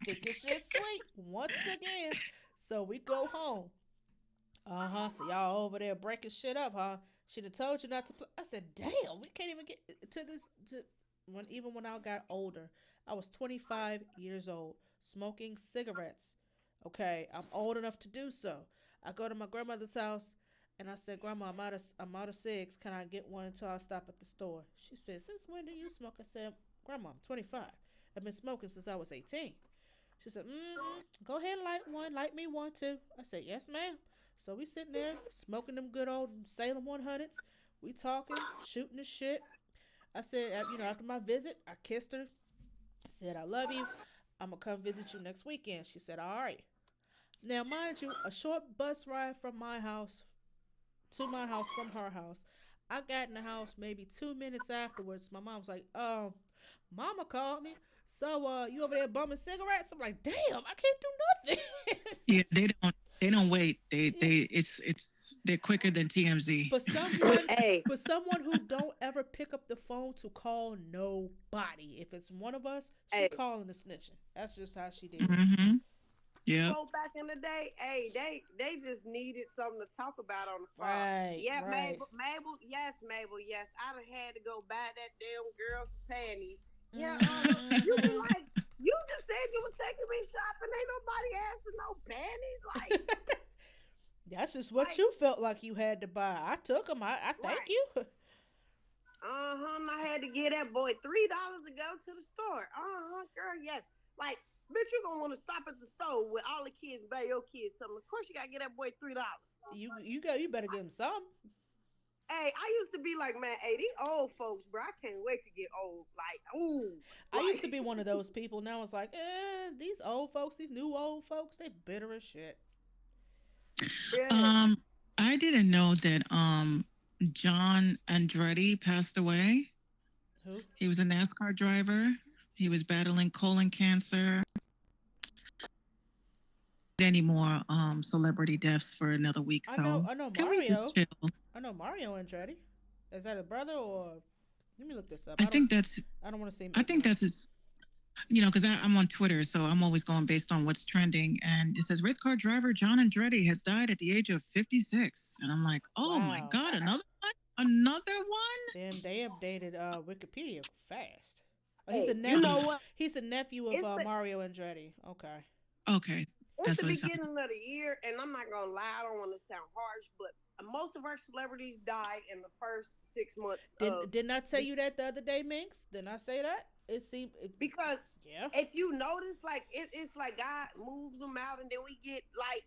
Think your shit sweet once again. So we go home. So y'all over there breaking shit up, huh? She'd have told you not to play. I said, "Damn, we can't even get to this." Even when I got older, I was 25 years old, smoking cigarettes. Okay, I'm old enough to do so. I go to my grandmother's house, and I said, "Grandma, I'm out of cigs. Can I get one until I stop at the store?" She said, "Since when do you smoke?" I said, "Grandma, I'm 25. I've been smoking since I was 18. She said, "Go ahead and light one. Light me one, too." I said, "Yes, ma'am." So we sitting there smoking them good old Salem 100s. We talking, shooting the shit. I said, after my visit, I kissed her. I said, "I love you. I'm going to come visit you next weekend." She said, "All right." Now, mind you, a short bus ride from my house to my house from her house. I got in the house maybe 2 minutes afterwards. My mom's like, "Mama called me. So, you over there bumming cigarettes?" I'm like, "Damn, I can't do nothing." Yeah, they don't wait. They're quicker than TMZ. For someone who don't ever pick up the phone to call nobody. If it's one of us, she calling the snitching. That's just how she did. Mm-hmm. Yeah. So back in the day, they just needed something to talk about on the phone. Right. Yeah, right. Mabel, yes. I done had to go buy that damn girl some panties. Yeah, you be like, "You just said you was taking me shopping. Ain't nobody asking no panties." Like, that's just what you felt like you had to buy. I took them. I thank you. I had to give that boy $3 to go to the store. Girl, yes. Like, bitch, you gonna want to stop at the store with all the kids, buy your kids something. Of course, you gotta get that boy $3. You better give him some. Hey, I used to be like, man, these old folks, bro, I can't wait to get old. Like, ooh. I used to be one of those people. Now it's like, these old folks, these new old folks, they bitter as shit. Yeah. I didn't know that John Andretti passed away. Who? He was a NASCAR driver. He was battling colon cancer. Any more celebrity deaths for another week? So I know can Mario. we just chill? I know Mario Andretti. Is that a brother or? Let me look this up. I think that's. I don't want to say. I think that's his. Because I'm on Twitter, so I'm always going based on what's trending. And it says race car driver John Andretti has died at the age of 56. And I'm like, oh my God, another one? Another one? Damn, they updated Wikipedia fast. He's Hey, a nephew. you know what? He's the nephew of Mario Andretti. Okay. Okay. It's That's the what it sounds. beginning of the year, and I'm not gonna lie, I don't want to sound harsh, but most of our celebrities die in the first 6 months of Didn't I tell the you that the other day, Minx? Didn't I say that? It seemed. because Yeah. if you notice, like it's like God moves them out, and then we get like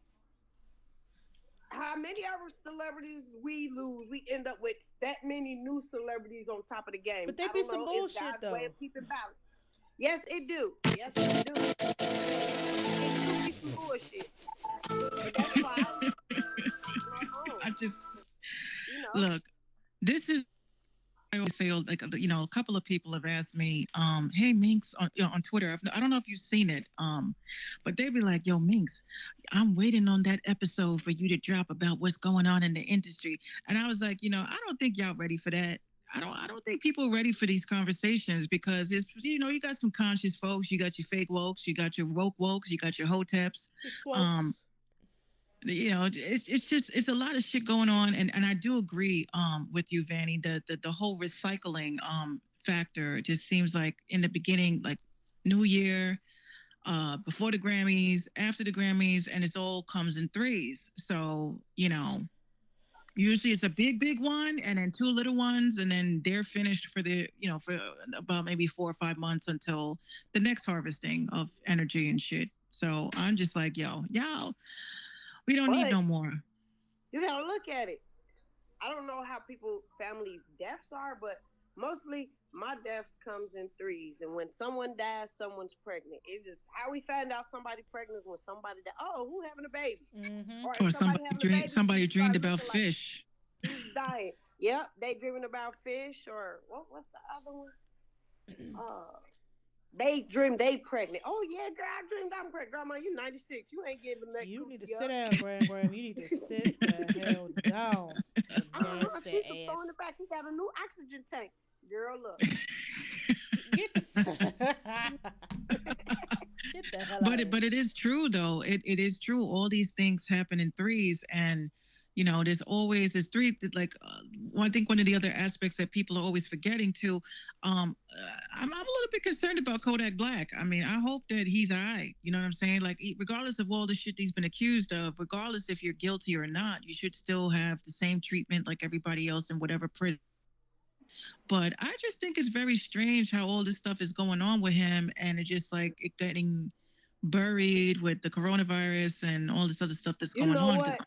how many other celebrities we lose, we end up with that many new celebrities on top of the game. But they I be don't some know. It's bullshit God's way though. of keeping balance. Yes, it do. Yes, it do. It do be some bullshit, but that's fine. Like, oh, I just you know. look. This is I always say, like, a couple of people have asked me, "Hey, Minx," on Twitter. I don't know if you've seen it, but they'd be like, "Yo, Minx, I'm waiting on that episode for you to drop about what's going on in the industry." And I was like, I don't think y'all ready for that. I don't think people are ready for these conversations because it's, you got some conscious folks, you got your fake wokes, you got your woke wokes, you got your hoteps. Your Um, folks. it's a lot of shit going on, and I do agree with you, Vanny. The whole recycling factor just seems like in the beginning, like New Year, before the Grammys, after the Grammys, and it's all comes in threes. So usually it's a big one, and then two little ones, and then they're finished for about maybe 4 or 5 months until the next harvesting of energy and shit. So I'm just like, yo, we don't need But no more. you gotta look at it. I don't know how people families' deaths are, but mostly my deaths comes in threes. And when someone dies, someone's pregnant. It's just how we find out somebody pregnant is when somebody died. Oh, who having a baby? Mm-hmm. Or if Or somebody having a baby, somebody you dreamed start about looking like fish. who's dying. Yep, they dreaming about fish or what's the other one? They dream they pregnant. Oh yeah, girl, I dreamed I'm pregnant. Grandma, you 96. You ain't giving that You need to coochie sit up. down, Graham. You need to sit the hell down. Your nasty Cecil ass. throwing it back. He got a new oxygen tank. Girl, look. Get the get the hell out but of it here. but it is true though. It is true. All these things happen in threes, and there's three. Like I think one of the other aspects that people are always forgetting too. I'm a little bit concerned about Kodak Black. I mean, I hope that he's all right. You know what I'm saying? Like, regardless of all the shit he's been accused of, regardless if you're guilty or not, you should still have the same treatment like everybody else in whatever prison. But I just think it's very strange how all this stuff is going on with him, and it just like it getting buried with the coronavirus and all this other stuff that's You going know on. what?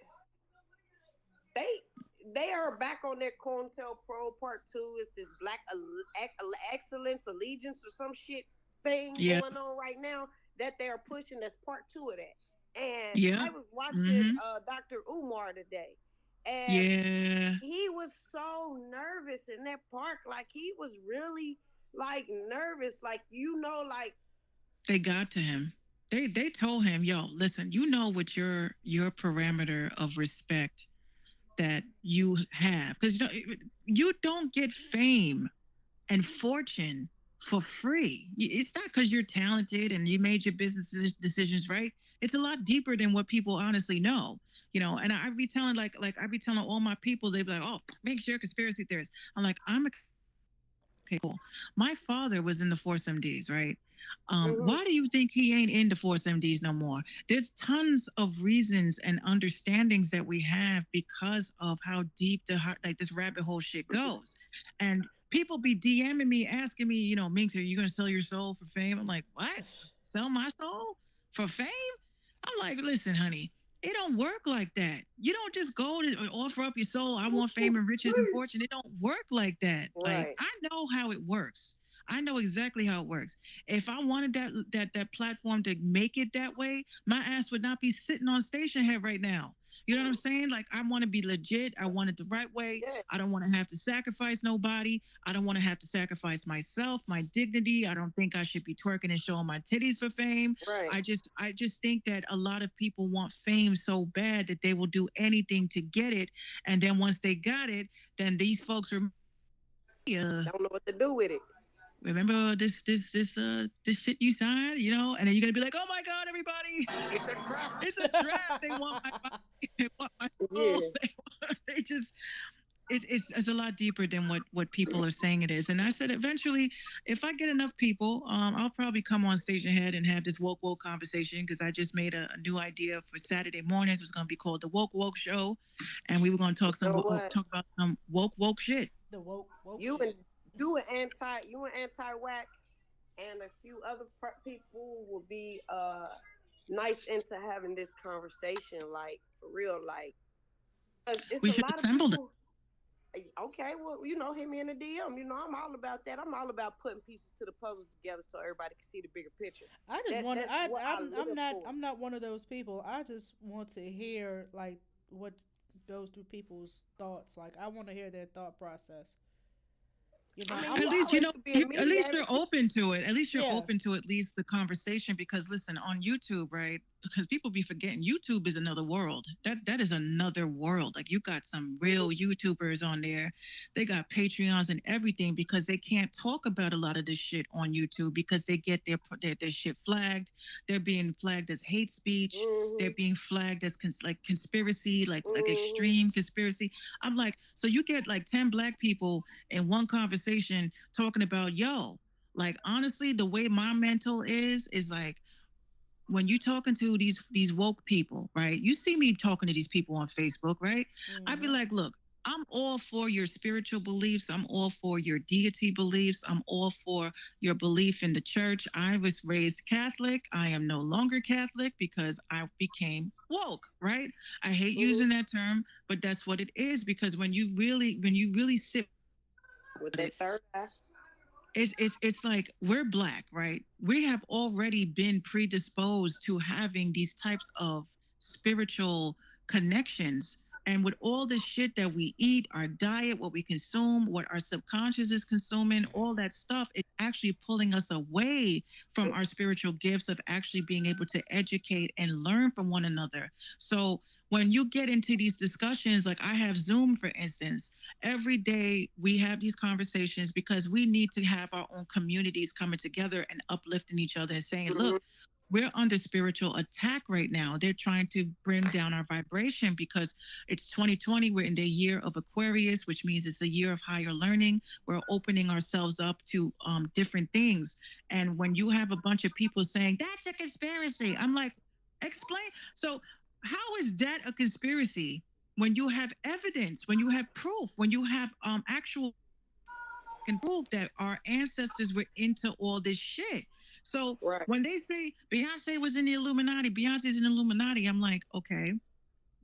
They they are back on their Pro Part 2. It's this Black Excellence Allegiance or some shit thing Yeah, going on right now that they are pushing as Part 2 of that. And yeah, I was watching hmm Dr. Umar today, and yeah. he was so nervous in that park. Like he was really like nervous. Like like They got to him. They told him, yo, listen, what your parameter of respect that you have, because you don't get fame and fortune for free. It's not because you're talented and you made your business decisions right. It's a lot deeper than what people honestly know. And I be telling I be telling all my people, they be like, "Oh, make sure conspiracy theorist." I'm like, I'm a okay, cool. My father was in the Force MDs, right? mm-hmm, Why do you think he ain't in the Force MDs no more? There's tons of reasons and understandings that we have because of how deep this rabbit hole shit goes. And people be DMing me, asking me, Minx, are you gonna sell your soul for fame? I'm like, what? Sell my soul for fame? I'm like, listen, honey, it don't work like that. You don't just go to offer up your soul. I want fame and riches and fortune. It don't work like that. Like, right. I know how it works. I know exactly how it works. If I wanted that platform to make it that way, my ass would not be sitting on station head right now. You know what I'm saying? Like, I want to be legit. I want it the right way. Yeah, I don't want to have to sacrifice nobody. I don't want to have to sacrifice myself, my dignity. I don't think I should be twerking and showing my titties for fame. right. I just think that a lot of people want fame so bad that they will do anything to get it. And then once they got it, then these folks Don't know what to do with it. remember this shit you signed, and then you're gonna be like, oh my god, everybody, it's a trap. They want my body, they want my soul. Yeah. They just it's a lot deeper than what people are saying it is. And I said eventually, if I get enough people, I'll probably come on stage ahead and have this woke conversation because I just made a new idea for Saturday mornings. It was going to be called the Woke Show, and we were going to You know what? talk about some woke shit. The woke You shit. and you and anti whack and a few other people will be nice into having this conversation, like for real, like 'cause it's We a should lot of assemble them. people. Okay, well, hit me in the DM. I'm all about that. I'm all about putting pieces to the puzzle together so everybody can see the bigger picture. I just want to. That's what I live for. I'm not one of those people. I just want to hear like what goes through people's thoughts. Like I want to hear their thought process. You know, I mean, I'm At you least always could be a at least mediator. you're open to it. At least you're yeah. open to at least the conversation because listen, on YouTube, right? Because people be forgetting YouTube is another world. That is another world. Like you got some real Mhm. YouTubers on there. They got Patreons and everything because they can't talk about a lot of this shit on YouTube because they get their shit flagged. They're being flagged as hate speech. They're Mhm. being flagged as like conspiracy, like Mhm. extreme conspiracy. I'm like, so you get like 10 black people in one conversation talking about like honestly the way my mental is like when you talking to these woke people, right? You see me talking to these people on Facebook, right? I'd be Mm-hmm. like, look, I'm all for your spiritual beliefs. I'm all for your deity beliefs. I'm all for your belief in the church. I was raised Catholic. I am no longer Catholic because I became woke, right? I hate Mhm. using that term, but that's what it is because when you really sit With with it, that third eye. it's like we're black, right? We have already been predisposed to having these types of spiritual connections. And with all the shit that we eat, our diet, what we consume, what our subconscious is consuming, all that stuff is actually pulling us away from our spiritual gifts of actually being able to educate and learn from one another. So when you get into these discussions, like I have Zoom, for instance, every day we have these conversations because we need to have our own communities coming together and uplifting each other and saying, look, Mhm. we're under spiritual attack right now. They're trying to bring down our vibration because it's 2020. We're in the year of Aquarius, which means it's a year of higher learning. We're opening ourselves up to different things. And when you have a bunch of people saying, that's a conspiracy, I'm like, explain. So, how is that a conspiracy when you have evidence, when you have proof, when you have actual can prove that our ancestors were into all this shit. So Right. when they say Beyonce was in the Illuminati, Beyonce's in the Illuminati, I'm like, okay,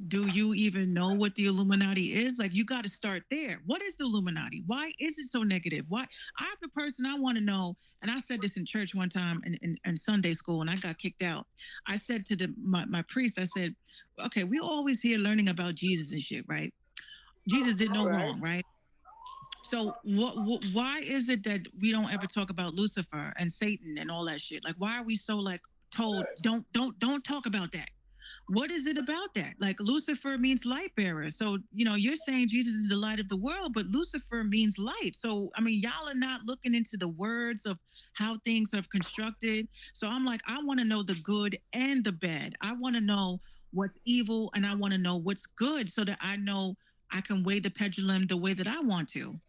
do you even know what the Illuminati is? Like, you got to start there. What is the Illuminati? Why is it so negative? Why? I'm the person I want to know. And I said this in church one time in Sunday school, and I got kicked out. I said to my priest, I said, okay, we always hear learning about Jesus and shit, right? Jesus did no Right. wrong, right? So why is it that we don't ever talk about Lucifer and Satan and all that shit? Like why are we so like told don't talk about that? What is it about that? Like Lucifer means light bearer. So, you're saying Jesus is the light of the world, but Lucifer means light. So, I mean, y'all are not looking into the words of how things are constructed. So I'm like, I want to know the good and the bad. I want to know what's evil and I want to know what's good so that I know I can weigh the pendulum the way that I want to.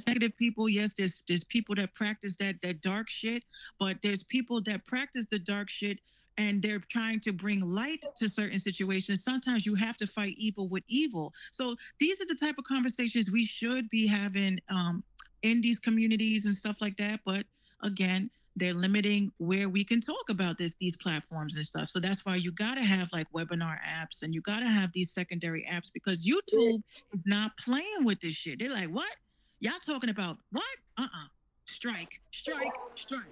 Negative people, yes, there's people that practice that dark shit, but there's people that practice the dark shit and they're trying to bring light to certain situations. Sometimes you have to fight evil with evil. So these are the type of conversations we should be having in these communities and stuff like that. But again, they're limiting where we can talk about these platforms and stuff. So that's why you gotta have like webinar apps and you gotta have these secondary apps because Yeah. YouTube is not playing with this shit. They're like, what? Y'all talking about what? Strike, strike, strike.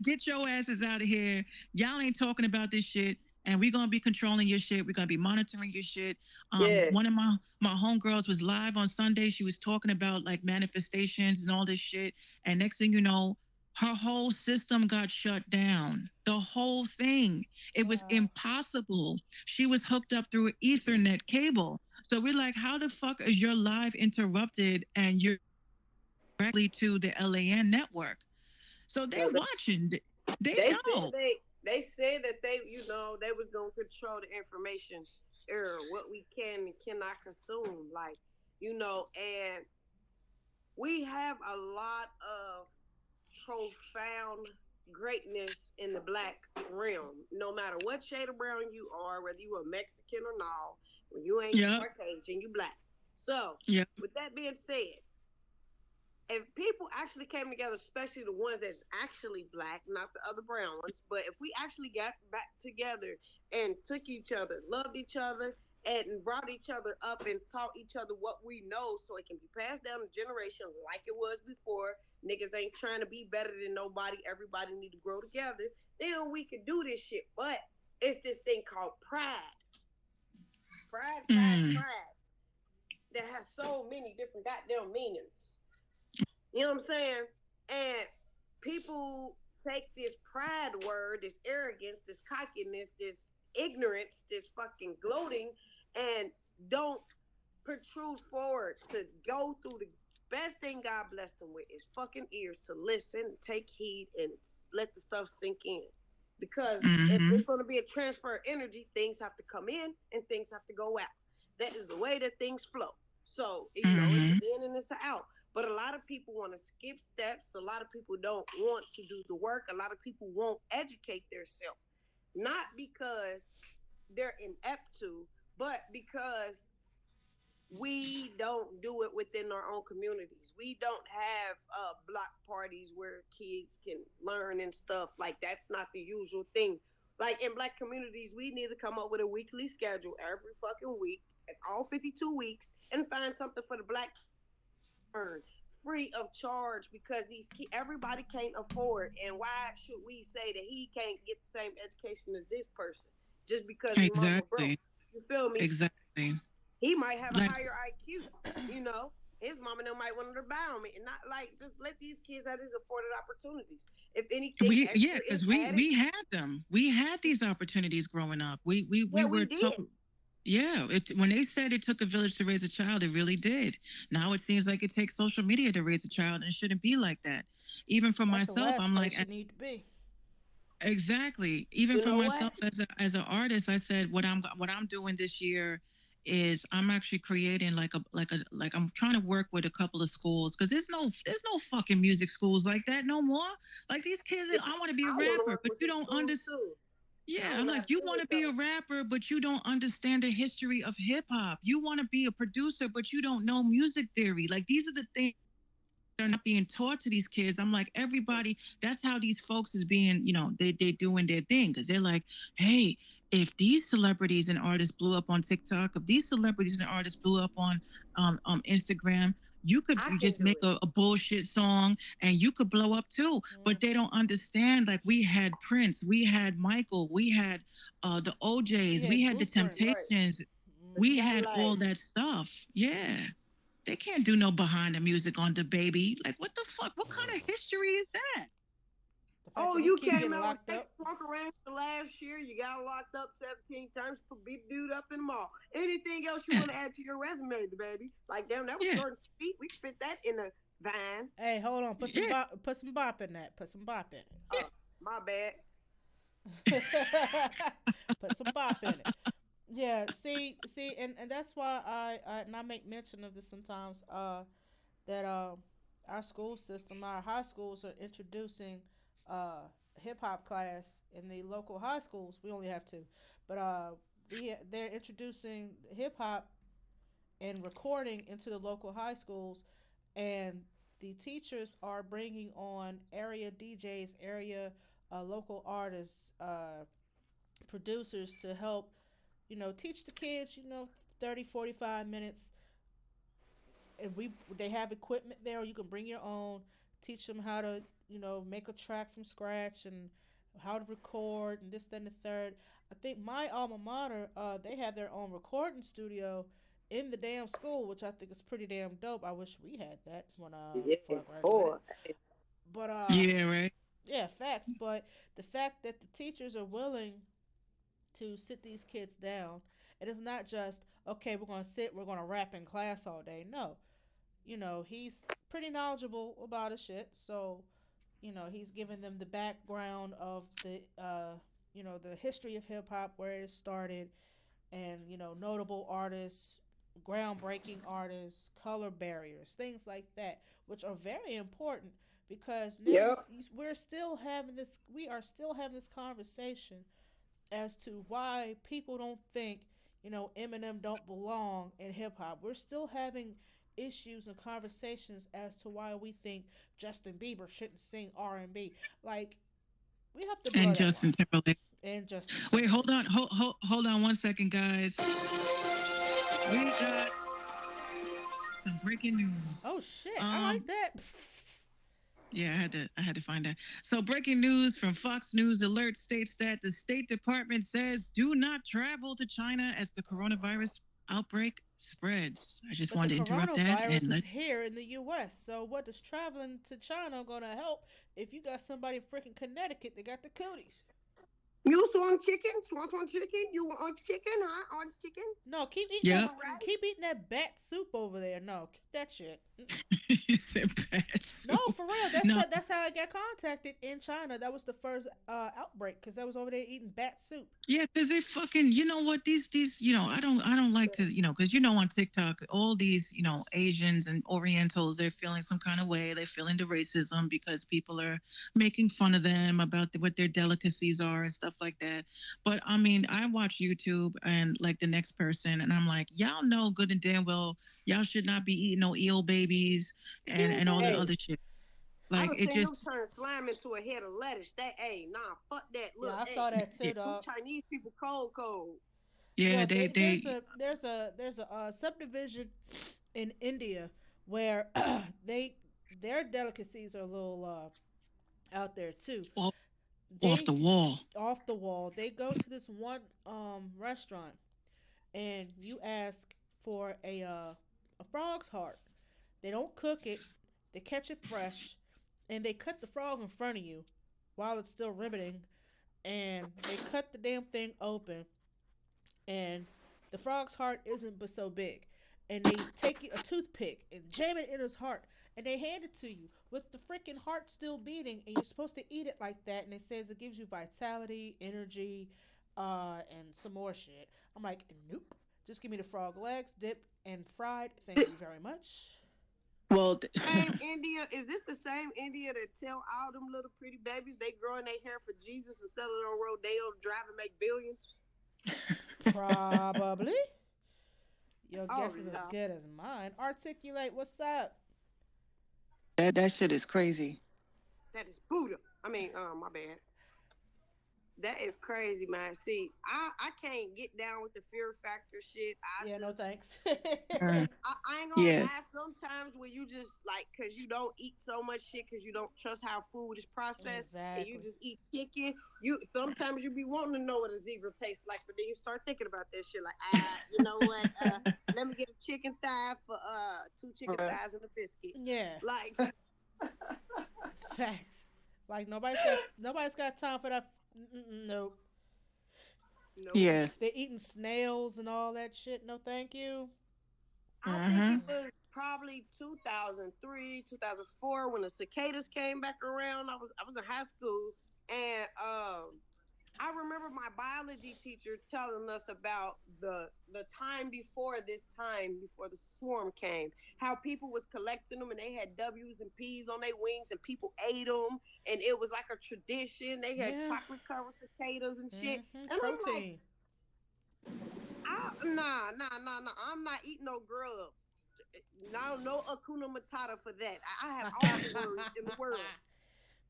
Get your asses out of here. Y'all ain't talking about this shit. And we're gonna be controlling your shit. We're gonna be monitoring your shit. Yeah. One of my homegirls was live on Sunday. She was talking about like manifestations and all this shit. And next thing you know, her whole system got shut down. The whole thing. It was Wow. impossible. She was hooked up through an Ethernet cable. So we're like, how the fuck is your live interrupted and you're directly to the LAN network. So they 'Cause watching. They they said know. they said that they was gonna control the information or what we can and cannot consume. Like And we have a lot of profound greatness in the black realm. No matter what shade of brown you are, whether you are Mexican or not, when you ain't Yep. Caucasian, you black. So, Yep. with that being said, if people actually came together, especially the ones that's actually black, not the other brown ones, but if we actually got back together and took each other, loved each other, and brought each other up and taught each other what we know so it can be passed down the generation like it was before. Niggas ain't trying to be better than nobody. Everybody need to grow together. Then we could do this shit. But it's this thing called pride. Pride, pride, Mm. pride. That has so many different goddamn meanings. You know what I'm saying? And people take this pride word, this arrogance, this cockiness, this ignorance, this fucking gloating, and don't protrude forward to go through the best thing God blessed them with is fucking ears to listen, take heed, and let the stuff sink in. Because if Mm-hmm. it's going to be a transfer of energy, things have to come in and things have to go out. That is the way that things flow. So, it's Mm-hmm. an in and it's an out. But a lot of people want to skip steps. A lot of people don't want to do the work. A lot of people won't educate themselves. Not because they're inept to, but because we don't do it within our own communities. We don't have block parties where kids can learn and stuff. Like, that's not the usual thing. Like, in black communities, we need to come up with a weekly schedule every fucking week, at all 52 weeks, and find something for the black earn free of charge because everybody can't afford. And why should we say that he can't get the same education as this person just because his mama broke? Exactly. You feel me? Exactly. He might have a Like higher IQ, you know. His mama no might want to buy him and not like just let these kids have these afforded opportunities. If anything yeah, extra is because we added, we had them. We had these opportunities growing up. We yeah, we were did. told. Yeah, when they said it took a village to raise a child, it really did. Now it seems like it takes social media to raise a child, and it shouldn't be like that. Even for That's the myself, last I'm like, place you need to be. exactly. Even You for know what? myself as an artist, I said what I'm doing this year is I'm actually creating like I'm trying to work with a couple of schools because there's no fucking music schools like that no more. Like these kids, I want to be a I want to rapper, work but with you some don't schools understand. too. I Yeah, don't I'm know how like, to you do want it to be a though. rapper, but you don't understand the history of hip hop. You want to be a producer, but you don't know music theory. Like, these are the things that are not being taught to these kids. I'm like, everybody, that's how these folks is being, they doing their thing because they're like, hey, if these celebrities and artists blew up on TikTok, if these celebrities and artists blew up on Instagram, I you can just do make it. a bullshit song and you could blow up too. But they Mm-hmm. don't understand. Like, we had Prince, we had Michael, we had the We OJs, we had had the blueprints. Right. Temptations, But you we Mm-hmm. gotta had all like, that stuff. Yeah. They can't do no behind the music on the baby. Like, what the fuck? What kind of history is that? The fact oh, that he you keep came getting out with locked Sex up. Drunk Around last year. You got locked up 17 times, put beat dude up in the mall. Anything else you Yeah, want to add to your resume, the baby? Like, damn, that was yeah, short and sweet. We can fit that in a vine. Hey, hold on. yeah, Put some bop in that. Put some bop in yeah. Oh, my bad. it. Put some bop in it. Yeah. See, and that's why and I make mention of this sometimes. That our school system, our high schools are introducing uh hip hop class in the local high schools. We only have two, but they're introducing hip hop and recording into the local high schools, and the teachers are bringing on area DJs, area local artists, producers to help, teach the kids, 30, 45 minutes. And they have equipment there. You can bring your own. Teach them how to, make a track from scratch and how to record and this, then the third. I think my alma mater, they have their own recording studio in the damn school, which I think is pretty damn dope. I wish we had that when Yeah, before I graduated. boy. But Yeah, right. yeah, facts. But the fact that the teachers are willing to sit these kids down, it is not just okay. We're gonna sit. We're gonna rap in class all day. No, he's pretty knowledgeable about his shit. So, he's giving them the background of the history of hip hop, where it started, and notable artists. groundbreaking artists, color barriers, things like that, which are very important because now Yep. we are still having this conversation as to why people don't think, Eminem don't belong in hip hop. We're still having issues and conversations as to why we think Justin Bieber shouldn't sing R&B. Like, we have to blow And that Justin line. Timberlake. And Justin Wait, hold Timberlake. on, hold on 1 second, guys. We got some breaking news. Oh shit, I Um, like that. yeah, I had to find that. So, breaking news from Fox News Alert states that the State Department says do not travel to China as the coronavirus outbreak spreads. I just But the wanted to interrupt that and coronavirus is let. here in the U.S. So what is traveling to China gonna help if you got somebody in freaking Connecticut that got the cooties? You want chicken? Want chicken? You want chicken? Huh? On chicken? No, Yep. keep eating that bat soup over there. No, keep that shit. You said bad No, soup. for real. That's No, that's how I got contacted in China. That was the first outbreak because I was over there eating bat soup. yeah, because they fucking, you know what, these, I don't like to, because on TikTok, all these, Asians and Orientals, they're feeling some kind of way. They're feeling the racism because people are making fun of them about what their delicacies are and stuff like that. But I mean, I watch YouTube and like the next person, and I'm like, y'all know good and damn well, y'all should not be eating no eel babies and all that Hey, other shit. I Like done it seen them just, turn slime into a head of lettuce. That, hey, nah, fuck that. Yeah, Look, I hey, saw that yeah, too, them dog. Chinese people cold. yeah, Yeah, there's they, a subdivision in India where they their delicacies are a little out there too. off, off They the wall. off the wall. They go to this one restaurant and you ask for a frog's heart. They don't cook it. They catch it fresh and they cut the frog in front of you while it's still riveting and they cut the damn thing open and the frog's heart isn't but so big. And they take a toothpick and jam it in his heart, and they hand it to you with the freaking heart still beating, and you're supposed to eat it like that. And it says it gives you vitality, energy, and some more shit. I'm like, nope. Just give me the frog legs, dipped and fried. Thank you very much. Well, Same India. Is this the same India that tell all them little pretty babies they growing their hair for Jesus and sell it on Rodeo to drive and make billions? Probably. Your Oh, guess is as no. good as mine. Articulate, what's up? that shit is crazy. That is Buddha. I mean, my bad. That is crazy, man. See, I can't get down with the fear factor shit. Yeah, no thanks. Mm, I ain't gonna yeah, lie. Sometimes when you just like, cause you don't eat so much shit, cause you don't trust how food is processed, and you Exactly. just eat chicken. You sometimes you be wanting to know what a zebra tastes like, but then you start thinking about that shit. Like, you know what? Let me get a chicken thigh for 2 chicken thighs and a biscuit. Yeah, Like, facts. Like nobody's got time for that. Nope. nope. yeah. They're eating snails and all that shit. No, thank you. I think Mm-hmm. it was probably 2003, 2004 when the cicadas came back around. I was in high school, and I remember my biology teacher telling us about the time before before the swarm came, how people was collecting them and they had W's and P's on their wings and people ate them and it was like a tradition. They had Yeah. chocolate covered cicadas and shit. And I'm like, Protein. nah. I'm not eating no grub. No Akuna Matata for that. I have all the worries in the world.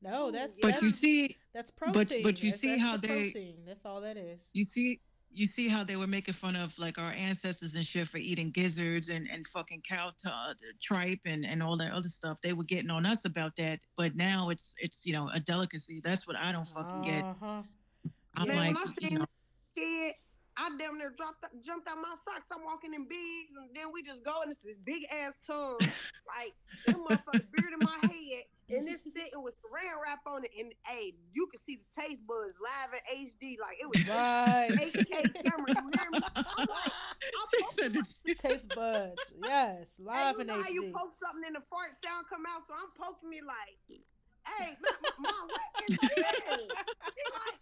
No, Ooh, that's yeah. But you see, that's protein. but you That's see how extra they, protein. That's all that is. you see how they were making fun of like our ancestors and shit for eating gizzards and fucking tripe and all that other stuff. They were getting on us about that, but now it's a delicacy. That's what I don't fucking get. Uh huh. I'm Yeah. Man, when like, I seen that kid, I damn near jumped out my socks. I'm walking in bigs, and then we just go, and it's this big ass tongue, like that motherfucker beard in my head, and this sitting with saran wrap on it, and hey, you can see the taste buds live in HD, like it was Right. 8K camera. You hear me? I'm like, I'm she poking said it. Taste buds. Yes. Hey, Live you in know how you HD. poke something and the fart sound come out, so I'm poking me like, hey, mom, what is this? She like,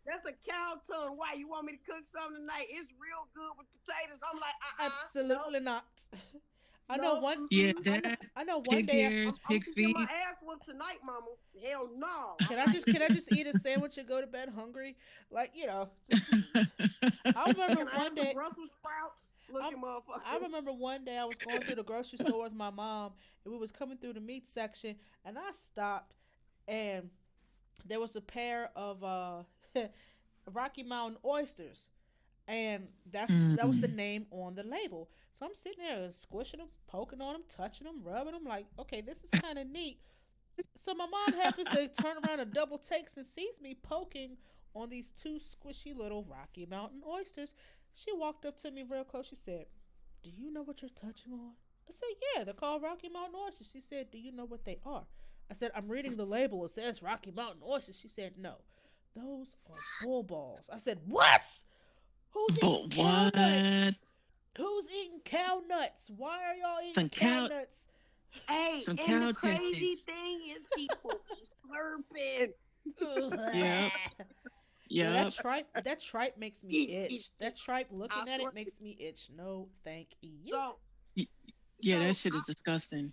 that's a cow tongue. Why you want me to cook something tonight? It's real good with potatoes. I'm like, Absolutely no, not. I know no, one. Yeah, mm-mm. that I know one pig day. ears, I'm pig gonna get my feet. ass whooped tonight, mama. Hell no. Can I'm I like, just eat a sandwich and go to bed hungry? Like just. I remember can I have one some day. Brussels sprouts? I Looking I motherfucker. remember one day I was going through the grocery store with my mom, and we was coming through the meat section, and I stopped, and there was a pair of Rocky Mountain oysters, and that was the Mm. name on the label. So I'm sitting there squishing them, poking on them, touching them, rubbing them. Like, okay, this is kind of neat. So my mom happens to turn around and double takes and sees me poking on these two squishy little Rocky Mountain oysters. She walked up to me real close. She said, "Do you know what you're touching on?" I said, "Yeah, they're called Rocky Mountain oysters." She said, "Do you know what they are?" I said, "I'm reading the label. It says Rocky Mountain oysters." She said, "No, those are bull balls." I said, "What? Who's eating But cow nuts? what? Who's eating cow nuts? Why are y'all Some eating cow cow, nuts?" Hey, some and the cow crazy testes. thing is people be slurping. Yep, Yeah, yep. that tripe makes me Eat, eat, itch. That eat. tripe I looking at swear. it makes me itch. No, thank you. So, Y- Yeah, that so shit is disgusting.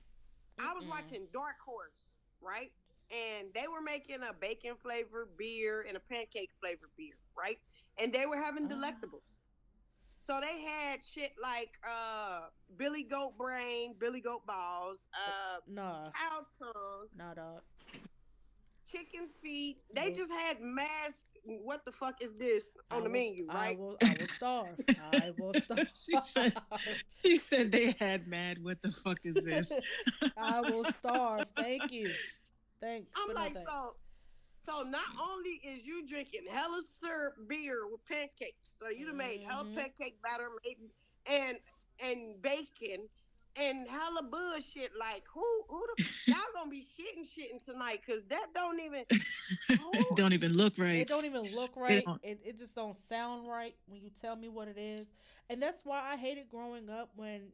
I was Mm-mm. watching Dark Horse, right? And they were making a bacon flavored beer and a pancake flavored beer, right? And they were having Ah, delectables. So they had shit like Billy Goat Brain, Billy Goat Balls, nah, cow tongue, nah, dog. chicken feet. They Nope. just had mass. What the fuck is this on I the will, menu, right? I will starve. I will starve. she said, she said they had mad. What the fuck is this? I will starve. Thank you. Thanks, I'm but no like, thanks. so not only is you drinking hella syrup beer with pancakes, so you done made hella Hmm. pancake batter, made and bacon and hella bullshit. Like who the y'all gonna be shitting tonight? Cause that don't even It who don't even look It right. don't even look It right. don't. It just don't sound right when you tell me what it is. And that's why I hated growing up when,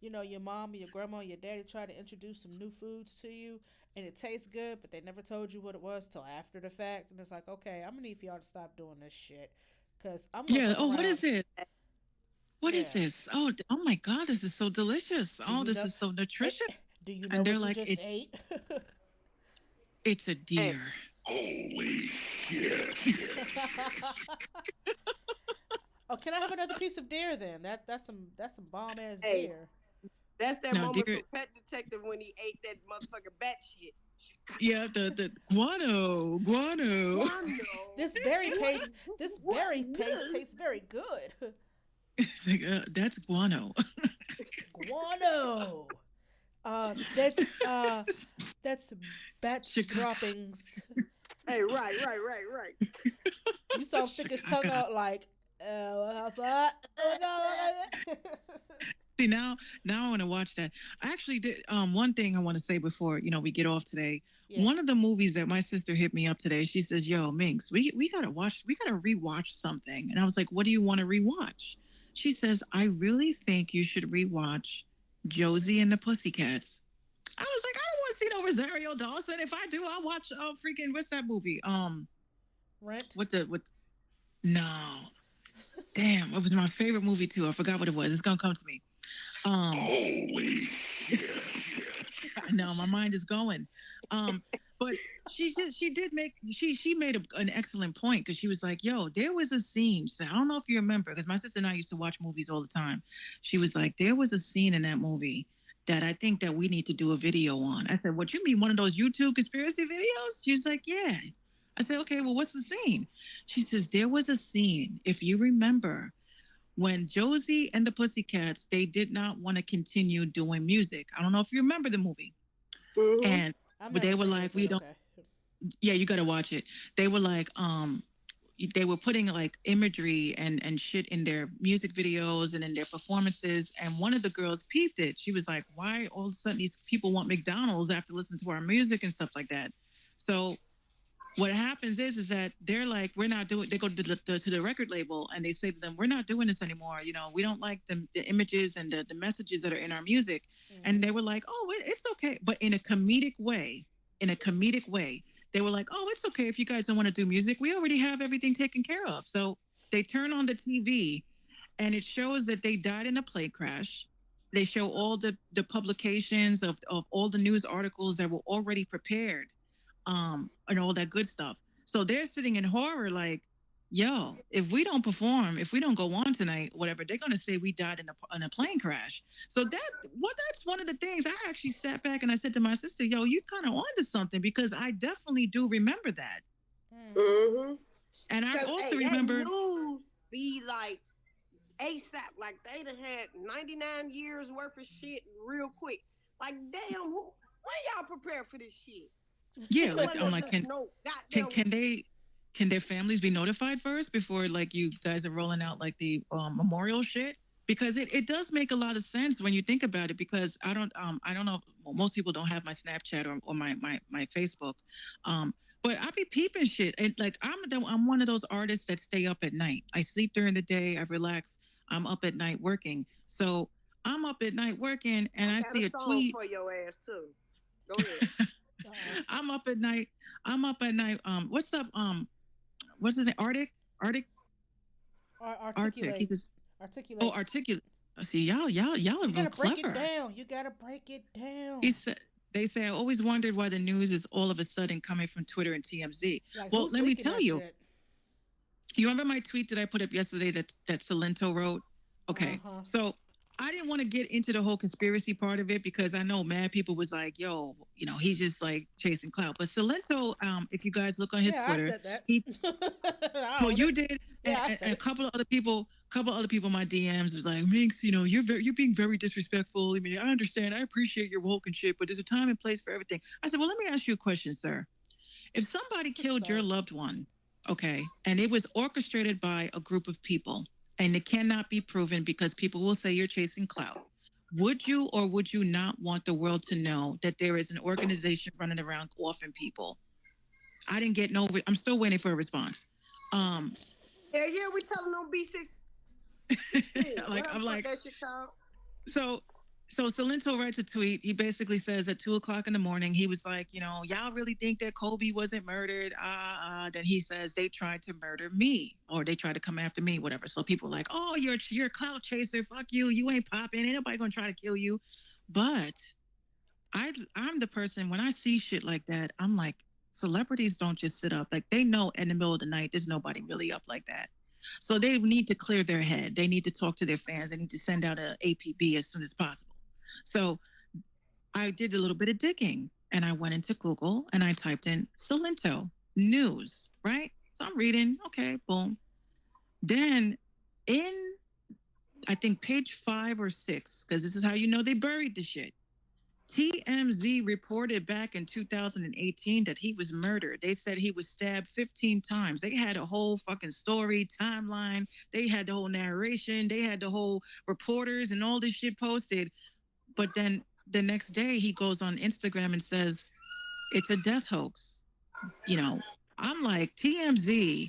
your mom or your grandma or your daddy try to introduce some new foods to you and it tastes good, but they never told you what it was till after the fact. And it's like, okay, I'm gonna need for y'all to stop doing this shit. Cause I'm gonna Yeah. fuck Oh, what around. is it? What is Yeah. this? Oh, oh my God, this is so delicious. Do Oh, you this know is so and nutritious. do you know And they're what you like, just ate? it's a and deer. Oh, can I have another piece of deer then? That's some bomb ass hey, deer. that's that Now, moment deer. from Pet Detective when he ate that motherfucker bat shit. Yeah, the guano, guano. Guano. This berry What? paste this What? berry paste tastes very good. It's like, that's guano. Guano. That's bat Chicago. droppings. Hey, right. You saw him stick his tongue Chicago. out like what's that? See now I want to watch that. I actually did one thing I want to say before, we get off today. Yeah. One of the movies that my sister hit me up today, she says, "Yo, Minx, we gotta rewatch something." And I was like, "What do you want to rewatch?" She says, "I really think you should rewatch Josie and the Pussycats." I was like, "I don't want to see no Rosario Dawson. If I do, I'll watch freaking what's that movie? Rent. What no. Damn, it was my favorite movie too. I forgot what it was. It's gonna come to me. Holy no, my mind is going. But she did make she made an excellent point because she was like, "Yo, there was a scene." So I don't know if you remember because my sister and I used to watch movies all the time. She was like, "There was a scene in that movie that I think that we need to do a video on." I said, "What you mean, one of those YouTube conspiracy videos?" She's like, "Yeah." I said, "Okay, well, what's the scene?" She says, "There was a scene, if you remember, when Josie and the Pussycats, they did not want to continue doing music. I don't know if you remember the movie. Mm-hmm. And I've but never they were seen it, like, but we don't, okay. yeah, you got to watch it. They were like, they were putting like imagery and shit in their music videos and in their performances. And one of the girls peeped it. She was like, why all of a sudden these people want McDonald's after listening to our music and stuff like that? So what happens is that they're like, we're not doing. They go to the record label and they say to them, we're not doing this anymore. We don't like the images and the messages that are in our music. And Hmm. they were like, oh, it's okay, but in a comedic way. In a comedic way, they were like, oh, it's okay if you guys don't want to do music. We already have everything taken care of. So they turn on the TV and it shows that they died in a plane crash. They show all the publications of all the news articles that were already prepared, and all that good stuff. So they're sitting in horror, like, yo, if we don't perform, if we don't go on tonight, whatever, they're gonna say we died in a plane crash. So that's one of the things I actually sat back and I said to my sister, yo, you kind of onto something because I definitely do remember that. Mm-hmm. And I also That remember news be like ASAP, like they done had 99 years worth of shit real quick. Like, damn, when y'all prepare for this shit? yeah, It like wasn't I'm no like, just no goddamn. can their families be notified first before like you guys are rolling out like the memorial shit? Because it does make a lot of sense when you think about it. Because I don't know, most people don't have my Snapchat or my Facebook, but I be peeping shit and like I'm one of those artists that stay up at night. I sleep during the day, I relax. I'm up at night working, so I'm up at night working and I Got a see a song tweet. for your ass too. Go ahead. I'm up at night. I'm up at night. What's up? What's his name? Arctic. Arctic. He Articulate. says, "Oh, Articulate. articulate." See, y'all are You real gotta break it clever. down. You gotta break it He down. said. They say I always wondered why the news is all of a sudden coming from Twitter and TMZ. Like, Well, who's let me leaking tell that you. shit? You remember my tweet that I put up yesterday that Salento wrote? Uh Okay, huh. so I didn't want to get into the whole conspiracy part of it because I know mad people was like, "Yo, he's just like chasing clout." But Salento, if you guys look on his Yeah, I Twitter, said that. he I well, own you it. did, Yeah, I and said a it. couple other people in my DMs was like, "Minx, you're being very disrespectful. I mean, I understand, I appreciate your woke and shit, but there's a time and place for everything." I said, "Well, let me ask you a question, sir. If somebody killed your Sir. loved one, okay, and it was orchestrated by a group of people, and it cannot be proven because people will say you're chasing clout." Would you or would you not want the world to know that there is an organization running around offing people? I didn't get no. I'm still waiting for a response. Um, Yeah, yeah, we telling them B16. like Whatever I'm the fuck like that shit called. so so Salento writes a tweet. He basically says at 2 o'clock in the morning, he was like, y'all really think that Kobe wasn't murdered? Then he says they tried to murder me or they tried to come after me, whatever. So people are like, oh, you're a clout chaser. Fuck you. You ain't popping. Ain't nobody gonna try to kill you. But I'm the person when I see shit like that, I'm like, celebrities don't just sit up. Like they know in the middle of the night, there's nobody really up like that. So they need to clear their head. They need to talk to their fans. They need to send out a APB as soon as possible. So I did a little bit of digging and I went into Google and I typed in Salento news, right? So I'm reading, okay, boom. Then in, I think page 5 or 6, because this is how you know they buried the shit. TMZ reported back in 2018 that he was murdered. They said he was stabbed 15 times. They had a whole fucking story, timeline. They had the whole narration. They had the whole reporters and all this shit posted. But then the next day he goes on Instagram and says, it's a death hoax. You know, I'm like, TMZ,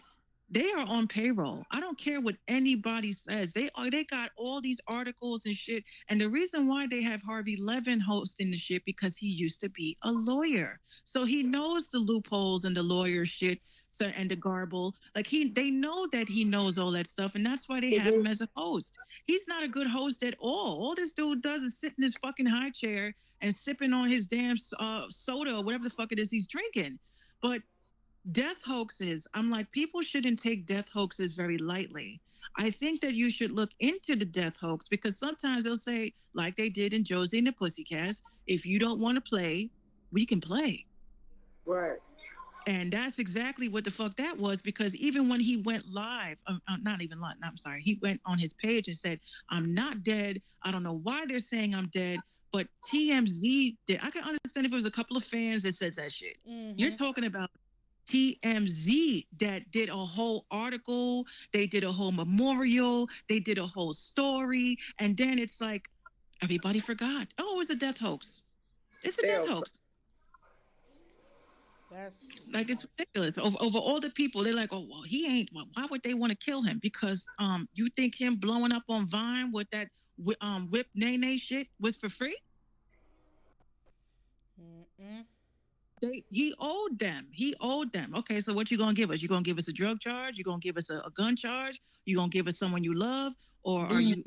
they are on payroll. I don't care what anybody says. They got all these articles and shit. And the reason why they have Harvey Levin hosting the shit because he used to be a lawyer. So he knows the loopholes and the lawyer shit. So and the garble. Like they know that he knows all that stuff. And that's why they have him as a host. He's not a good host at all. All this dude does is sit in his fucking high chair and sipping on his damn soda or whatever the fuck it is he's drinking. But death hoaxes, I'm like, people shouldn't take death hoaxes very lightly. I think that you should look into the death hoax because sometimes they'll say, like they did in Josie and the Pussycats, if you don't want to play, we can play. Right. And that's exactly what the fuck that was because even when he went live, not even live, I'm sorry, he went on his page and said, I'm not dead. I don't know why they're saying I'm dead, but TMZ did. I can understand if it was a couple of fans that said that shit. Mm-hmm. You're talking about TMZ that did a whole article, they did a whole memorial, they did a whole story, and then it's like everybody forgot. Oh, it's a death hoax. It's a death hoax. That's Like it's ridiculous. Over all the people, they're like, oh well, he ain't. Well, why would they want to kill him? Because you think him blowing up on Vine with that whip nay shit was for free? Mm-mm. He owed them. He owed them. Okay, so what you gonna give us? You gonna give us a drug charge? You gonna give us a gun charge? You gonna give us someone you love? or are you,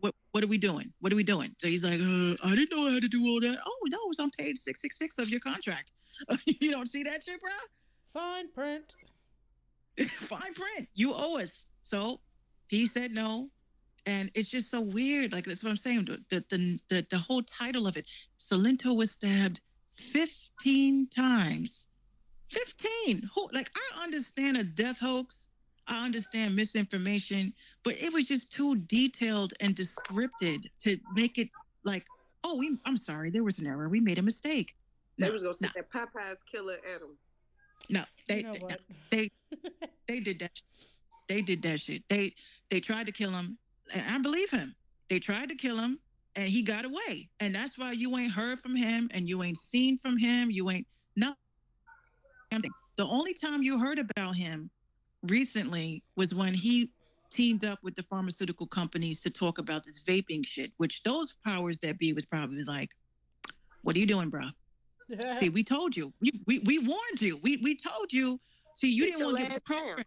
what are we doing? What are we doing? So he's like, I didn't know I had to do all that. Oh no, it's on page 666 of your contract. You don't see that shit, bro? Fine print. Fine print. You owe us. So he said no. And it's just so weird. Like that's what I'm saying. The whole title of it. Salento was stabbed 15 times. 15. Who, like, I understand a death hoax. I understand misinformation, but it was just too detailed and descripted to make it like, oh, I'm sorry, there was an error. We made a mistake. They No, was gonna no, say that Popeye's killer at him. no. You know what? They they did that. They did that shit. They tried to kill him. And I believe him. They tried to kill him and he got away. And that's why you ain't heard from him and you ain't seen from him. You ain't nothing. The only time you heard about him recently was when he teamed up with the pharmaceutical companies to talk about this vaping shit, which those powers that be was probably like, what are you doing, bro? See, we told you. We warned you. We told you. See, you didn't want to get the program.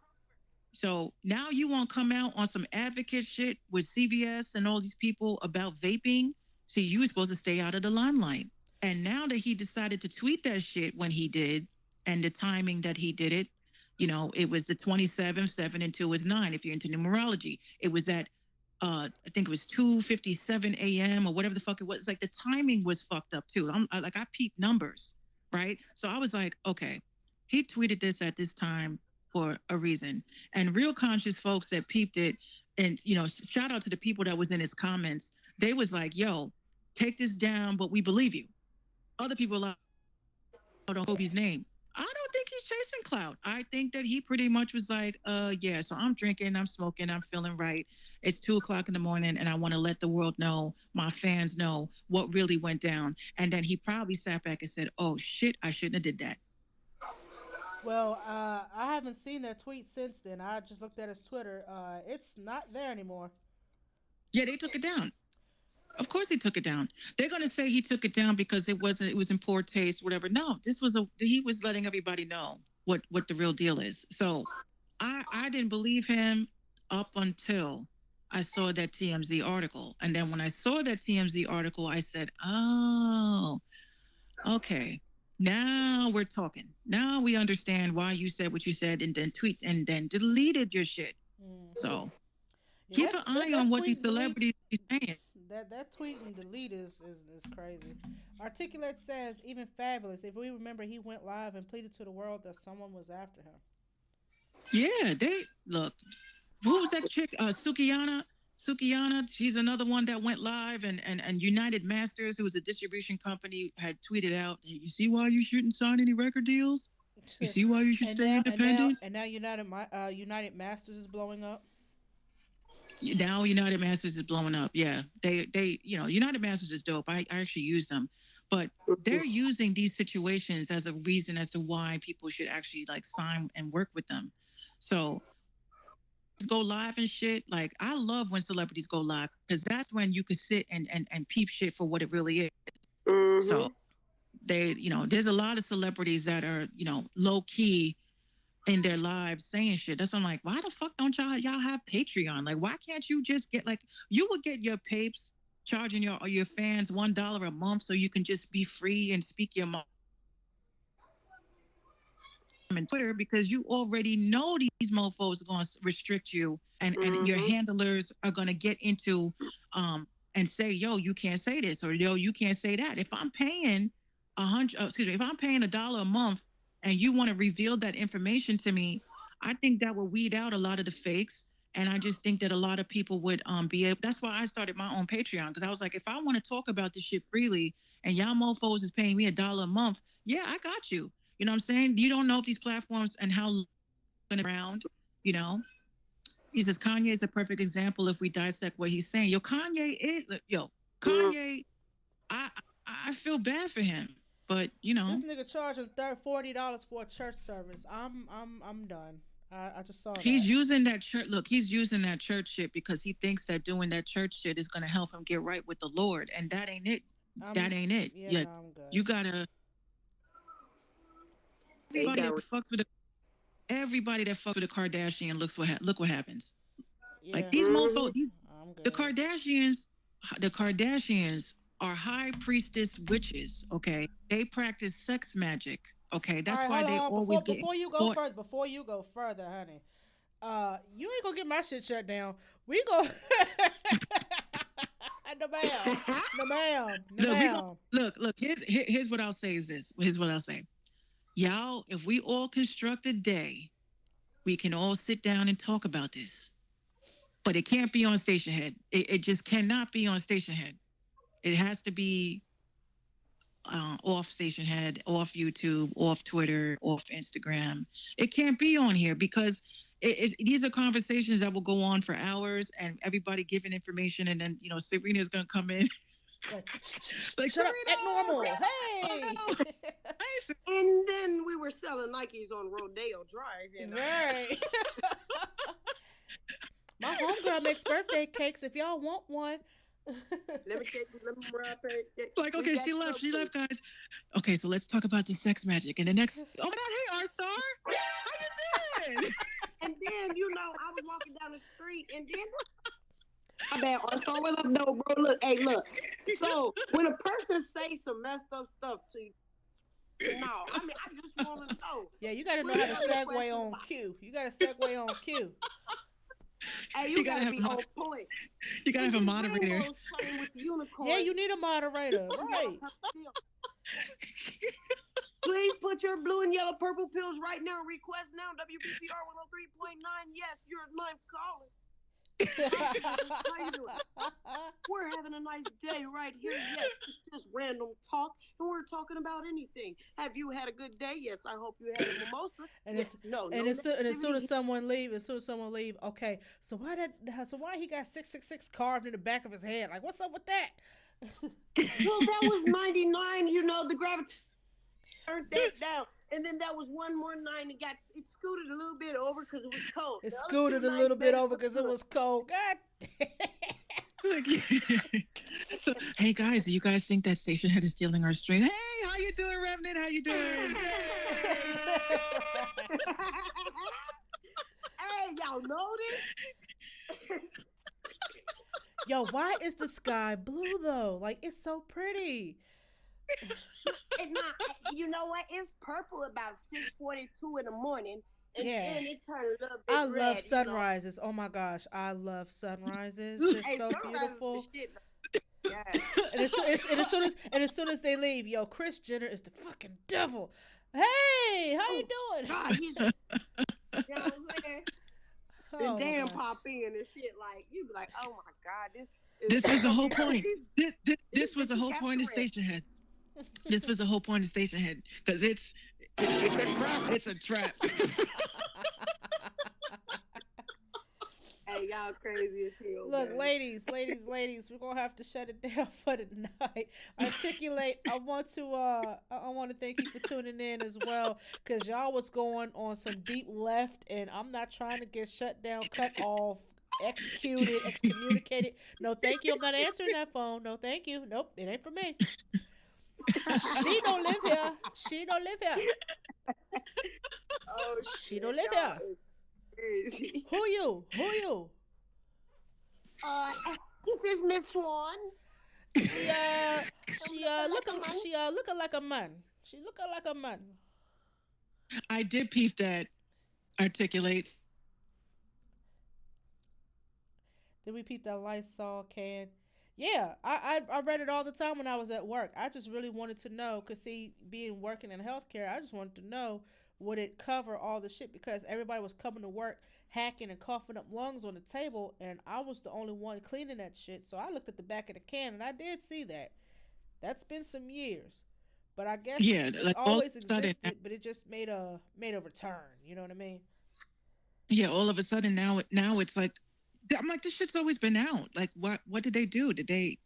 So now you want to come out on some advocate shit with CVS and all these people about vaping. See, you were supposed to stay out of the limelight. And now that he decided to tweet that shit when he did, and the timing that he did it, it was the 27th, 7 and 2 is 9. If you're into numerology, it was at, I think it was 2:57 a.m. or whatever the fuck it was. It's like the timing was fucked up too. I peeped numbers, right? So I was like, okay, he tweeted this at this time for a reason. And real conscious folks that peeped it, and shout out to the people that was in his comments. They was like, yo, take this down, but we believe you. Other people are like, oh, don't Kobe's name. I don't think he's chasing clout. I think that he pretty much was like, yeah, so I'm drinking, I'm smoking, I'm feeling right. It's 2:00 in the morning and I want to let the world know, my fans know what really went down. And then he probably sat back and said, oh shit, I shouldn't have did that. Well, I haven't seen that tweet since then. I just looked at his Twitter. It's not there anymore. Yeah, they took it down. Of course he took it down. They're going to say he took it down because it was in poor taste, whatever. No, he was letting everybody know what the real deal is. So I didn't believe him up until I saw that TMZ article. And then when I saw that TMZ article, I said, oh, okay. Now we're talking. Now we understand why you said what you said and then tweet and then deleted your shit. So keep an eye on what these celebrities are saying. That tweet and delete is crazy. Articulate says, even Fabulous, if we remember, he went live and pleaded to the world that someone was after him. Yeah, they look. Who was that chick? Sukiyana. Sukiyana, she's another one that went live, and United Masters, who was a distribution company, had tweeted out, "You see why you shouldn't sign any record deals? You see why you should stay independent?" And now United Masters is blowing up. Now United Masters is blowing up. Yeah, they United Masters is dope. I actually use them, but they're using these situations as a reason as to why people should actually like sign and work with them. So go live and shit. Like I love when celebrities go live because that's when you can sit and peep shit for what it really is. Mm-hmm. So they, there's a lot of celebrities that are, low key in their lives saying shit. That's why I'm like, why the fuck don't y'all have Patreon? Like, why can't you just get you would get your papes charging your fans $1 a month so you can just be free and speak your mind on Twitter because you already know these mofos are going to restrict you and your handlers are going to get into and say, yo, you can't say this or yo, you can't say that. If I'm paying if I'm paying $1 a month and you want to reveal that information to me, I think that will weed out a lot of the fakes. And I just think that a lot of people would be able. That's why I started my own Patreon because I was like, if I want to talk about this shit freely, and y'all mofos is paying me $1 a month, yeah, I got you. You know what I'm saying? You don't know if these platforms and how around. He says Kanye is a perfect example if we dissect what he's saying. Kanye. I feel bad for him, but this nigga charging $40 for a church service. I'm done. I just saw that. He's using that church. Look, he's using that church shit because he thinks that doing that church shit is going to help him get right with the Lord, and that ain't it. That ain't it. Yeah, no, I'm good. You gotta. Everybody that fucks with everybody that fucks with a Kardashian look what happens. Yeah. Like these mofos, I'm The good. Kardashians, the Kardashians are high priestess witches. Okay, they practice sex magic. Okay, All that's right, why hold on, they hold on. always get Before you go caught. further, honey. You ain't gonna get my shit shut down. We go. No ma'am. No ma'am. No Look, we go. ma'am. Look. Here's what I'll say. Is this? Here's what I'll say. Y'all, if we all construct a day, we can all sit down and talk about this. But it can't be on Station Head. It just cannot be on Station Head. It has to be off Station Head, off YouTube, off Twitter, off Instagram. It can't be on here because these are conversations that will go on for hours and everybody giving information. And then, Serena's going to come in Like, like, shut up. Serena! Act normal. Hey. Oh, hey, And then we were selling Nikes on Rodeo Drive. Right. My homegirl makes birthday cakes. If y'all want one. Let me wrap it. like, okay, she left, guys. Okay, so let's talk about the sex magic. And the next, oh my God, hey, R-Star, how you doing? And then, I was walking down the street, and then, my bad, R-Star, what up, though, bro? Look, hey, look. So, when a person say some messed up stuff to you, I just want to know. Yeah, you got to know how to segue on cue. Hey, you gotta be on point. You gotta have a moderator. Yeah, you need a moderator, right? Please put your blue and yellow purple pills right now. Request now. WBPR 103.9. Yes, you're my caller. How you doing? We're having a nice day right here. Yes, it's just random talk, and we're talking about anything. Have you had a good day? Yes, I hope you had a mimosa. And yes, as soon as someone leave, okay. So why he got 666 carved in the back of his head? Like, what's up with that? Well, that was 99. The gravity turned that down. And then that was one more night. It scooted a little bit over because it was cold. It scooted a little bit over because it was cold. God. Hey guys, do you guys think that Station Head is stealing our string? Hey, how you doing, Remnant? How you doing? Hey, y'all notice? Yo, why is the sky blue though? Like, it's so pretty. It's not. You know what? It's purple about 6:42 in the morning, and then it turned a little bit I red. love sunrises. Oh my gosh, I love sunrises. They're so beautiful. Yeah. and as soon as they leave, yo, Kris Jenner is the fucking devil. Hey, how you doing? God, he's. You know what I'm saying? And Dan pop in and shit, like, you be like, oh my God, this was the whole point. This was the whole point of Station Head. This was the whole point of Station Head because it's a trap. It's a trap. Hey, y'all crazy as hell. Look, man. ladies, we're gonna have to shut it down for tonight. Articulate. I want to thank you for tuning in as well, because y'all was going on some deep left, and I'm not trying to get shut down, cut off, executed, excommunicated. No, thank you. I'm not answering that phone. No, thank you. Nope, it ain't for me. She don't live here. Oh, she don't live here. Crazy. Who you? This is Miss Swan. She looking like a man. She looking like a man. I did peep that. Articulate. Did we peep that Lysol can? Yeah, I read it all the time when I was at work. I just really wanted to know, because see, being working in healthcare, I just wanted to know, would it cover all the shit? Because everybody was coming to work hacking and coughing up lungs on the table, and I was the only one cleaning that shit. So I looked at the back of the can, and I did see that. That's been some years, but I guess it's always existed, but it just made a return. You know what I mean? Yeah, all of a sudden now it's like, I'm like, this shit's always been out. Like, what did they do? Did they,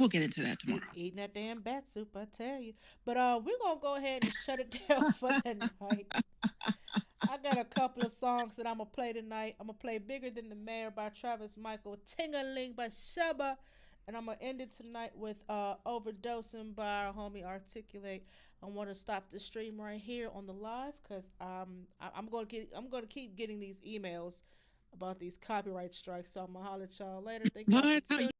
we'll get into that tomorrow. Eating that damn bat soup, I tell you. But we're going to go ahead and shut it down for the night. I got a couple of songs that I'm going to play tonight. I'm going to play Bigger Than the Mayor by Travis Michael, Ting-a-Ling by Sheba, and I'm going to end it tonight with Overdosing by our homie Articulate. I want to stop the stream right here on the live, because I'm going to keep getting these emails about these copyright strikes. So I'm gonna holler at y'all later. Thank y'all for What? tuning